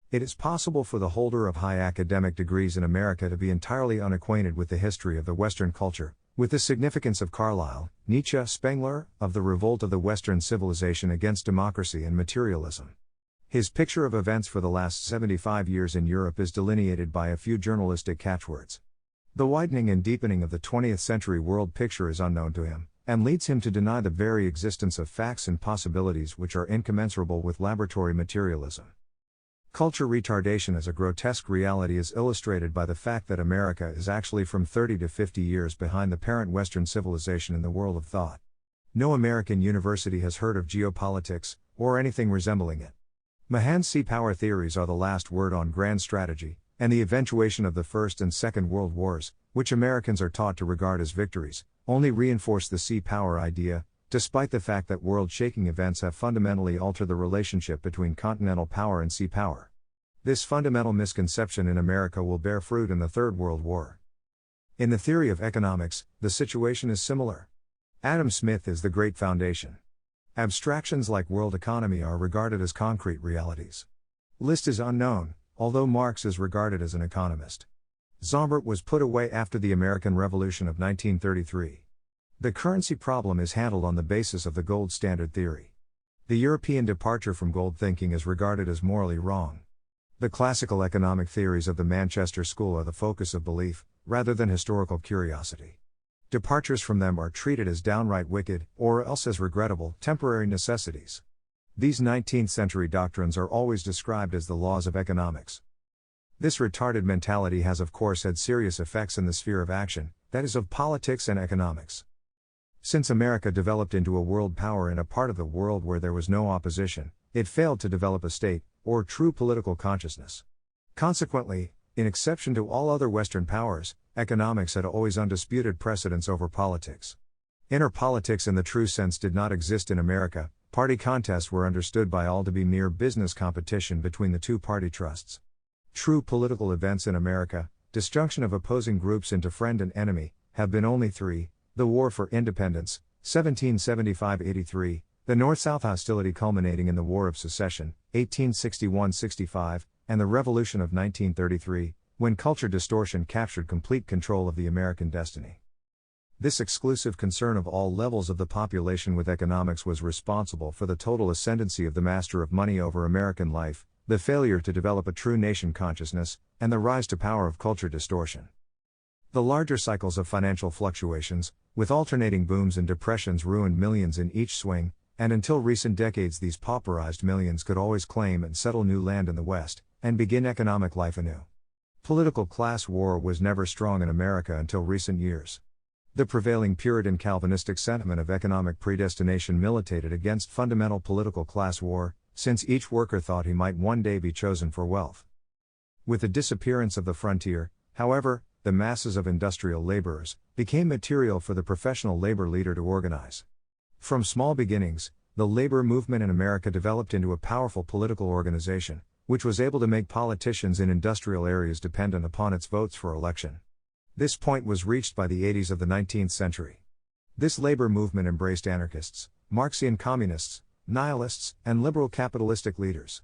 It is possible for the holder of high academic degrees in America to be entirely unacquainted with the history of the Western culture, with the significance of Carlyle, Nietzsche, Spengler, of the revolt of the Western civilization against democracy and materialism. His picture of events for the last 75 years in Europe is delineated by a few journalistic catchwords. The widening and deepening of the 20th century world picture is unknown to him, and leads him to deny the very existence of facts and possibilities which are incommensurable with laboratory materialism. Culture retardation as a grotesque reality is illustrated by the fact that America is actually from 30 to 50 years behind the parent Western civilization in the world of thought. No American university has heard of geopolitics, or anything resembling it. Mahan's sea power theories are the last word on grand strategy, and the eventuation of the First and Second World Wars, which Americans are taught to regard as victories, only reinforce the sea power idea, despite the fact that world-shaking events have fundamentally altered the relationship between continental power and sea power. This fundamental misconception in America will bear fruit in the Third World War. In the theory of economics, the situation is similar. Adam Smith is the great foundation. Abstractions like world economy are regarded as concrete realities. Liszt is unknown, although Marx is regarded as an economist. Zombert was put away after the American Revolution of 1933. The currency problem is handled on the basis of the gold standard theory. The European departure from gold thinking is regarded as morally wrong. The classical economic theories of the Manchester School are the focus of belief, rather than historical curiosity. Departures from them are treated as downright wicked, or else as regrettable, temporary necessities. These 19th century doctrines are always described as the laws of economics. This retarded mentality has of course had serious effects in the sphere of action, that is of politics and economics. Since America developed into a world power in a part of the world where there was no opposition, it failed to develop a state, or true political consciousness. Consequently, in exception to all other Western powers, economics had always undisputed precedence over politics. Inner politics in the true sense did not exist in America. Party contests were understood by all to be mere business competition between the two party trusts. True political events in America, disjunction of opposing groups into friend and enemy, have been only three: the War for Independence, 1775-83, the North-South hostility culminating in the War of Secession, 1861-65, and the Revolution of 1933, when culture distortion captured complete control of the American destiny. This exclusive concern of all levels of the population with economics was responsible for the total ascendancy of the master of money over American life, the failure to develop a true nation consciousness, and the rise to power of culture distortion. The larger cycles of financial fluctuations, with alternating booms and depressions, ruined millions in each swing, and until recent decades these pauperized millions could always claim and settle new land in the West, and begin economic life anew. Political class war was never strong in America until recent years. The prevailing Puritan Calvinistic sentiment of economic predestination militated against fundamental political class war, since each worker thought he might one day be chosen for wealth. With the disappearance of the frontier, however, the masses of industrial laborers became material for the professional labor leader to organize. From small beginnings, the labor movement in America developed into a powerful political organization, which was able to make politicians in industrial areas dependent upon its votes for election. This point was reached by the 80s of the 19th century. This labor movement embraced anarchists, Marxian communists, nihilists, and liberal capitalistic leaders.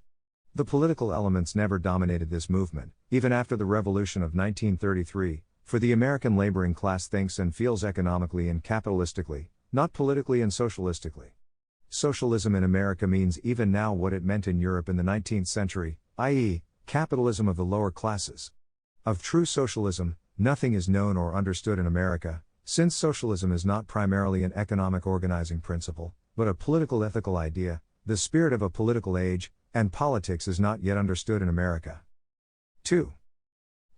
The political elements never dominated this movement, even after the Revolution of 1933, for the American laboring class thinks and feels economically and capitalistically, not politically and socialistically. Socialism in America means even now what it meant in Europe in the 19th century, i.e., capitalism of the lower classes. Of true socialism, nothing is known or understood in America, since socialism is not primarily an economic organizing principle, but a political ethical idea, the spirit of a political age, and politics is not yet understood in America. 2.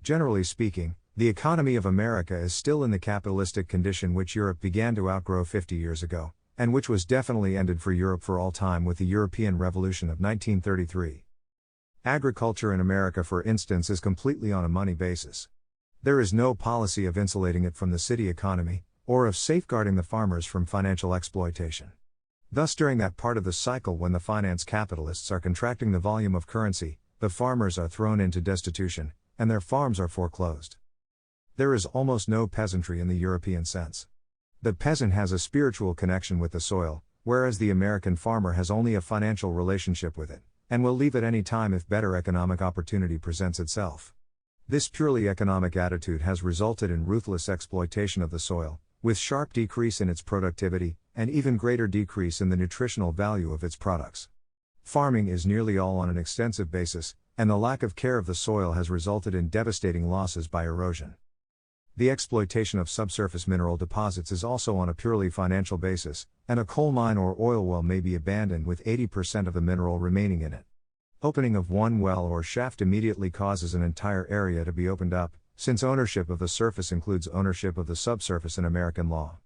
Generally speaking, the economy of America is still in the capitalistic condition which Europe began to outgrow 50 years ago, and which was definitely ended for Europe for all time with the European Revolution of 1933. Agriculture in America, for instance, is completely on a money basis. There is no policy of insulating it from the city economy, or of safeguarding the farmers from financial exploitation. Thus, during that part of the cycle when the finance capitalists are contracting the volume of currency, the farmers are thrown into destitution, and their farms are foreclosed. There is almost no peasantry in the European sense. The peasant has a spiritual connection with the soil, whereas the American farmer has only a financial relationship with it, and will leave at any time if better economic opportunity presents itself. This purely economic attitude has resulted in ruthless exploitation of the soil, with sharp decrease in its productivity, and even greater decrease in the nutritional value of its products. Farming is nearly all on an extensive basis, and the lack of care of the soil has resulted in devastating losses by erosion. The exploitation of subsurface mineral deposits is also on a purely financial basis, and a coal mine or oil well may be abandoned with 80% of the mineral remaining in it. Opening of one well or shaft immediately causes an entire area to be opened up, since ownership of the surface includes ownership of the subsurface in American law.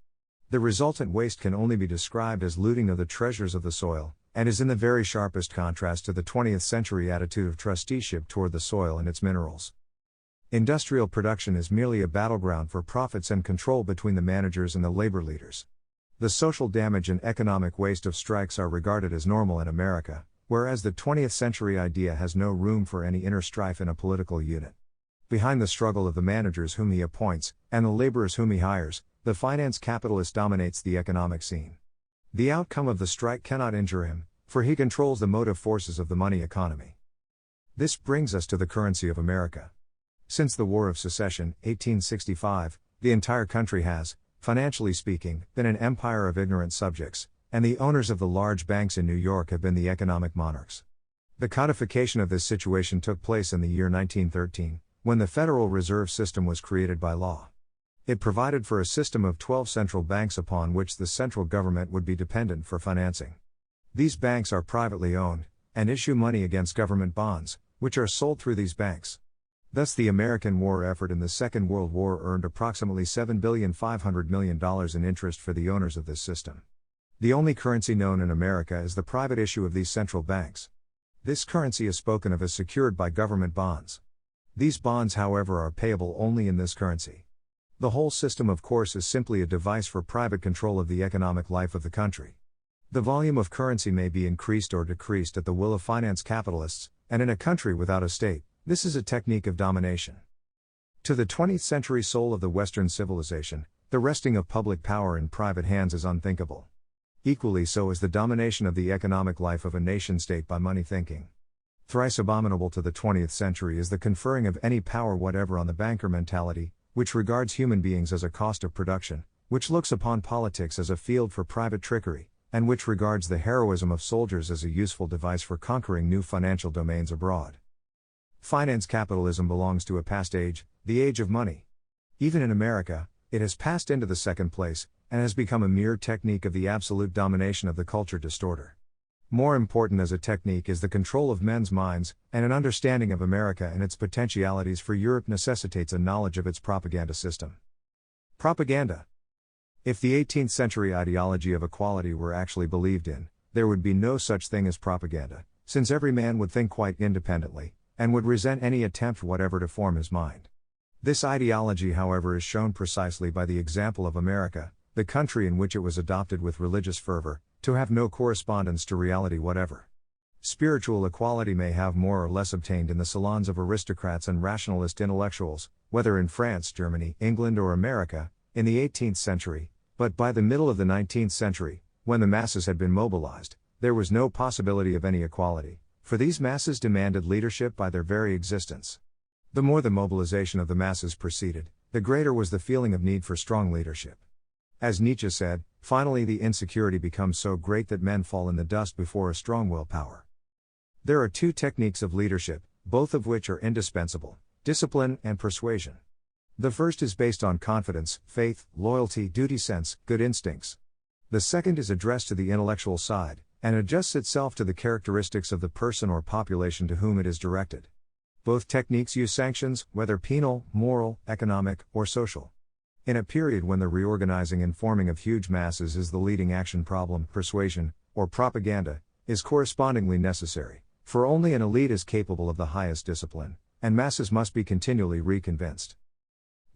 The resultant waste can only be described as looting of the treasures of the soil, and is in the very sharpest contrast to the 20th century attitude of trusteeship toward the soil and its minerals. Industrial production is merely a battleground for profits and control between the managers and the labor leaders. The social damage and economic waste of strikes are regarded as normal in America, whereas the 20th century idea has no room for any inner strife in a political unit. Behind the struggle of the managers whom he appoints, and the laborers whom he hires, the finance capitalist dominates the economic scene. The outcome of the strike cannot injure him, for he controls the motive forces of the money economy. This brings us to the currency of America. Since the War of Secession, 1865, the entire country has, financially speaking, been an empire of ignorant subjects, and the owners of the large banks in New York have been the economic monarchs. The codification of this situation took place in the year 1913, when the Federal Reserve System was created by law. It provided for a system of 12 central banks upon which the central government would be dependent for financing. These banks are privately owned, and issue money against government bonds, which are sold through these banks. Thus the American war effort in the Second World War earned approximately $7,500 million in interest for the owners of this system. The only currency known in America is the private issue of these central banks. This currency is spoken of as secured by government bonds. These bonds, however, are payable only in this currency. The whole system, of course, is simply a device for private control of the economic life of the country. The volume of currency may be increased or decreased at the will of finance capitalists, and in a country without a state, this is a technique of domination. To the 20th century soul of the Western civilization, the resting of public power in private hands is unthinkable. Equally so is the domination of the economic life of a nation-state by money thinking. Thrice abominable to the 20th century is the conferring of any power whatever on the banker mentality, which regards human beings as a cost of production, which looks upon politics as a field for private trickery, and which regards the heroism of soldiers as a useful device for conquering new financial domains abroad. Finance capitalism belongs to a past age, the age of money. Even in America, it has passed into the second place, and has become a mere technique of the absolute domination of the culture distorter. More important as a technique is the control of men's minds, and an understanding of America and its potentialities for Europe necessitates a knowledge of its propaganda system. Propaganda. If the 18th century ideology of equality were actually believed in, there would be no such thing as propaganda, since every man would think quite independently, and would resent any attempt whatever to form his mind. This ideology, however, is shown precisely by the example of America, the country in which it was adopted with religious fervor, to have no correspondence to reality whatever. Spiritual equality may have more or less obtained in the salons of aristocrats and rationalist intellectuals, whether in France, Germany, England or America, in the 18th century, but by the middle of the 19th century, when the masses had been mobilized, there was no possibility of any equality, for these masses demanded leadership by their very existence. The more the mobilization of the masses proceeded, the greater was the feeling of need for strong leadership. As Nietzsche said, finally the insecurity becomes so great that men fall in the dust before a strong willpower. There are two techniques of leadership, both of which are indispensable: discipline and persuasion. The first is based on confidence, faith, loyalty, duty sense, good instincts. The second is addressed to the intellectual side, and adjusts itself to the characteristics of the person or population to whom it is directed. Both techniques use sanctions, whether penal, moral, economic, or social. In a period when the reorganizing and forming of huge masses is the leading action problem, persuasion, or propaganda, is correspondingly necessary, for only an elite is capable of the highest discipline, and masses must be continually reconvinced.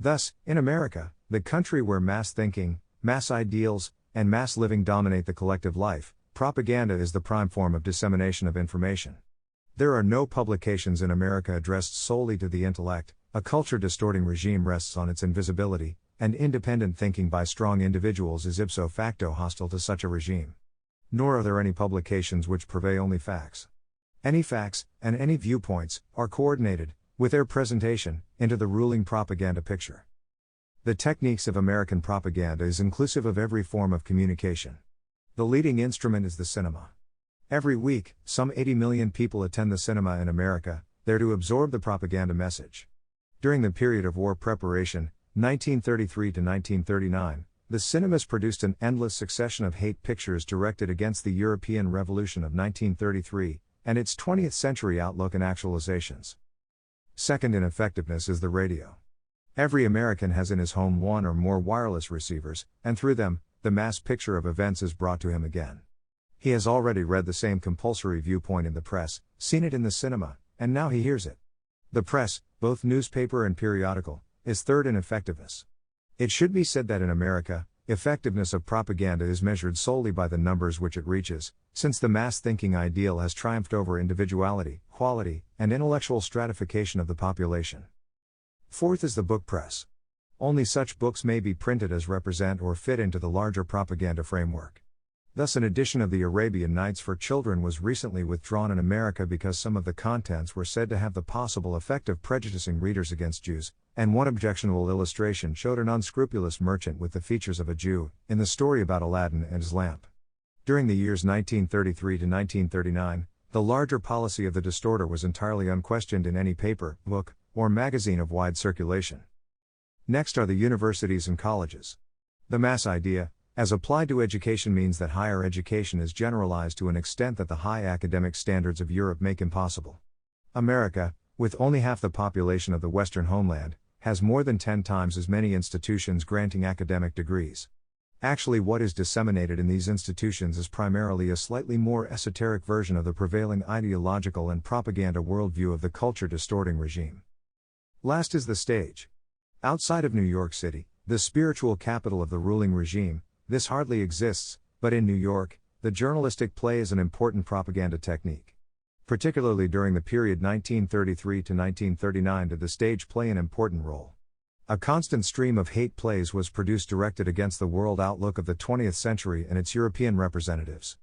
Thus, in America, the country where mass thinking, mass ideals, and mass living dominate the collective life, propaganda is the prime form of dissemination of information. There are no publications in America addressed solely to the intellect. A culture-distorting regime rests on its invisibility, and independent thinking by strong individuals is ipso facto hostile to such a regime. Nor are there any publications which purvey only facts. Any facts, and any viewpoints, are coordinated, with their presentation, into the ruling propaganda picture. The techniques of American propaganda is inclusive of every form of communication. The leading instrument is the cinema. Every week, some 80 million people attend the cinema in America, there to absorb the propaganda message. During the period of war preparation, 1933 to 1939, the cinemas produced an endless succession of hate pictures directed against the European Revolution of 1933, and its 20th century outlook and actualizations. Second in effectiveness is the radio. Every American has in his home one or more wireless receivers, and through them, the mass picture of events is brought to him again. He has already read the same compulsory viewpoint in the press, seen it in the cinema, and now he hears it. The press, both newspaper and periodical, is third in effectiveness. It should be said that in America, effectiveness of propaganda is measured solely by the numbers which it reaches, since the mass thinking ideal has triumphed over individuality, quality, and intellectual stratification of the population. Fourth is the book press. Only such books may be printed as represent or fit into the larger propaganda framework. Thus an edition of the Arabian Nights for children was recently withdrawn in America because some of the contents were said to have the possible effect of prejudicing readers against Jews, and one objectionable illustration showed an unscrupulous merchant with the features of a Jew, in the story about Aladdin and his lamp. During the years 1933 to 1939, the larger policy of the distorter was entirely unquestioned in any paper, book, or magazine of wide circulation. Next are the universities and colleges. The mass idea, as applied to education, means that higher education is generalized to an extent that the high academic standards of Europe make impossible. America, with only half the population of the Western homeland, has more than 10 times as many institutions granting academic degrees. Actually, what is disseminated in these institutions is primarily a slightly more esoteric version of the prevailing ideological and propaganda worldview of the culture-distorting regime. Last is the stage. Outside of New York City, the spiritual capital of the ruling regime, this hardly exists, but in New York, the journalistic play is an important propaganda technique. Particularly during the period 1933 to 1939 did the stage play an important role. A constant stream of hate plays was produced directed against the world outlook of the 20th century and its European representatives.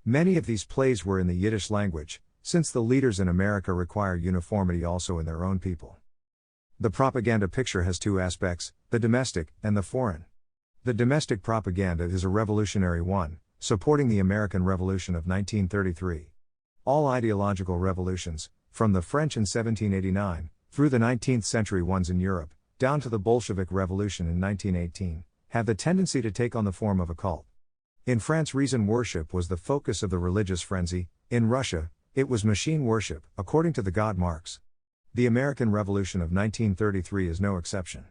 Many of these plays were in the Yiddish language, since the leaders in America require uniformity also in their own people. The propaganda picture has two aspects, the domestic and the foreign. The domestic propaganda is a revolutionary one, supporting the American Revolution of 1933. All ideological revolutions, from the French in 1789, through the 19th century ones in Europe, down to the Bolshevik Revolution in 1918, have the tendency to take on the form of a cult. In France, reason worship was the focus of the religious frenzy. In Russia, it was machine worship, according to the god Marx. The American Revolution of 1933 is no exception.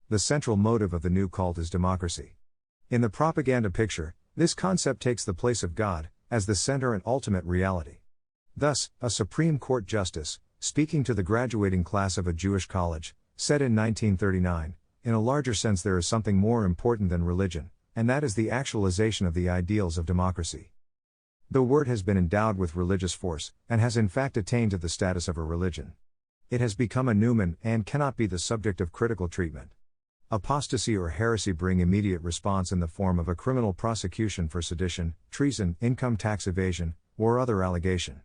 The central motive of the new cult is democracy. In the propaganda picture, this concept takes the place of God, as the center and ultimate reality. Thus, a Supreme Court justice, speaking to the graduating class of a Jewish college, said in 1939, "In a larger sense there is something more important than religion, and that is the actualization of the ideals of democracy. The word has been endowed with religious force, and has in fact attained to the status of a religion. It has become a numen, and cannot be the subject of critical treatment. Apostasy or heresy bring immediate response in the form of a criminal prosecution for sedition, treason, income tax evasion, or other allegation.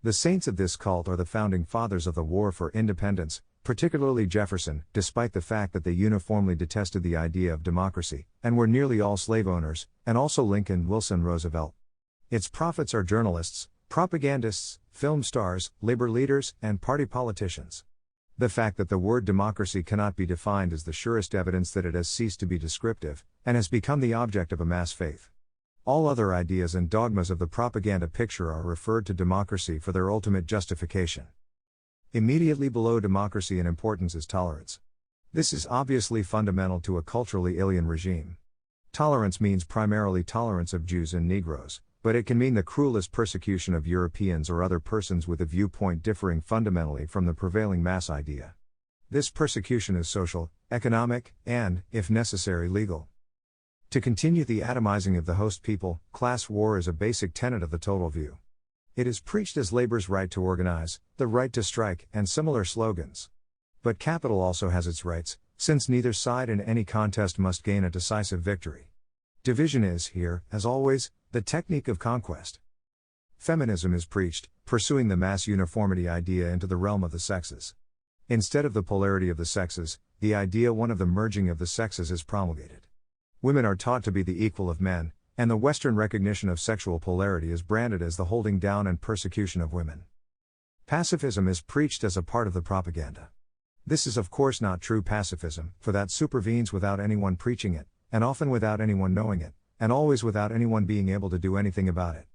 The saints of this cult are the founding fathers of the War for Independence, particularly Jefferson, despite the fact that they uniformly detested the idea of democracy, and were nearly all slave owners, and also Lincoln, Wilson, Roosevelt. Its prophets are journalists, propagandists, film stars, labor leaders, and party politicians. The fact that the word democracy cannot be defined is the surest evidence that it has ceased to be descriptive, and has become the object of a mass faith. All other ideas and dogmas of the propaganda picture are referred to democracy for their ultimate justification. Immediately below democracy in importance is tolerance. This is obviously fundamental to a culturally alien regime. Tolerance means primarily tolerance of Jews and Negroes, but it can mean the cruelest persecution of Europeans or other persons with a viewpoint differing fundamentally from the prevailing mass idea. This persecution is social, economic, and, if necessary, legal. To continue the atomizing of the host people, class war is a basic tenet of the total view. It is preached as labor's right to organize, the right to strike, and similar slogans. But capital also has its rights, since neither side in any contest must gain a decisive victory. Division is, here, as always, the technique of conquest. Feminism is preached, pursuing the mass uniformity idea into the realm of the sexes. Instead of the polarity of the sexes, the idea one of the merging of the sexes is promulgated. Women are taught to be the equal of men, and the Western recognition of sexual polarity is branded as the holding down and persecution of women. Pacifism is preached as a part of the propaganda. This is of course not true pacifism, for that supervenes without anyone preaching it, and often without anyone knowing it, and always without anyone being able to do anything about it.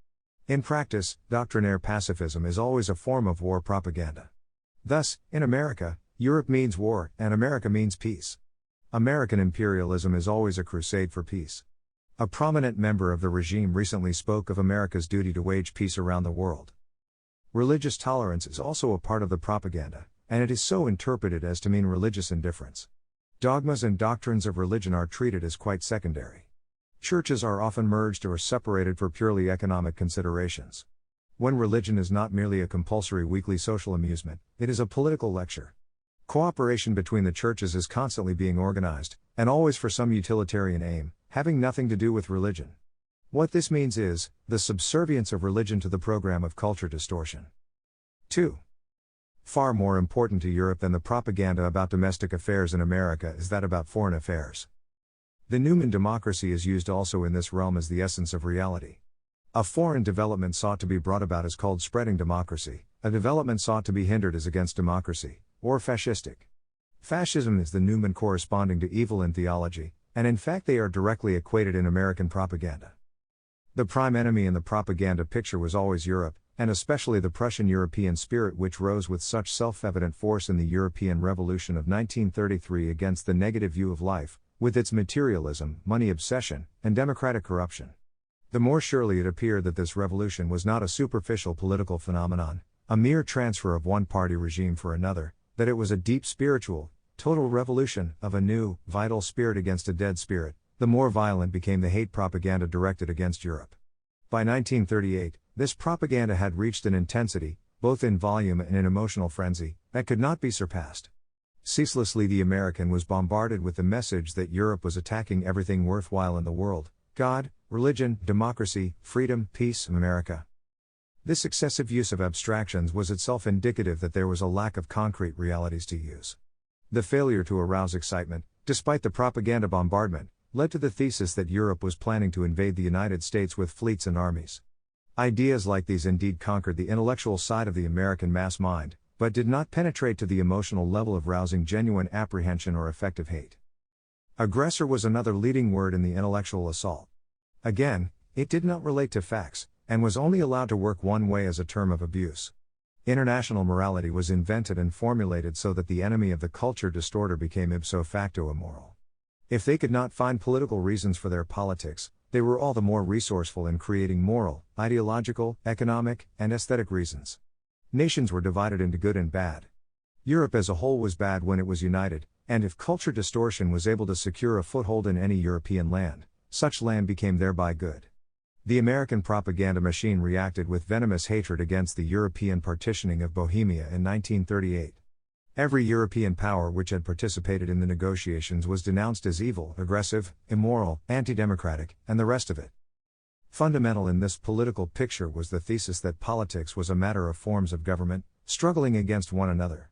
In practice, doctrinaire pacifism is always a form of war propaganda. Thus, in America, Europe means war, and America means peace. American imperialism is always a crusade for peace. A prominent member of the regime recently spoke of America's duty to wage peace around the world. Religious tolerance is also a part of the propaganda, and it is so interpreted as to mean religious indifference. Dogmas and doctrines of religion are treated as quite secondary. Churches are often merged or separated for purely economic considerations. When religion is not merely a compulsory weekly social amusement, it is a political lecture. Cooperation between the churches is constantly being organized, and always for some utilitarian aim, having nothing to do with religion. What this means is, the subservience of religion to the program of culture distortion. 2. Far more important to Europe than the propaganda about domestic affairs in America is that about foreign affairs. The Newman democracy is used also in this realm as the essence of reality. A foreign development sought to be brought about is called spreading democracy, a development sought to be hindered is against democracy, or fascistic. Fascism is the Newman corresponding to evil in theology, and in fact they are directly equated in American propaganda. The prime enemy in the propaganda picture was always Europe, and especially the Prussian European spirit which rose with such self-evident force in the European Revolution of 1933 against the negative view of life, with its materialism, money obsession, and democratic corruption. The more surely it appeared that this revolution was not a superficial political phenomenon, a mere transfer of one party regime for another, that it was a deep spiritual, total revolution of a new, vital spirit against a dead spirit, the more violent became the hate propaganda directed against Europe. By 1938, this propaganda had reached an intensity, both in volume and in emotional frenzy, that could not be surpassed. Ceaselessly the American was bombarded with the message that Europe was attacking everything worthwhile in the world: God, religion, democracy, freedom, peace, America. This excessive use of abstractions was itself indicative that there was a lack of concrete realities to use. The failure to arouse excitement, despite the propaganda bombardment, led to the thesis that Europe was planning to invade the United States with fleets and armies. Ideas like these indeed conquered the intellectual side of the American mass mind, but did not penetrate to the emotional level of rousing genuine apprehension or effective hate. Aggressor was another leading word in the intellectual assault. Again, it did not relate to facts, and was only allowed to work one way as a term of abuse. International morality was invented and formulated so that the enemy of the culture distorter became ipso facto immoral. If they could not find political reasons for their politics, they were all the more resourceful in creating moral, ideological, economic, and aesthetic reasons. Nations were divided into good and bad. Europe as a whole was bad when it was united, and if culture distortion was able to secure a foothold in any European land, such land became thereby good. The American propaganda machine reacted with venomous hatred against the European partitioning of Bohemia in 1938. Every European power which had participated in the negotiations was denounced as evil, aggressive, immoral, anti-democratic, and the rest of it. Fundamental in this political picture was the thesis that politics was a matter of forms of government, struggling against one another.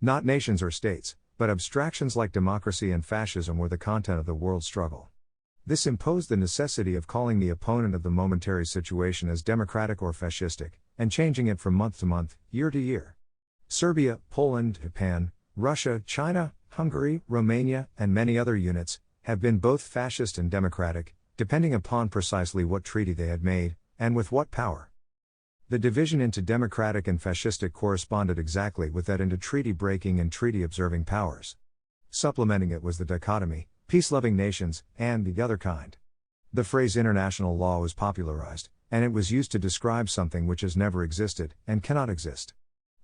Not nations or states, but abstractions like democracy and fascism were the content of the world struggle. This imposed the necessity of calling the opponent of the momentary situation as democratic or fascistic, and changing it from month to month, year to year. Serbia, Poland, Japan, Russia, China, Hungary, Romania, and many other units have been both fascist and democratic, depending upon precisely what treaty they had made, and with what power. The division into democratic and fascistic corresponded exactly with that into treaty-breaking and treaty-observing powers. Supplementing it was the dichotomy, peace-loving nations, and the other kind. The phrase international law was popularized, and it was used to describe something which has never existed, and cannot exist.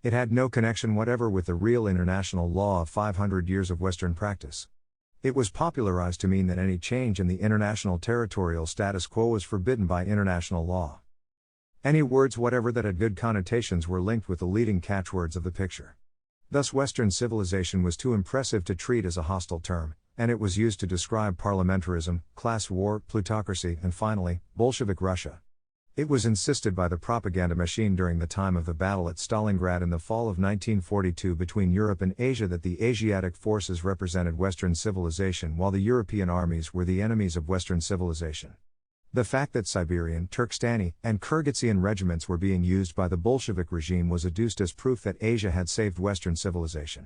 It had no connection whatever with the real international law of 500 years of Western practice. It was popularized to mean that any change in the international territorial status quo was forbidden by international law. Any words whatever that had good connotations were linked with the leading catchwords of the picture. Thus Western civilization was too impressive to treat as a hostile term, and it was used to describe parliamentarism, class war, plutocracy, and finally, Bolshevik Russia. It was insisted by the propaganda machine during the time of the battle at Stalingrad in the fall of 1942 between Europe and Asia that the Asiatic forces represented Western civilization while the European armies were the enemies of Western civilization. The fact that Siberian, Turkestani, and Kyrgyzstian regiments were being used by the Bolshevik regime was adduced as proof that Asia had saved Western civilization.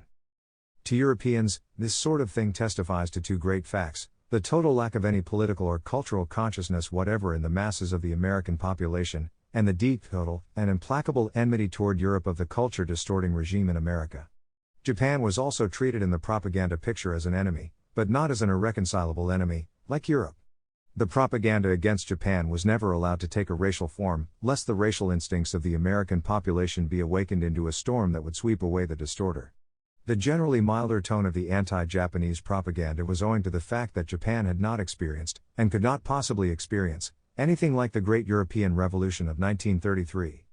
To Europeans, this sort of thing testifies to two great facts: the total lack of any political or cultural consciousness whatever in the masses of the American population, and the deep, total, and implacable enmity toward Europe of the culture-distorting regime in America. Japan was also treated in the propaganda picture as an enemy, but not as an irreconcilable enemy, like Europe. The propaganda against Japan was never allowed to take a racial form, lest the racial instincts of the American population be awakened into a storm that would sweep away the distorter. The generally milder tone of the anti-Japanese propaganda was owing to the fact that Japan had not experienced, and could not possibly experience, anything like the Great European Revolution of 1933.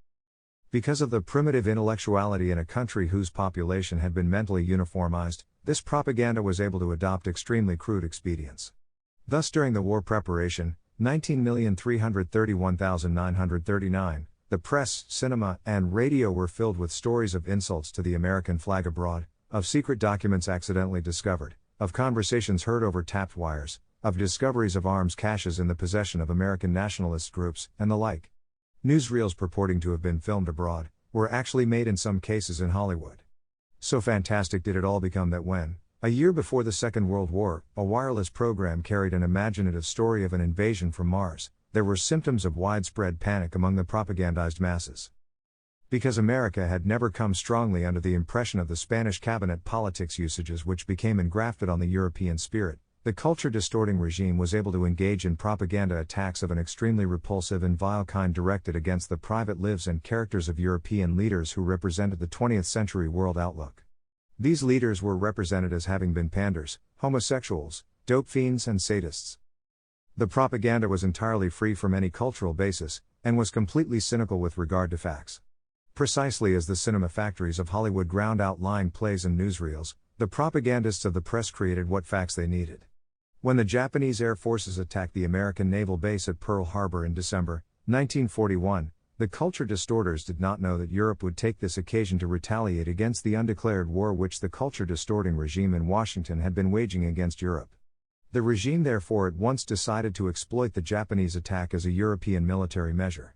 Because of the primitive intellectuality in a country whose population had been mentally uniformized, this propaganda was able to adopt extremely crude expedients. Thus during the war preparation, 19,331,939, the press, cinema, and radio were filled with stories of insults to the American flag abroad, of secret documents accidentally discovered, of conversations heard over tapped wires, of discoveries of arms caches in the possession of American nationalist groups, and the like. Newsreels purporting to have been filmed abroad, were actually made in some cases in Hollywood. So fantastic did it all become that when, a year before the Second World War, a wireless program carried an imaginative story of an invasion from Mars, there were symptoms of widespread panic among the propagandized masses. Because America had never come strongly under the impression of the Spanish cabinet politics usages which became engrafted on the European spirit, the culture-distorting regime was able to engage in propaganda attacks of an extremely repulsive and vile kind directed against the private lives and characters of European leaders who represented the 20th century world outlook. These leaders were represented as having been panders, homosexuals, dope fiends, and sadists. The propaganda was entirely free from any cultural basis, and was completely cynical with regard to facts. Precisely as the cinema factories of Hollywood ground out lying plays and newsreels, the propagandists of the press created what facts they needed. When the Japanese Air Forces attacked the American naval base at Pearl Harbor in December 1941, the culture distorters did not know that Europe would take this occasion to retaliate against the undeclared war which the culture-distorting regime in Washington had been waging against Europe. The regime therefore at once decided to exploit the Japanese attack as a European military measure.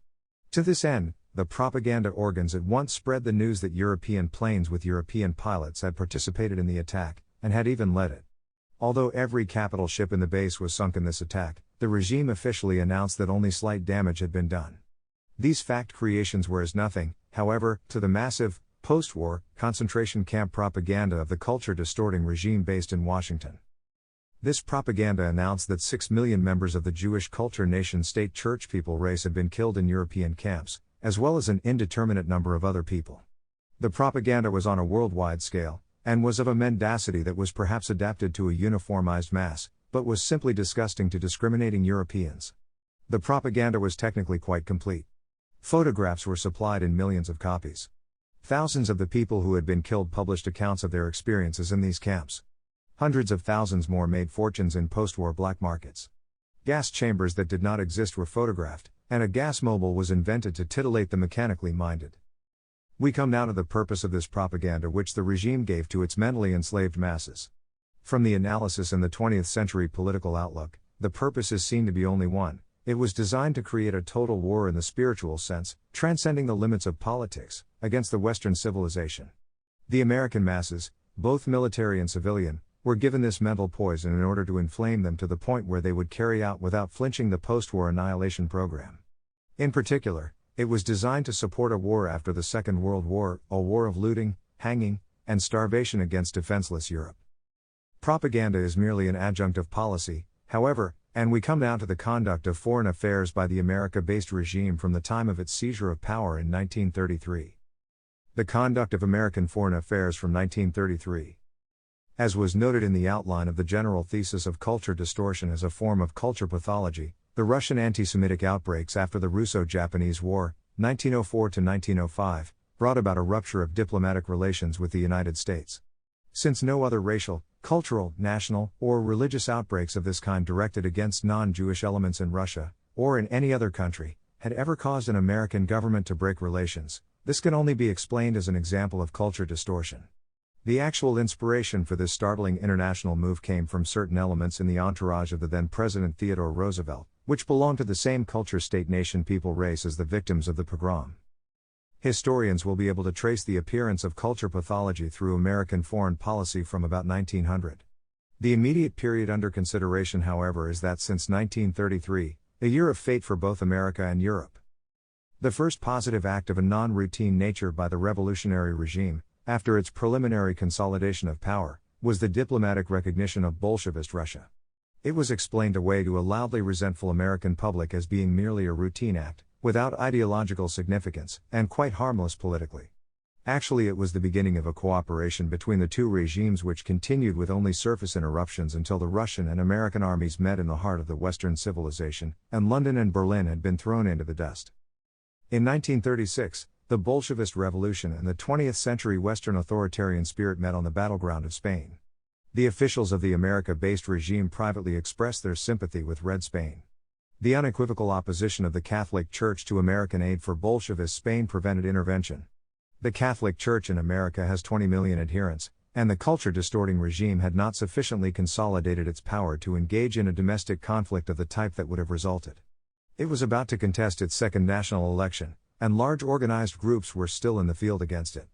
To this end, the propaganda organs at once spread the news that European planes with European pilots had participated in the attack, and had even led it. Although every capital ship in the base was sunk in this attack, the regime officially announced that only slight damage had been done. These fact creations were as nothing, however, to the massive, post-war, concentration camp propaganda of the culture-distorting regime based in Washington. This propaganda announced that 6 million members of the Jewish culture nation-state church people race had been killed in European camps, as well as an indeterminate number of other people. The propaganda was on a worldwide scale, and was of a mendacity that was perhaps adapted to a uniformized mass, but was simply disgusting to discriminating Europeans. The propaganda was technically quite complete. Photographs were supplied in millions of copies. Thousands of the people who had been killed published accounts of their experiences in these camps. Hundreds of thousands more made fortunes in post-war black markets. Gas chambers that did not exist were photographed, and a gas mobile was invented to titillate the mechanically minded. We come now to the purpose of this propaganda which the regime gave to its mentally enslaved masses. From the analysis in the 20th century political outlook, the purpose is seen to be only one: it was designed to create a total war in the spiritual sense, transcending the limits of politics, against the Western civilization. The American masses, both military and civilian, were given this mental poison in order to inflame them to the point where they would carry out without flinching the post-war annihilation program. In particular, it was designed to support a war after the Second World War, a war of looting, hanging, and starvation against defenseless Europe. Propaganda is merely an adjunct of policy, however, and we come now to the conduct of foreign affairs by the America-based regime from the time of its seizure of power in 1933. The conduct of American foreign affairs from 1933. As was noted in the outline of the general thesis of culture distortion as a form of culture pathology, the Russian anti-Semitic outbreaks after the Russo-Japanese War, 1904–1905, brought about a rupture of diplomatic relations with the United States. Since no other racial, cultural, national, or religious outbreaks of this kind directed against non-Jewish elements in Russia, or in any other country, had ever caused an American government to break relations, this can only be explained as an example of culture distortion. The actual inspiration for this startling international move came from certain elements in the entourage of the then President Theodore Roosevelt, which belonged to the same culture state nation people race as the victims of the pogrom. Historians will be able to trace the appearance of culture pathology through American foreign policy from about 1900. The immediate period under consideration, however, is that since 1933, a year of fate for both America and Europe. The first positive act of a non-routine nature by the revolutionary regime, after its preliminary consolidation of power, was the diplomatic recognition of Bolshevist Russia. It was explained away to a loudly resentful American public as being merely a routine act, without ideological significance, and quite harmless politically. Actually, it was the beginning of a cooperation between the two regimes which continued with only surface interruptions until the Russian and American armies met in the heart of the Western civilization, and London and Berlin had been thrown into the dust. In 1936, the Bolshevist Revolution and the 20th century Western authoritarian spirit met on the battleground of Spain. The officials of the America-based regime privately expressed their sympathy with Red Spain. The unequivocal opposition of the Catholic Church to American aid for Bolshevist Spain prevented intervention. The Catholic Church in America has 20 million adherents, and the culture-distorting regime had not sufficiently consolidated its power to engage in a domestic conflict of the type that would have resulted. It was about to contest its second national election, and large organized groups were still in the field against it.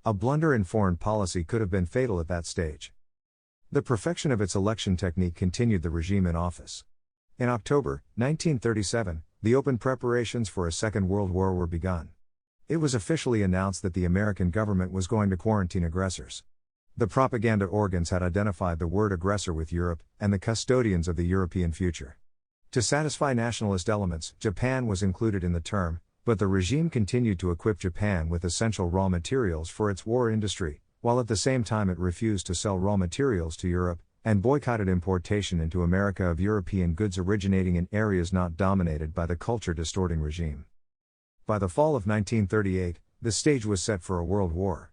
A blunder in foreign policy could have been fatal at that stage. The perfection of its election technique continued the regime in office. In October 1937, the open preparations for a Second World War were begun. It was officially announced that the American government was going to quarantine aggressors. The propaganda organs had identified the word aggressor with Europe, and the custodians of the European future. To satisfy nationalist elements, Japan was included in the term, but the regime continued to equip Japan with essential raw materials for its war industry, while at the same time it refused to sell raw materials to Europe, and boycotted importation into America of European goods originating in areas not dominated by the culture-distorting regime. By the fall of 1938, the stage was set for a world war.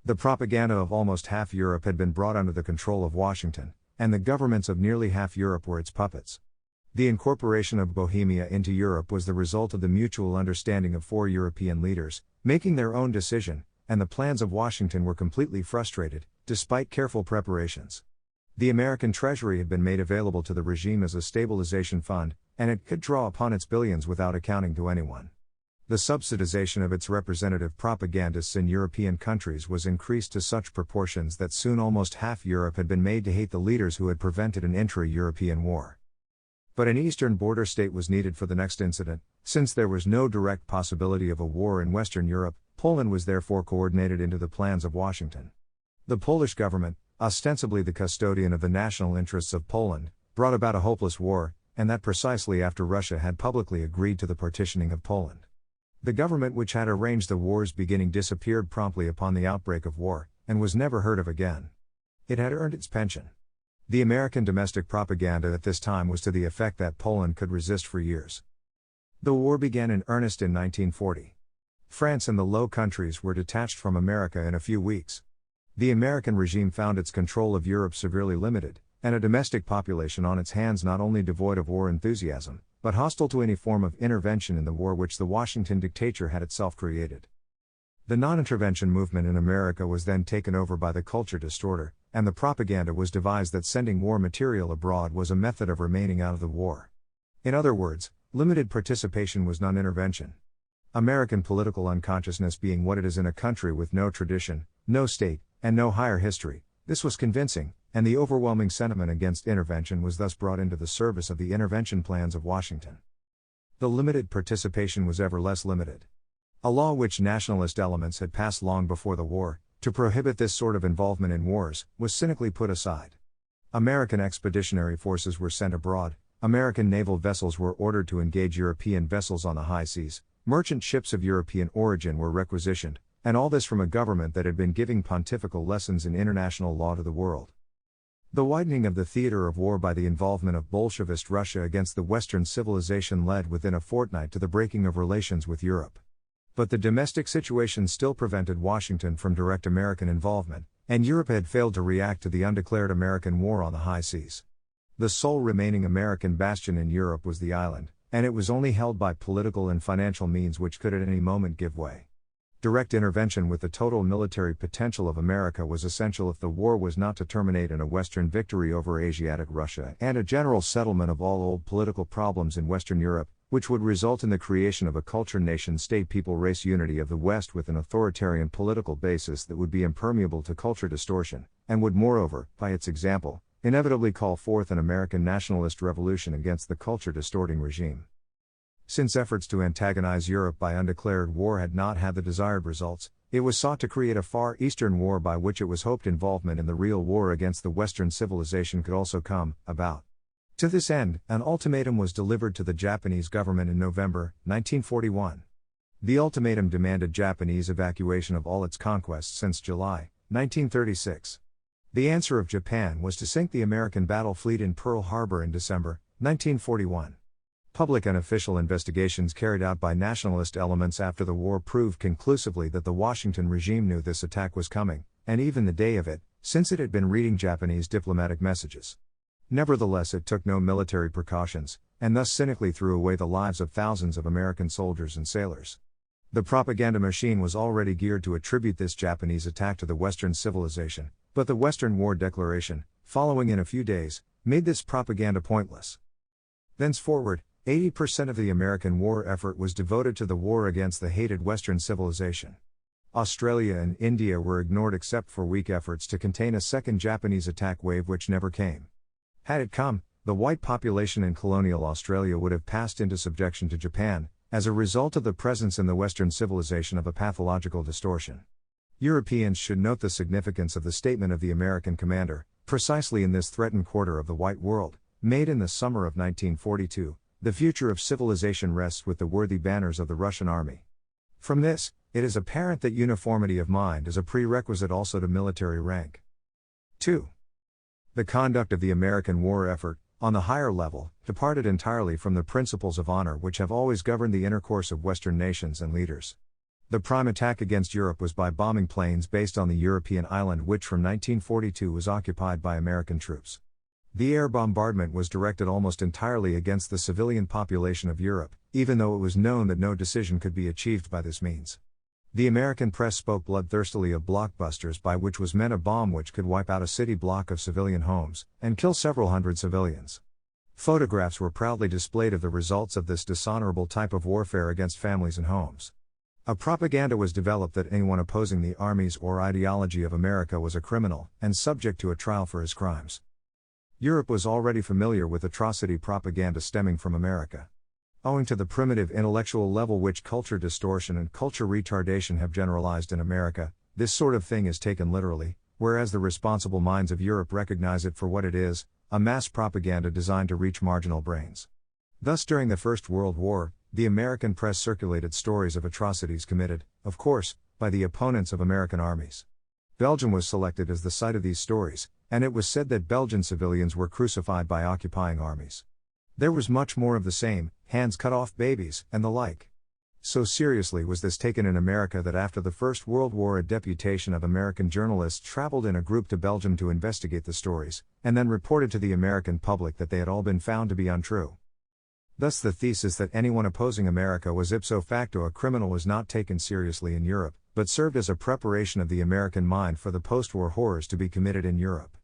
The propaganda of almost half Europe had been brought under the control of Washington, and the governments of nearly half Europe were its puppets. The incorporation of Bohemia into Europe was the result of the mutual understanding of four European leaders, making their own decision, and the plans of Washington were completely frustrated, despite careful preparations. The American treasury had been made available to the regime as a stabilization fund, and it could draw upon its billions without accounting to anyone. The subsidization of its representative propagandists in European countries was increased to such proportions that soon almost half Europe had been made to hate the leaders who had prevented an intra-European war. But an eastern border state was needed for the next incident. Since there was no direct possibility of a war in Western Europe, Poland was therefore coordinated into the plans of Washington. The Polish government, ostensibly the custodian of the national interests of Poland, brought about a hopeless war, and that precisely after Russia had publicly agreed to the partitioning of Poland. The government which had arranged the war's beginning disappeared promptly upon the outbreak of war, and was never heard of again. It had earned its pension. The American domestic propaganda at this time was to the effect that Poland could resist for years. The war began in earnest in 1940. France and the Low Countries were detached from America in a few weeks. The American regime found its control of Europe severely limited, and a domestic population on its hands not only devoid of war enthusiasm, but hostile to any form of intervention in the war which the Washington dictator had itself created. The non-intervention movement in America was then taken over by the culture distorter, and the propaganda was devised that sending war material abroad was a method of remaining out of the war. In other words, limited participation was non-intervention. American political unconsciousness being what it is in a country with no tradition, no state, and no higher history, this was convincing, and the overwhelming sentiment against intervention was thus brought into the service of the intervention plans of Washington. The limited participation was ever less limited. A law which nationalist elements had passed long before the war, to prohibit this sort of involvement in wars, was cynically put aside. American expeditionary forces were sent abroad, American naval vessels were ordered to engage European vessels on the high seas, merchant ships of European origin were requisitioned, and all this from a government that had been giving pontifical lessons in international law to the world. The widening of the theater of war by the involvement of Bolshevist Russia against the Western civilization led within a fortnight to the breaking of relations with Europe. But the domestic situation still prevented Washington from direct American involvement, and Europe had failed to react to the undeclared American war on the high seas. The sole remaining American bastion in Europe was the island, and it was only held by political and financial means which could at any moment give way. Direct intervention with the total military potential of America was essential if the war was not to terminate in a Western victory over Asiatic Russia and a general settlement of all old political problems in Western Europe, which would result in the creation of a culture nation-state-people-race unity of the West with an authoritarian political basis that would be impermeable to culture distortion, and would moreover, by its example, inevitably call forth an American nationalist revolution against the culture-distorting regime. Since efforts to antagonize Europe by undeclared war had not had the desired results, it was sought to create a Far Eastern war by which it was hoped involvement in the real war against the Western civilization could also come about. To this end, an ultimatum was delivered to the Japanese government in November 1941. The ultimatum demanded Japanese evacuation of all its conquests since July 1936. The answer of Japan was to sink the American battle fleet in Pearl Harbor in December 1941. Public and official investigations carried out by nationalist elements after the war proved conclusively that the Washington regime knew this attack was coming, and even the day of it, since it had been reading Japanese diplomatic messages. Nevertheless, it took no military precautions, and thus cynically threw away the lives of thousands of American soldiers and sailors. The propaganda machine was already geared to attribute this Japanese attack to the Western civilization, but the Western War Declaration, following in a few days, made this propaganda pointless. Thenceforward, 80% of the American war effort was devoted to the war against the hated Western civilization. Australia and India were ignored except for weak efforts to contain a second Japanese attack wave which never came. Had it come, the white population in colonial Australia would have passed into subjection to Japan, as a result of the presence in the Western civilization of a pathological distortion. Europeans should note the significance of the statement of the American commander, precisely in this threatened quarter of the white world, made in the summer of 1942. The future of civilization rests with the worthy banners of the Russian army. From this, it is apparent that uniformity of mind is a prerequisite also to military rank. 2. The conduct of the American war effort, on the higher level, departed entirely from the principles of honor which have always governed the intercourse of Western nations and leaders. The prime attack against Europe was by bombing planes based on the European island which from 1942 was occupied by American troops. The air bombardment was directed almost entirely against the civilian population of Europe, even though it was known that no decision could be achieved by this means. The American press spoke bloodthirstily of blockbusters, by which was meant a bomb which could wipe out a city block of civilian homes, and kill several hundred civilians. Photographs were proudly displayed of the results of this dishonorable type of warfare against families and homes. A propaganda was developed that anyone opposing the armies or ideology of America was a criminal, and subject to a trial for his crimes. Europe was already familiar with atrocity propaganda stemming from America. Owing to the primitive intellectual level which culture distortion and culture retardation have generalized in America, this sort of thing is taken literally, whereas the responsible minds of Europe recognize it for what it is, a mass propaganda designed to reach marginal brains. Thus during the First World War, the American press circulated stories of atrocities committed, of course, by the opponents of American armies. Belgium was selected as the site of these stories, and it was said that Belgian civilians were crucified by occupying armies. There was much more of the same, hands cut off babies, and the like. So seriously was this taken in America that after the First World War a deputation of American journalists traveled in a group to Belgium to investigate the stories, and then reported to the American public that they had all been found to be untrue. Thus the thesis that anyone opposing America was ipso facto a criminal was not taken seriously in Europe, but served as a preparation of the American mind for the post-war horrors to be committed in Europe.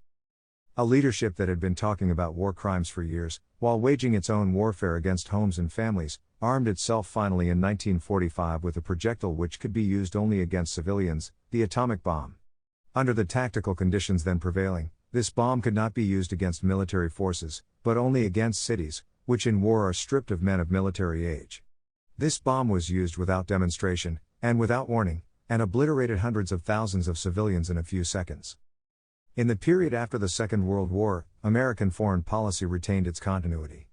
A leadership that had been talking about war crimes for years, while waging its own warfare against homes and families, armed itself finally in 1945 with a projectile which could be used only against civilians, the atomic bomb. Under the tactical conditions then prevailing, this bomb could not be used against military forces, but only against cities, which in war are stripped of men of military age. This bomb was used without demonstration, and without warning, and obliterated hundreds of thousands of civilians in a few seconds. In the period after the Second World War, American foreign policy retained its continuity.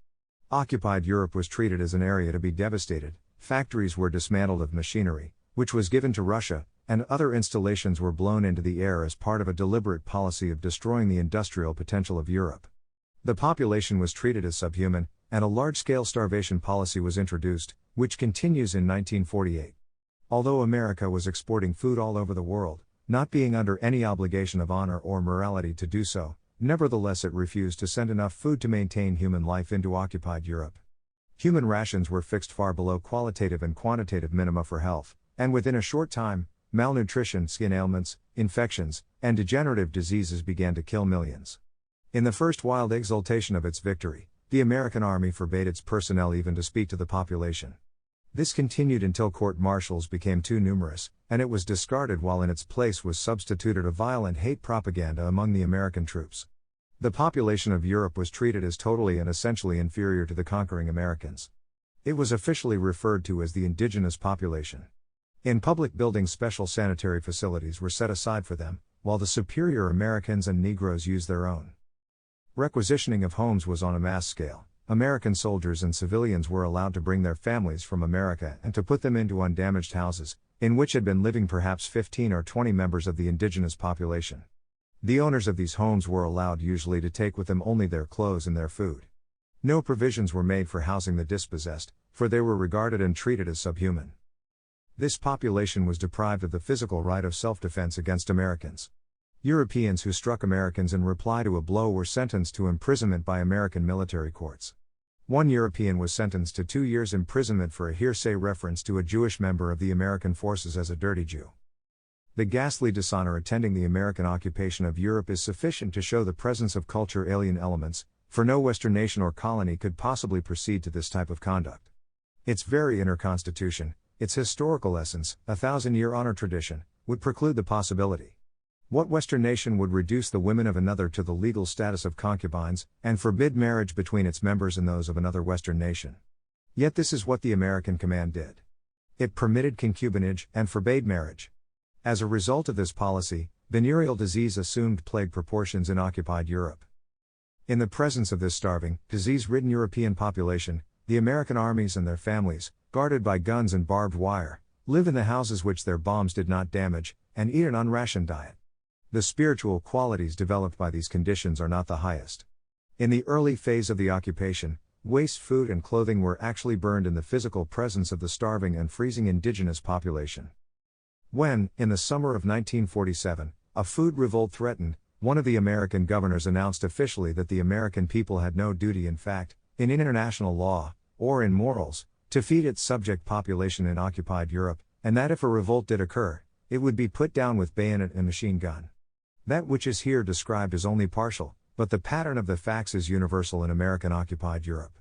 Occupied Europe was treated as an area to be devastated, factories were dismantled of machinery, which was given to Russia, and other installations were blown into the air as part of a deliberate policy of destroying the industrial potential of Europe. The population was treated as subhuman, and a large-scale starvation policy was introduced, which continues in 1948. Although America was exporting food all over the world, not being under any obligation of honor or morality to do so, nevertheless it refused to send enough food to maintain human life into occupied Europe. Human rations were fixed far below qualitative and quantitative minima for health, and within a short time, malnutrition, skin ailments, infections, and degenerative diseases began to kill millions. In the first wild exultation of its victory, the American army forbade its personnel even to speak to the population. This continued until court-martials became too numerous, and it was discarded while in its place was substituted a violent hate propaganda among the American troops. The population of Europe was treated as totally and essentially inferior to the conquering Americans. It was officially referred to as the indigenous population. In public buildings special sanitary facilities were set aside for them, while the superior Americans and Negroes used their own. Requisitioning of homes was on a mass scale. American soldiers and civilians were allowed to bring their families from America and to put them into undamaged houses, in which had been living perhaps 15 or 20 members of the indigenous population. The owners of these homes were allowed usually to take with them only their clothes and their food. No provisions were made for housing the dispossessed, for they were regarded and treated as subhuman. This population was deprived of the physical right of self-defense against Americans. Europeans who struck Americans in reply to a blow were sentenced to imprisonment by American military courts. One European was sentenced to 2 years' imprisonment for a hearsay reference to a Jewish member of the American forces as a dirty Jew. The ghastly dishonor attending the American occupation of Europe is sufficient to show the presence of culture alien elements, for no Western nation or colony could possibly proceed to this type of conduct. Its very inner constitution, its historical essence, a 1,000-year honor tradition, would preclude the possibility. What Western nation would reduce the women of another to the legal status of concubines, and forbid marriage between its members and those of another Western nation? Yet this is what the American command did. It permitted concubinage, and forbade marriage. As a result of this policy, venereal disease assumed plague proportions in occupied Europe. In the presence of this starving, disease-ridden European population, the American armies and their families, guarded by guns and barbed wire, live in the houses which their bombs did not damage, and eat an unrationed diet. The spiritual qualities developed by these conditions are not the highest. In the early phase of the occupation, waste food and clothing were actually burned in the physical presence of the starving and freezing indigenous population. When, in the summer of 1947, a food revolt threatened, one of the American governors announced officially that the American people had no duty in fact, in international law, or in morals, to feed its subject population in occupied Europe, and that if a revolt did occur, it would be put down with bayonet and machine gun. That which is here described is only partial, but the pattern of the facts is universal in American-occupied Europe.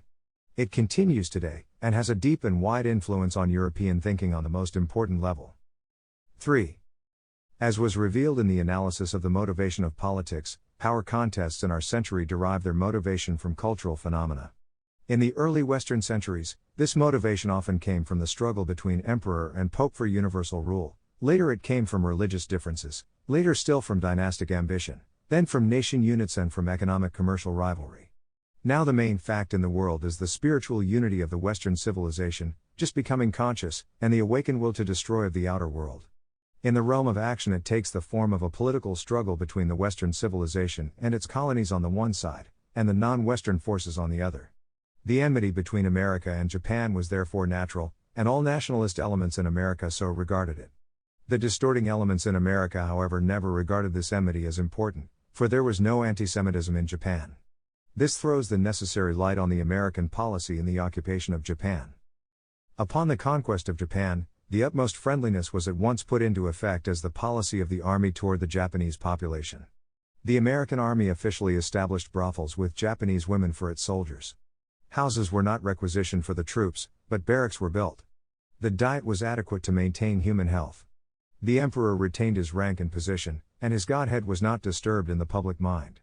It continues today, and has a deep and wide influence on European thinking on the most important level. 3. As was revealed in the analysis of the motivation of politics, power contests in our century derive their motivation from cultural phenomena. In the early Western centuries, this motivation often came from the struggle between emperor and pope for universal rule. Later it came from religious differences, later still from dynastic ambition, then from nation units and from economic commercial rivalry. Now the main fact in the world is the spiritual unity of the Western civilization, just becoming conscious, and the awakened will to destroy of the outer world. In the realm of action, it takes the form of a political struggle between the Western civilization and its colonies on the one side, and the non-Western forces on the other. The enmity between America and Japan was therefore natural, and all nationalist elements in America so regarded it. The distorting elements in America, however, never regarded this enmity as important, for there was no anti-Semitism in Japan. This throws the necessary light on the American policy in the occupation of Japan. Upon the conquest of Japan, the utmost friendliness was at once put into effect as the policy of the army toward the Japanese population. The American army officially established brothels with Japanese women for its soldiers. Houses were not requisitioned for the troops, but barracks were built. The diet was adequate to maintain human health. The emperor retained his rank and position, and his godhead was not disturbed in the public mind.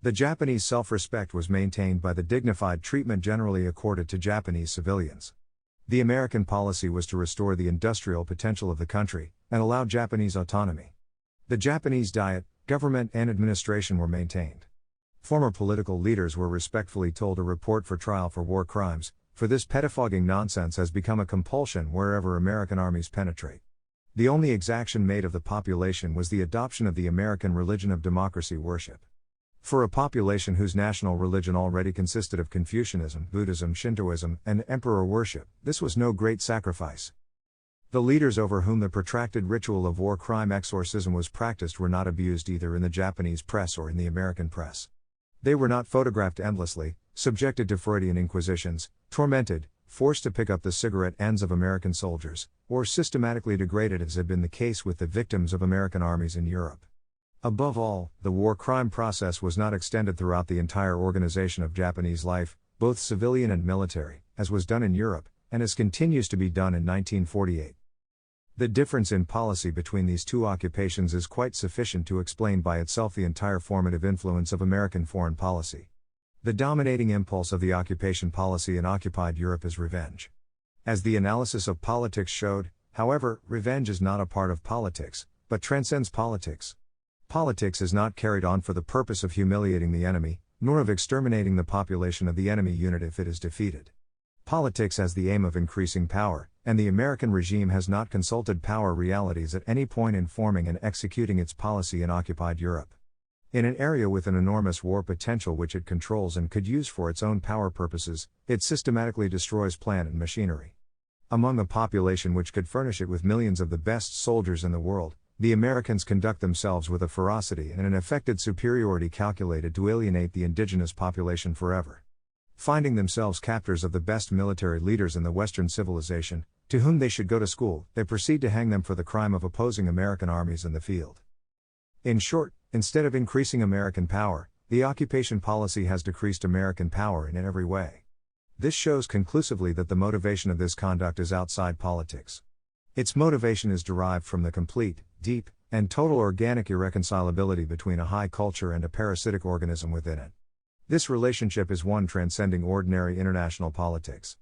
The Japanese self-respect was maintained by the dignified treatment generally accorded to Japanese civilians. The American policy was to restore the industrial potential of the country, and allow Japanese autonomy. The Japanese diet, government and administration were maintained. Former political leaders were respectfully told to report for trial for war crimes, for this pettifogging nonsense has become a compulsion wherever American armies penetrate. The only exaction made of the population was the adoption of the American religion of democracy worship. For a population whose national religion already consisted of Confucianism, Buddhism, Shintoism, and emperor worship, this was no great sacrifice. The leaders over whom the protracted ritual of war crime exorcism was practiced were not abused either in the Japanese press or in the American press. They were not photographed endlessly, subjected to Freudian inquisitions, tormented, forced to pick up the cigarette ends of American soldiers, or systematically degraded as had been the case with the victims of American armies in Europe. Above all, the war crime process was not extended throughout the entire organization of Japanese life, both civilian and military, as was done in Europe, and as continues to be done in 1948. The difference in policy between these two occupations is quite sufficient to explain by itself the entire formative influence of American foreign policy. The dominating impulse of the occupation policy in occupied Europe is revenge. As the analysis of politics showed, however, revenge is not a part of politics, but transcends politics. Politics is not carried on for the purpose of humiliating the enemy, nor of exterminating the population of the enemy unit if it is defeated. Politics has the aim of increasing power, and the American regime has not consulted power realities at any point in forming and executing its policy in occupied Europe. In an area with an enormous war potential which it controls and could use for its own power purposes, it systematically destroys plant and machinery. Among a population which could furnish it with millions of the best soldiers in the world, the Americans conduct themselves with a ferocity and an affected superiority calculated to alienate the indigenous population forever. Finding themselves captors of the best military leaders in the Western civilization, to whom they should go to school, they proceed to hang them for the crime of opposing American armies in the field. In short, instead of increasing American power, the occupation policy has decreased American power in every way. This shows conclusively that the motivation of this conduct is outside politics. Its motivation is derived from the complete, deep, and total organic irreconcilability between a high culture and a parasitic organism within it. This relationship is one transcending ordinary international politics.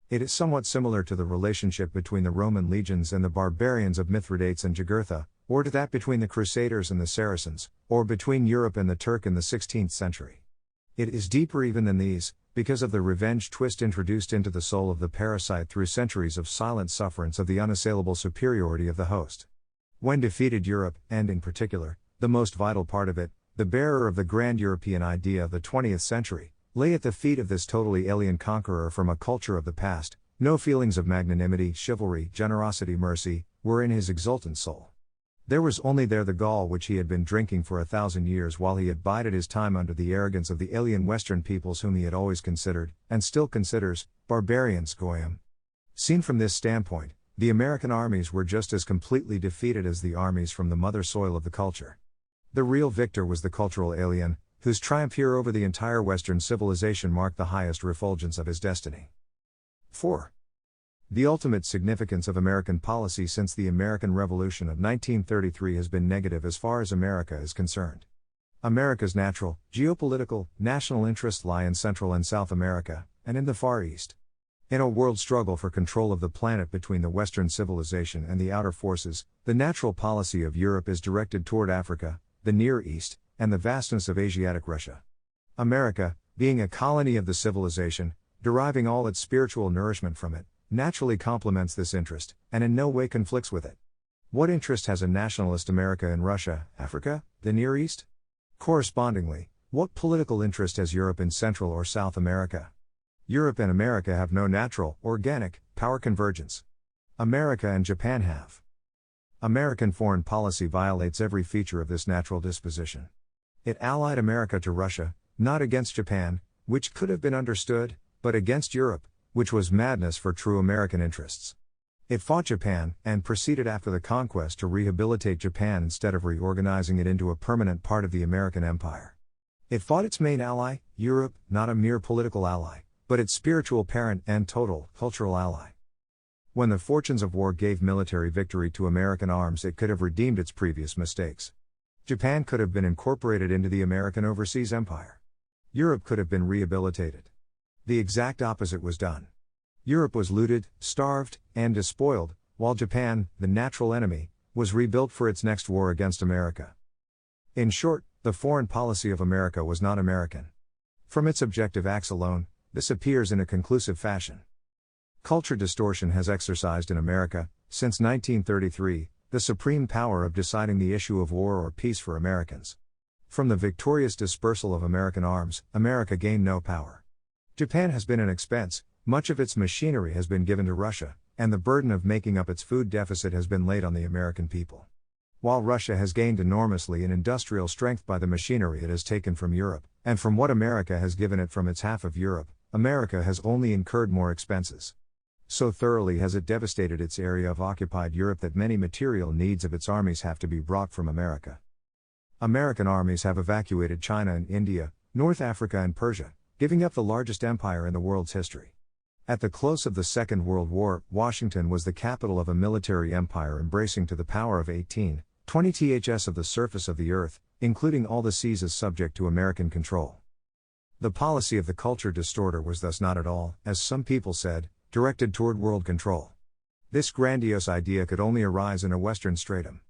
It is somewhat similar to the relationship between the Roman legions and the barbarians of Mithridates and Jugurtha, or to that between the Crusaders and the Saracens, or between Europe and the Turk in the 16th century. It is deeper even than these, because of the revenge twist introduced into the soul of the parasite through centuries of silent sufferance of the unassailable superiority of the host. When defeated Europe, and in particular, the most vital part of it, the bearer of the grand European idea of the 20th century, lay at the feet of this totally alien conqueror from a culture of the past, no feelings of magnanimity, chivalry, generosity, mercy, were in his exultant soul. There was only there the gall which he had been drinking for 1,000 years while he had bided his time under the arrogance of the alien Western peoples whom he had always considered, and still considers, barbarians goyim. Seen from this standpoint, the American armies were just as completely defeated as the armies from the mother soil of the culture. The real victor was the cultural alien, whose triumph here over the entire Western civilization marked the highest refulgence of his destiny. 4. The ultimate significance of American policy since the American Revolution of 1933 has been negative as far as America is concerned. America's natural, geopolitical, national interests lie in Central and South America, and in the Far East. In a world struggle for control of the planet between the Western civilization and the outer forces, the natural policy of Europe is directed toward Africa, the Near East, and the vastness of Asiatic Russia. America, being a colony of the civilization, deriving all its spiritual nourishment from it, naturally complements this interest, and in no way conflicts with it. What interest has a nationalist America in Russia, Africa, the Near East? Correspondingly, what political interest has Europe in Central or South America? Europe and America have no natural, organic, power convergence. America and Japan have. American foreign policy violates every feature of this natural disposition. It allied America to Russia, not against Japan, which could have been understood, but against Europe, which was madness for true American interests. It fought Japan, and proceeded after the conquest to rehabilitate Japan instead of reorganizing it into a permanent part of the American empire. It fought its main ally, Europe, not a mere political ally, but its spiritual parent and total, cultural ally. When the fortunes of war gave military victory to American arms, it could have redeemed its previous mistakes. Japan could have been incorporated into the American overseas empire. Europe could have been rehabilitated. The exact opposite was done. Europe was looted, starved, and despoiled, while Japan, the natural enemy, was rebuilt for its next war against America. In short, the foreign policy of America was not American. From its objective acts alone, this appears in a conclusive fashion. Culture distortion has exercised in America, since 1933, the supreme power of deciding the issue of war or peace for Americans. From the victorious dispersal of American arms, America gained no power. Japan has been an expense, much of its machinery has been given to Russia, and the burden of making up its food deficit has been laid on the American people. While Russia has gained enormously in industrial strength by the machinery it has taken from Europe, and from what America has given it from its half of Europe, America has only incurred more expenses. So thoroughly has it devastated its area of occupied Europe that many material needs of its armies have to be brought from America. American armies have evacuated China and India, North Africa and Persia, giving up the largest empire in the world's history. At the close of the Second World War, Washington was the capital of a military empire embracing to the power of 20 ths of the surface of the earth, including all the seas as subject to American control. The policy of the culture distorter was thus not at all, as some people said, directed toward world control. This grandiose idea could only arise in a Western stratum.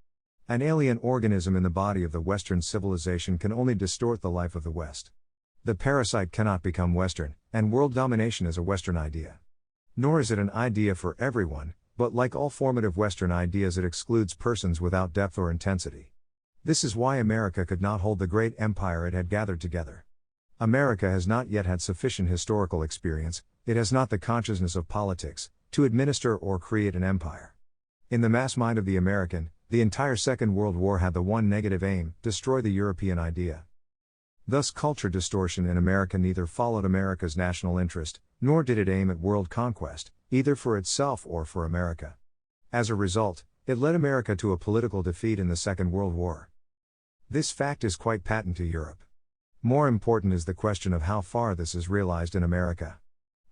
An alien organism in the body of the Western civilization can only distort the life of the West. The parasite cannot become Western, and world domination is a Western idea. Nor is it an idea for everyone, but like all formative Western ideas, it excludes persons without depth or intensity. This is why America could not hold the great empire it had gathered together. America has not yet had sufficient historical experience, it has not the consciousness of politics, to administer or create an empire. In the mass mind of the American, the entire Second World War had the one negative aim: destroy the European idea. Thus culture distortion in America neither followed America's national interest, nor did it aim at world conquest, either for itself or for America. As a result, it led America to a political defeat in the Second World War. This fact is quite patent to Europe. More important is the question of how far this is realized in America.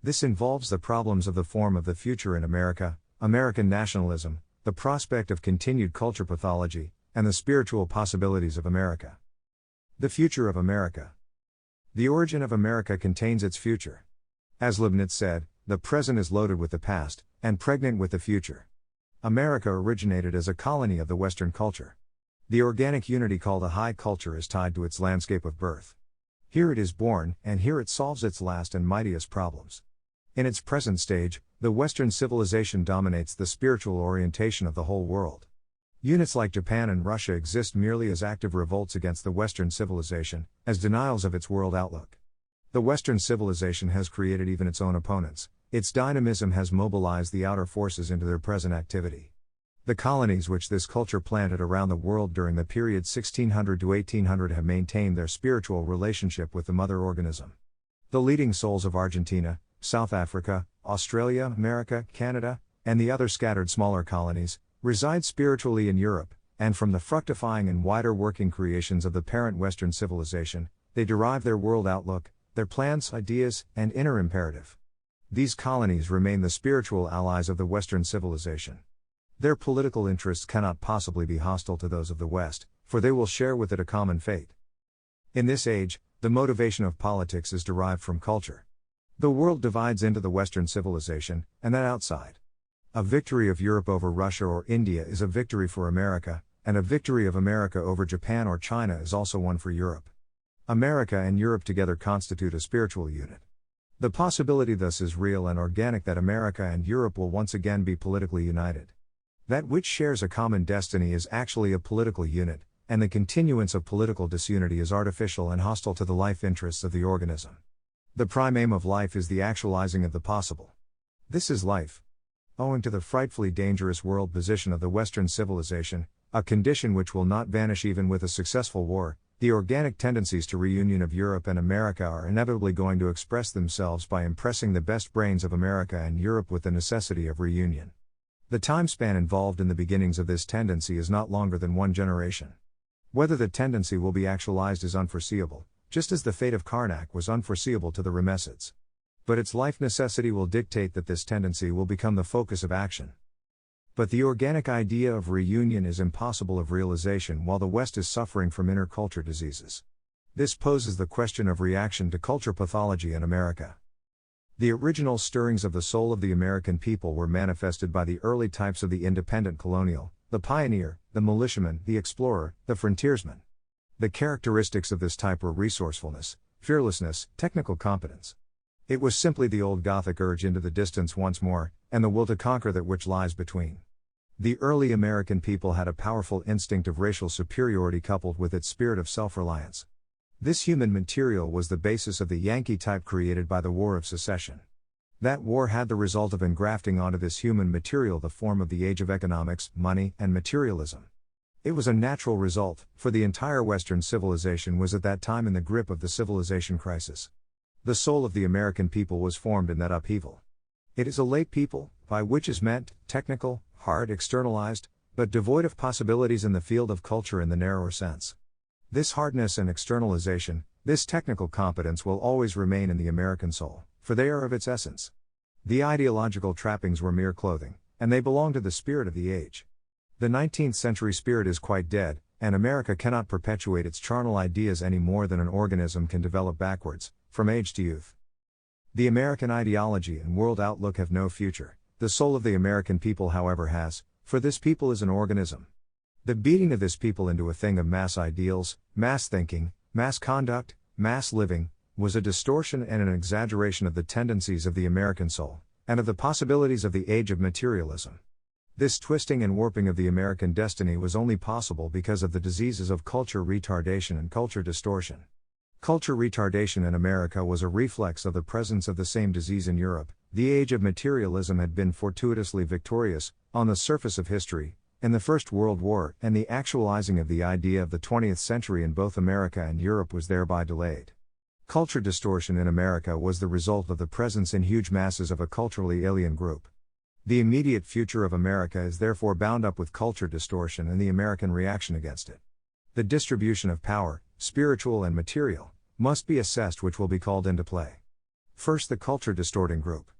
This involves the problems of the form of the future in America, American nationalism, the prospect of continued culture pathology, and the spiritual possibilities of America. The future of America. The origin of America contains its future. As Leibniz said, the present is loaded with the past, and pregnant with the future. America originated as a colony of the Western culture. The organic unity called a high culture is tied to its landscape of birth. Here it is born, and here it solves its last and mightiest problems. In its present stage, the Western civilization dominates the spiritual orientation of the whole world. Units like Japan and Russia exist merely as active revolts against the Western civilization, as denials of its world outlook. The Western civilization has created even its own opponents, its dynamism has mobilized the outer forces into their present activity. The colonies which this culture planted around the world during the period 1600 to 1800 have maintained their spiritual relationship with the mother organism. The leading souls of Argentina, South Africa, Australia, America, Canada, and the other scattered smaller colonies, reside spiritually in Europe, and from the fructifying and wider working creations of the parent Western civilization, they derive their world outlook, their plans, ideas, and inner imperative. These colonies remain the spiritual allies of the Western civilization. Their political interests cannot possibly be hostile to those of the West, for they will share with it a common fate. In this age, the motivation of politics is derived from culture. The world divides into the Western civilization, and that outside. A victory of Europe over Russia or India is a victory for America, and a victory of America over Japan or China is also one for Europe. America and Europe together constitute a spiritual unit. The possibility thus is real and organic that America and Europe will once again be politically united. That which shares a common destiny is actually a political unit, and the continuance of political disunity is artificial and hostile to the life interests of the organism. The prime aim of life is the actualizing of the possible. This is life. Owing to the frightfully dangerous world position of the Western civilization, a condition which will not vanish even with a successful war, the organic tendencies to reunion of Europe and America are inevitably going to express themselves by impressing the best brains of America and Europe with the necessity of reunion. The time span involved in the beginnings of this tendency is not longer than one generation. Whether the tendency will be actualized is unforeseeable, just as the fate of Karnak was unforeseeable to the Remessids. But its life necessity will dictate that this tendency will become the focus of action. But the organic idea of reunion is impossible of realization while the West is suffering from inner culture diseases. This poses the question of reaction to culture pathology in America. The original stirrings of the soul of the American people were manifested by the early types of the independent colonial, the pioneer, the militiaman, the explorer, the frontiersman. The characteristics of this type were resourcefulness, fearlessness, technical competence. It was simply the old Gothic urge into the distance once more, and the will to conquer that which lies between. The early American people had a powerful instinct of racial superiority coupled with its spirit of self-reliance. This human material was the basis of the Yankee type created by the War of Secession. That war had the result of engrafting onto this human material the form of the age of economics, money, and materialism. It was a natural result, for the entire Western civilization was at that time in the grip of the civilization crisis. The soul of the American people was formed in that upheaval. It is a late people, by which is meant, technical, hard, externalized, but devoid of possibilities in the field of culture in the narrower sense. This hardness and externalization, this technical competence will always remain in the American soul, for they are of its essence. The ideological trappings were mere clothing, and they belong to the spirit of the age. The 19th century spirit is quite dead, and America cannot perpetuate its charnel ideas any more than an organism can develop backwards, from age to youth. The American ideology and world outlook have no future. The soul of the American people, however, has, for this people is an organism. The beating of this people into a thing of mass ideals, mass thinking, mass conduct, mass living, was a distortion and an exaggeration of the tendencies of the American soul, and of the possibilities of the age of materialism. This twisting and warping of the American destiny was only possible because of the diseases of culture retardation and culture distortion. Culture retardation in America was a reflex of the presence of the same disease in Europe. The age of materialism had been fortuitously victorious, on the surface of history, in the First World War, and the actualizing of the idea of the 20th century in both America and Europe was thereby delayed. Culture distortion in America was the result of the presence in huge masses of a culturally alien group. The immediate future of America is therefore bound up with culture distortion and the American reaction against it. The distribution of power, spiritual and material, must be assessed, which will be called into play. First, the culture distorting group.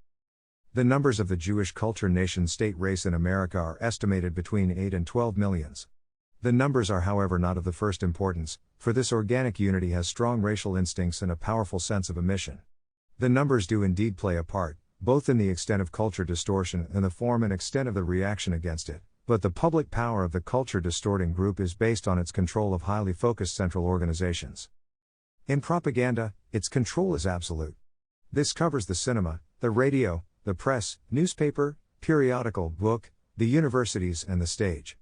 The numbers of the Jewish culture nation-state race in America are estimated between 8 and 12 millions. The numbers are, however, not of the first importance, for this organic unity has strong racial instincts and a powerful sense of a mission. The numbers do indeed play a part, both in the extent of culture distortion and the form and extent of the reaction against it, but the public power of the culture distorting group is based on its control of highly focused central organizations. In propaganda, its control is absolute. This covers the cinema, the radio, the press, newspaper, periodical, book, the universities, and the stage.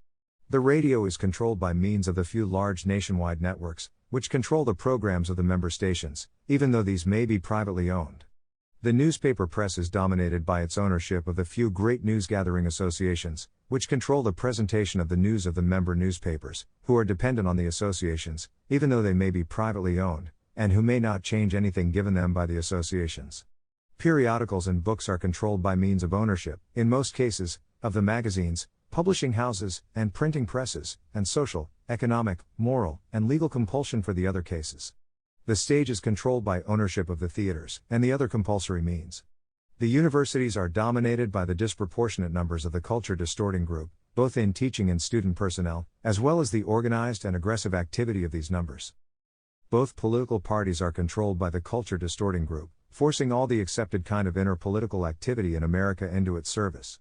The radio is controlled by means of the few large nationwide networks, which control the programs of the member stations, even though these may be privately owned. The newspaper press is dominated by its ownership of the few great news-gathering associations, which control the presentation of the news of the member newspapers, who are dependent on the associations, even though they may be privately owned, and who may not change anything given them by the associations. Periodicals and books are controlled by means of ownership, in most cases, of the magazines, publishing houses, and printing presses, and social, economic, moral, and legal compulsion for the other cases. The stage is controlled by ownership of the theaters, and the other compulsory means. The universities are dominated by the disproportionate numbers of the culture-distorting group, both in teaching and student personnel, as well as the organized and aggressive activity of these numbers. Both political parties are controlled by the culture-distorting group, forcing all the accepted kind of inner political activity in America into its service.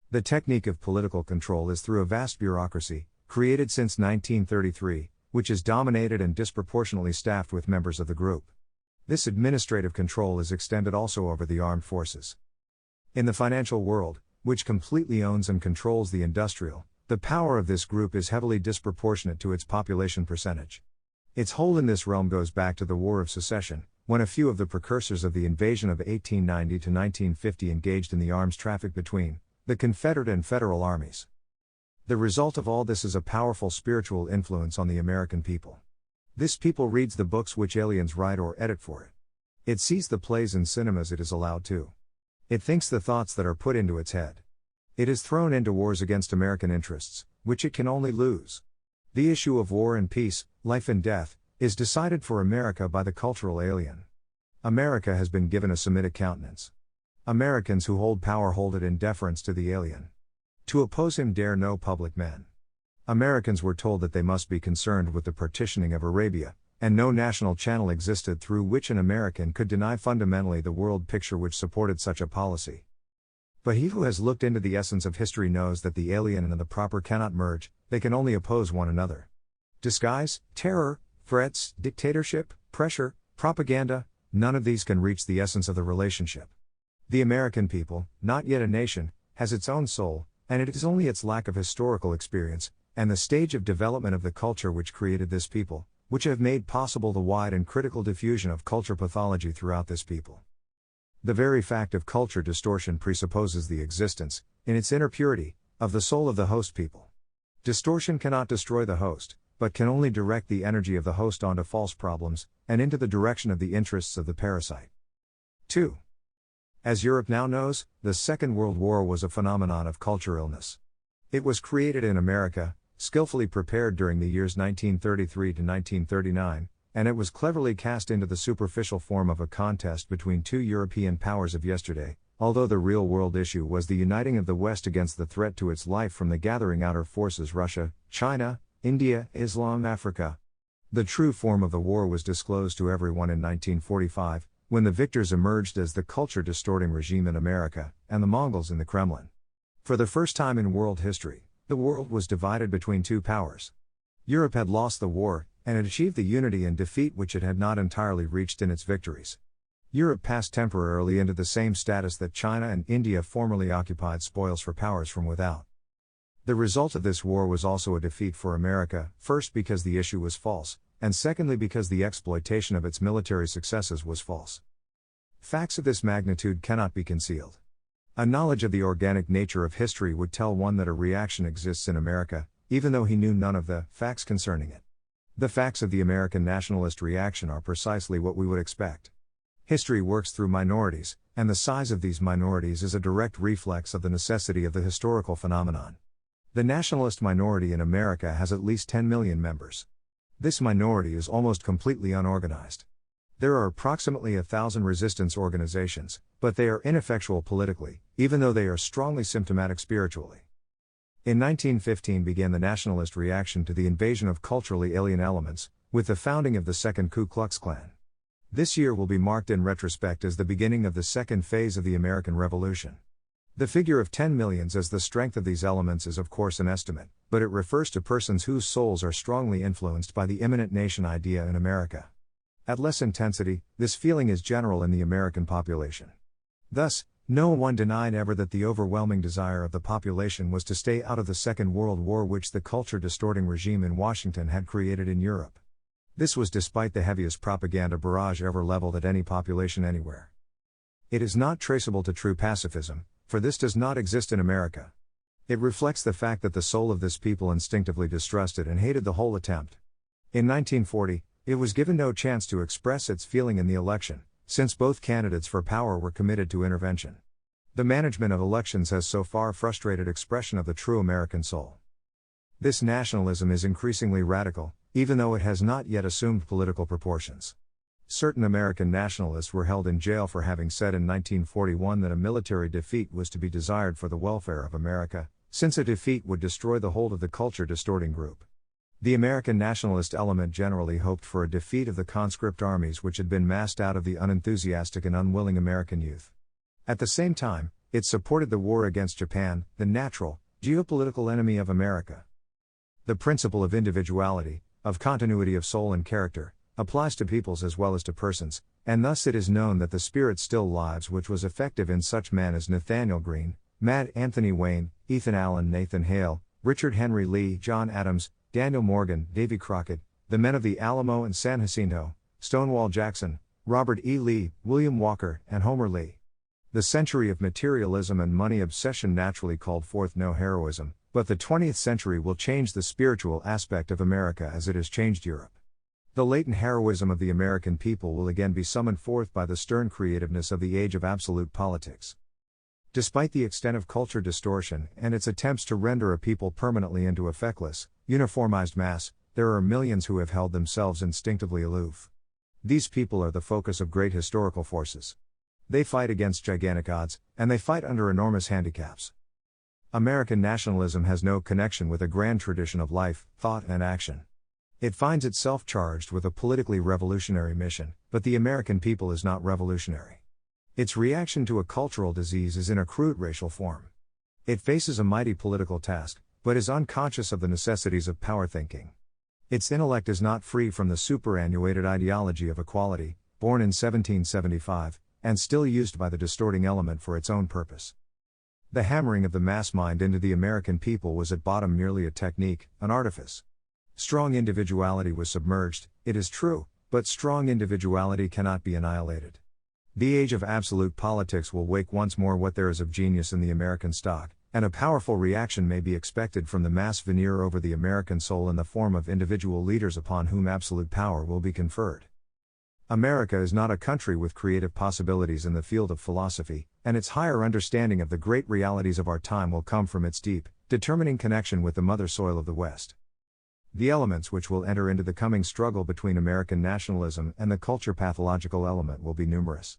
The technique of political control is through a vast bureaucracy, created since 1933, which is dominated and disproportionately staffed with members of the group. This administrative control is extended also over the armed forces. In the financial world, which completely owns and controls the industrial, the power of this group is heavily disproportionate to its population percentage. Its hold in this realm goes back to the War of Secession, when a few of the precursors of the invasion of 1890 to 1950 engaged in the arms traffic between the Confederate and Federal armies. The result of all this is a powerful spiritual influence on the American people. This people reads the books which aliens write or edit for it. It sees the plays and cinemas it is allowed to. It thinks the thoughts that are put into its head. It is thrown into wars against American interests, which it can only lose. The issue of war and peace, life and death, is decided for America by the cultural alien. America has been given a Semitic countenance. Americans who hold power hold it in deference to the alien. To oppose him dare no public men. Americans were told that they must be concerned with the partitioning of Arabia, and no national channel existed through which an American could deny fundamentally the world picture which supported such a policy. But he who has looked into the essence of history knows that the alien and the proper cannot merge, they can only oppose one another. Disguise, terror, threats, dictatorship, pressure, propaganda, none of these can reach the essence of the relationship. The American people, not yet a nation, has its own soul, and it is only its lack of historical experience, and the stage of development of the culture which created this people, which have made possible the wide and critical diffusion of culture pathology throughout this people. The very fact of culture distortion presupposes the existence, in its inner purity, of the soul of the host people. Distortion cannot destroy the host, but can only direct the energy of the host onto false problems, and into the direction of the interests of the parasite. 2. As Europe now knows, the Second World War was a phenomenon of culture illness. It was created in America, skillfully prepared during the years 1933 to 1939, and it was cleverly cast into the superficial form of a contest between two European powers of yesterday, although the real-world issue was the uniting of the West against the threat to its life from the gathering outer forces Russia, China, India, Islam, Africa. The true form of the war was disclosed to everyone in 1945, when the victors emerged as the culture-distorting regime in America, and the Mongols in the Kremlin. For the first time in world history, the world was divided between two powers. Europe had lost the war, and had achieved the unity and defeat which it had not entirely reached in its victories. Europe passed temporarily into the same status that China and India formerly occupied, spoils for powers from without. The result of this war was also a defeat for America, first because the issue was false, and secondly because the exploitation of its military successes was false. Facts of this magnitude cannot be concealed. A knowledge of the organic nature of history would tell one that a reaction exists in America, even though he knew none of the facts concerning it. The facts of the American nationalist reaction are precisely what we would expect. History works through minorities, and the size of these minorities is a direct reflex of the necessity of the historical phenomenon. The nationalist minority in America has at least 10 million members. This minority is almost completely unorganized. There are approximately 1,000 resistance organizations, but they are ineffectual politically, even though they are strongly symptomatic spiritually. In 1915 began the nationalist reaction to the invasion of culturally alien elements, with the founding of the Second Ku Klux Klan. This year will be marked in retrospect as the beginning of the second phase of the American Revolution. The figure of 10 millions as the strength of these elements is of course an estimate, but it refers to persons whose souls are strongly influenced by the imminent nation idea in America. At less intensity, this feeling is general in the American population. Thus, no one denied ever that the overwhelming desire of the population was to stay out of the Second World War which the culture-distorting regime in Washington had created in Europe. This was despite the heaviest propaganda barrage ever leveled at any population anywhere. It is not traceable to true pacifism, for this does not exist in America. It reflects the fact that the soul of this people instinctively distrusted and hated the whole attempt. In 1940, it was given no chance to express its feeling in the election, since both candidates for power were committed to intervention. The management of elections has so far frustrated expression of the true American soul. This nationalism is increasingly radical, even though it has not yet assumed political proportions. Certain American nationalists were held in jail for having said in 1941 that a military defeat was to be desired for the welfare of America, since a defeat would destroy the hold of the culture-distorting group. The American nationalist element generally hoped for a defeat of the conscript armies which had been massed out of the unenthusiastic and unwilling American youth. At the same time, it supported the war against Japan, the natural, geopolitical enemy of America. The principle of individuality, of continuity of soul and character, applies to peoples as well as to persons, and thus it is known that the spirit still lives which was effective in such men as Nathanael Greene, Mad Anthony Wayne, Ethan Allen, Nathan Hale, Richard Henry Lee, John Adams, Daniel Morgan, Davy Crockett, the men of the Alamo and San Jacinto, Stonewall Jackson, Robert E. Lee, William Walker, and Homer Lee. The century of materialism and money obsession naturally called forth no heroism, but the 20th century will change the spiritual aspect of America as it has changed Europe. The latent heroism of the American people will again be summoned forth by the stern creativeness of the age of absolute politics. Despite the extent of culture distortion and its attempts to render a people permanently into a feckless, uniformized mass, there are millions who have held themselves instinctively aloof. These people are the focus of great historical forces. They fight against gigantic odds, and they fight under enormous handicaps. American nationalism has no connection with a grand tradition of life, thought, and action. It finds itself charged with a politically revolutionary mission, but the American people is not revolutionary. Its reaction to a cultural disease is in a crude racial form. It faces a mighty political task, but is unconscious of the necessities of power thinking. Its intellect is not free from the superannuated ideology of equality, born in 1775, and still used by the distorting element for its own purpose. The hammering of the mass mind into the American people was at bottom merely a technique, an artifice. Strong individuality was submerged, it is true, but strong individuality cannot be annihilated. The age of absolute politics will wake once more what there is of genius in the American stock, and a powerful reaction may be expected from the mass veneer over the American soul in the form of individual leaders upon whom absolute power will be conferred. America is not a country with creative possibilities in the field of philosophy, and its higher understanding of the great realities of our time will come from its deep, determining connection with the mother soil of the West. The elements which will enter into the coming struggle between American nationalism and the culture pathological element will be numerous.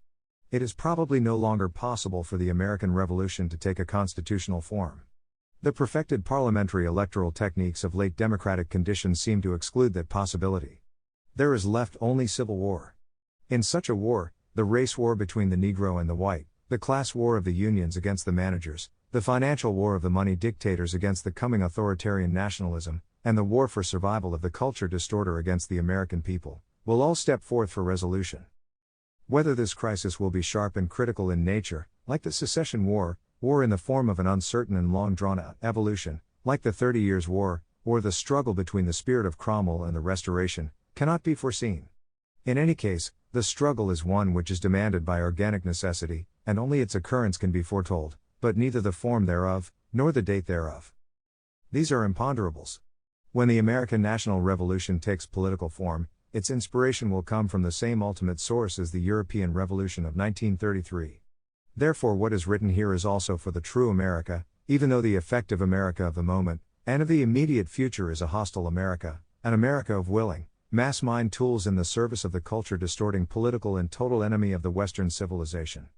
It is probably no longer possible for the American Revolution to take a constitutional form. The perfected parliamentary electoral techniques of late democratic conditions seem to exclude that possibility. There is left only civil war. In such a war, the race war between the Negro and the white, the class war of the unions against the managers, the financial war of the money dictators against the coming authoritarian nationalism, and the war for survival of the culture distorter against the American people, will all step forth for resolution. Whether this crisis will be sharp and critical in nature, like the Secession War, war in the form of an uncertain and long drawn-out evolution, like the 30 Years' War, or the struggle between the spirit of Cromwell and the Restoration, cannot be foreseen. In any case, the struggle is one which is demanded by organic necessity, and only its occurrence can be foretold, but neither the form thereof, nor the date thereof. These are imponderables. When the American National Revolution takes political form, its inspiration will come from the same ultimate source as the European Revolution of 1933. Therefore what is written here is also for the true America, even though the effective America of the moment, and of the immediate future is a hostile America, an America of willing, mass mind tools in the service of the culture distorting political and total enemy of the Western civilization.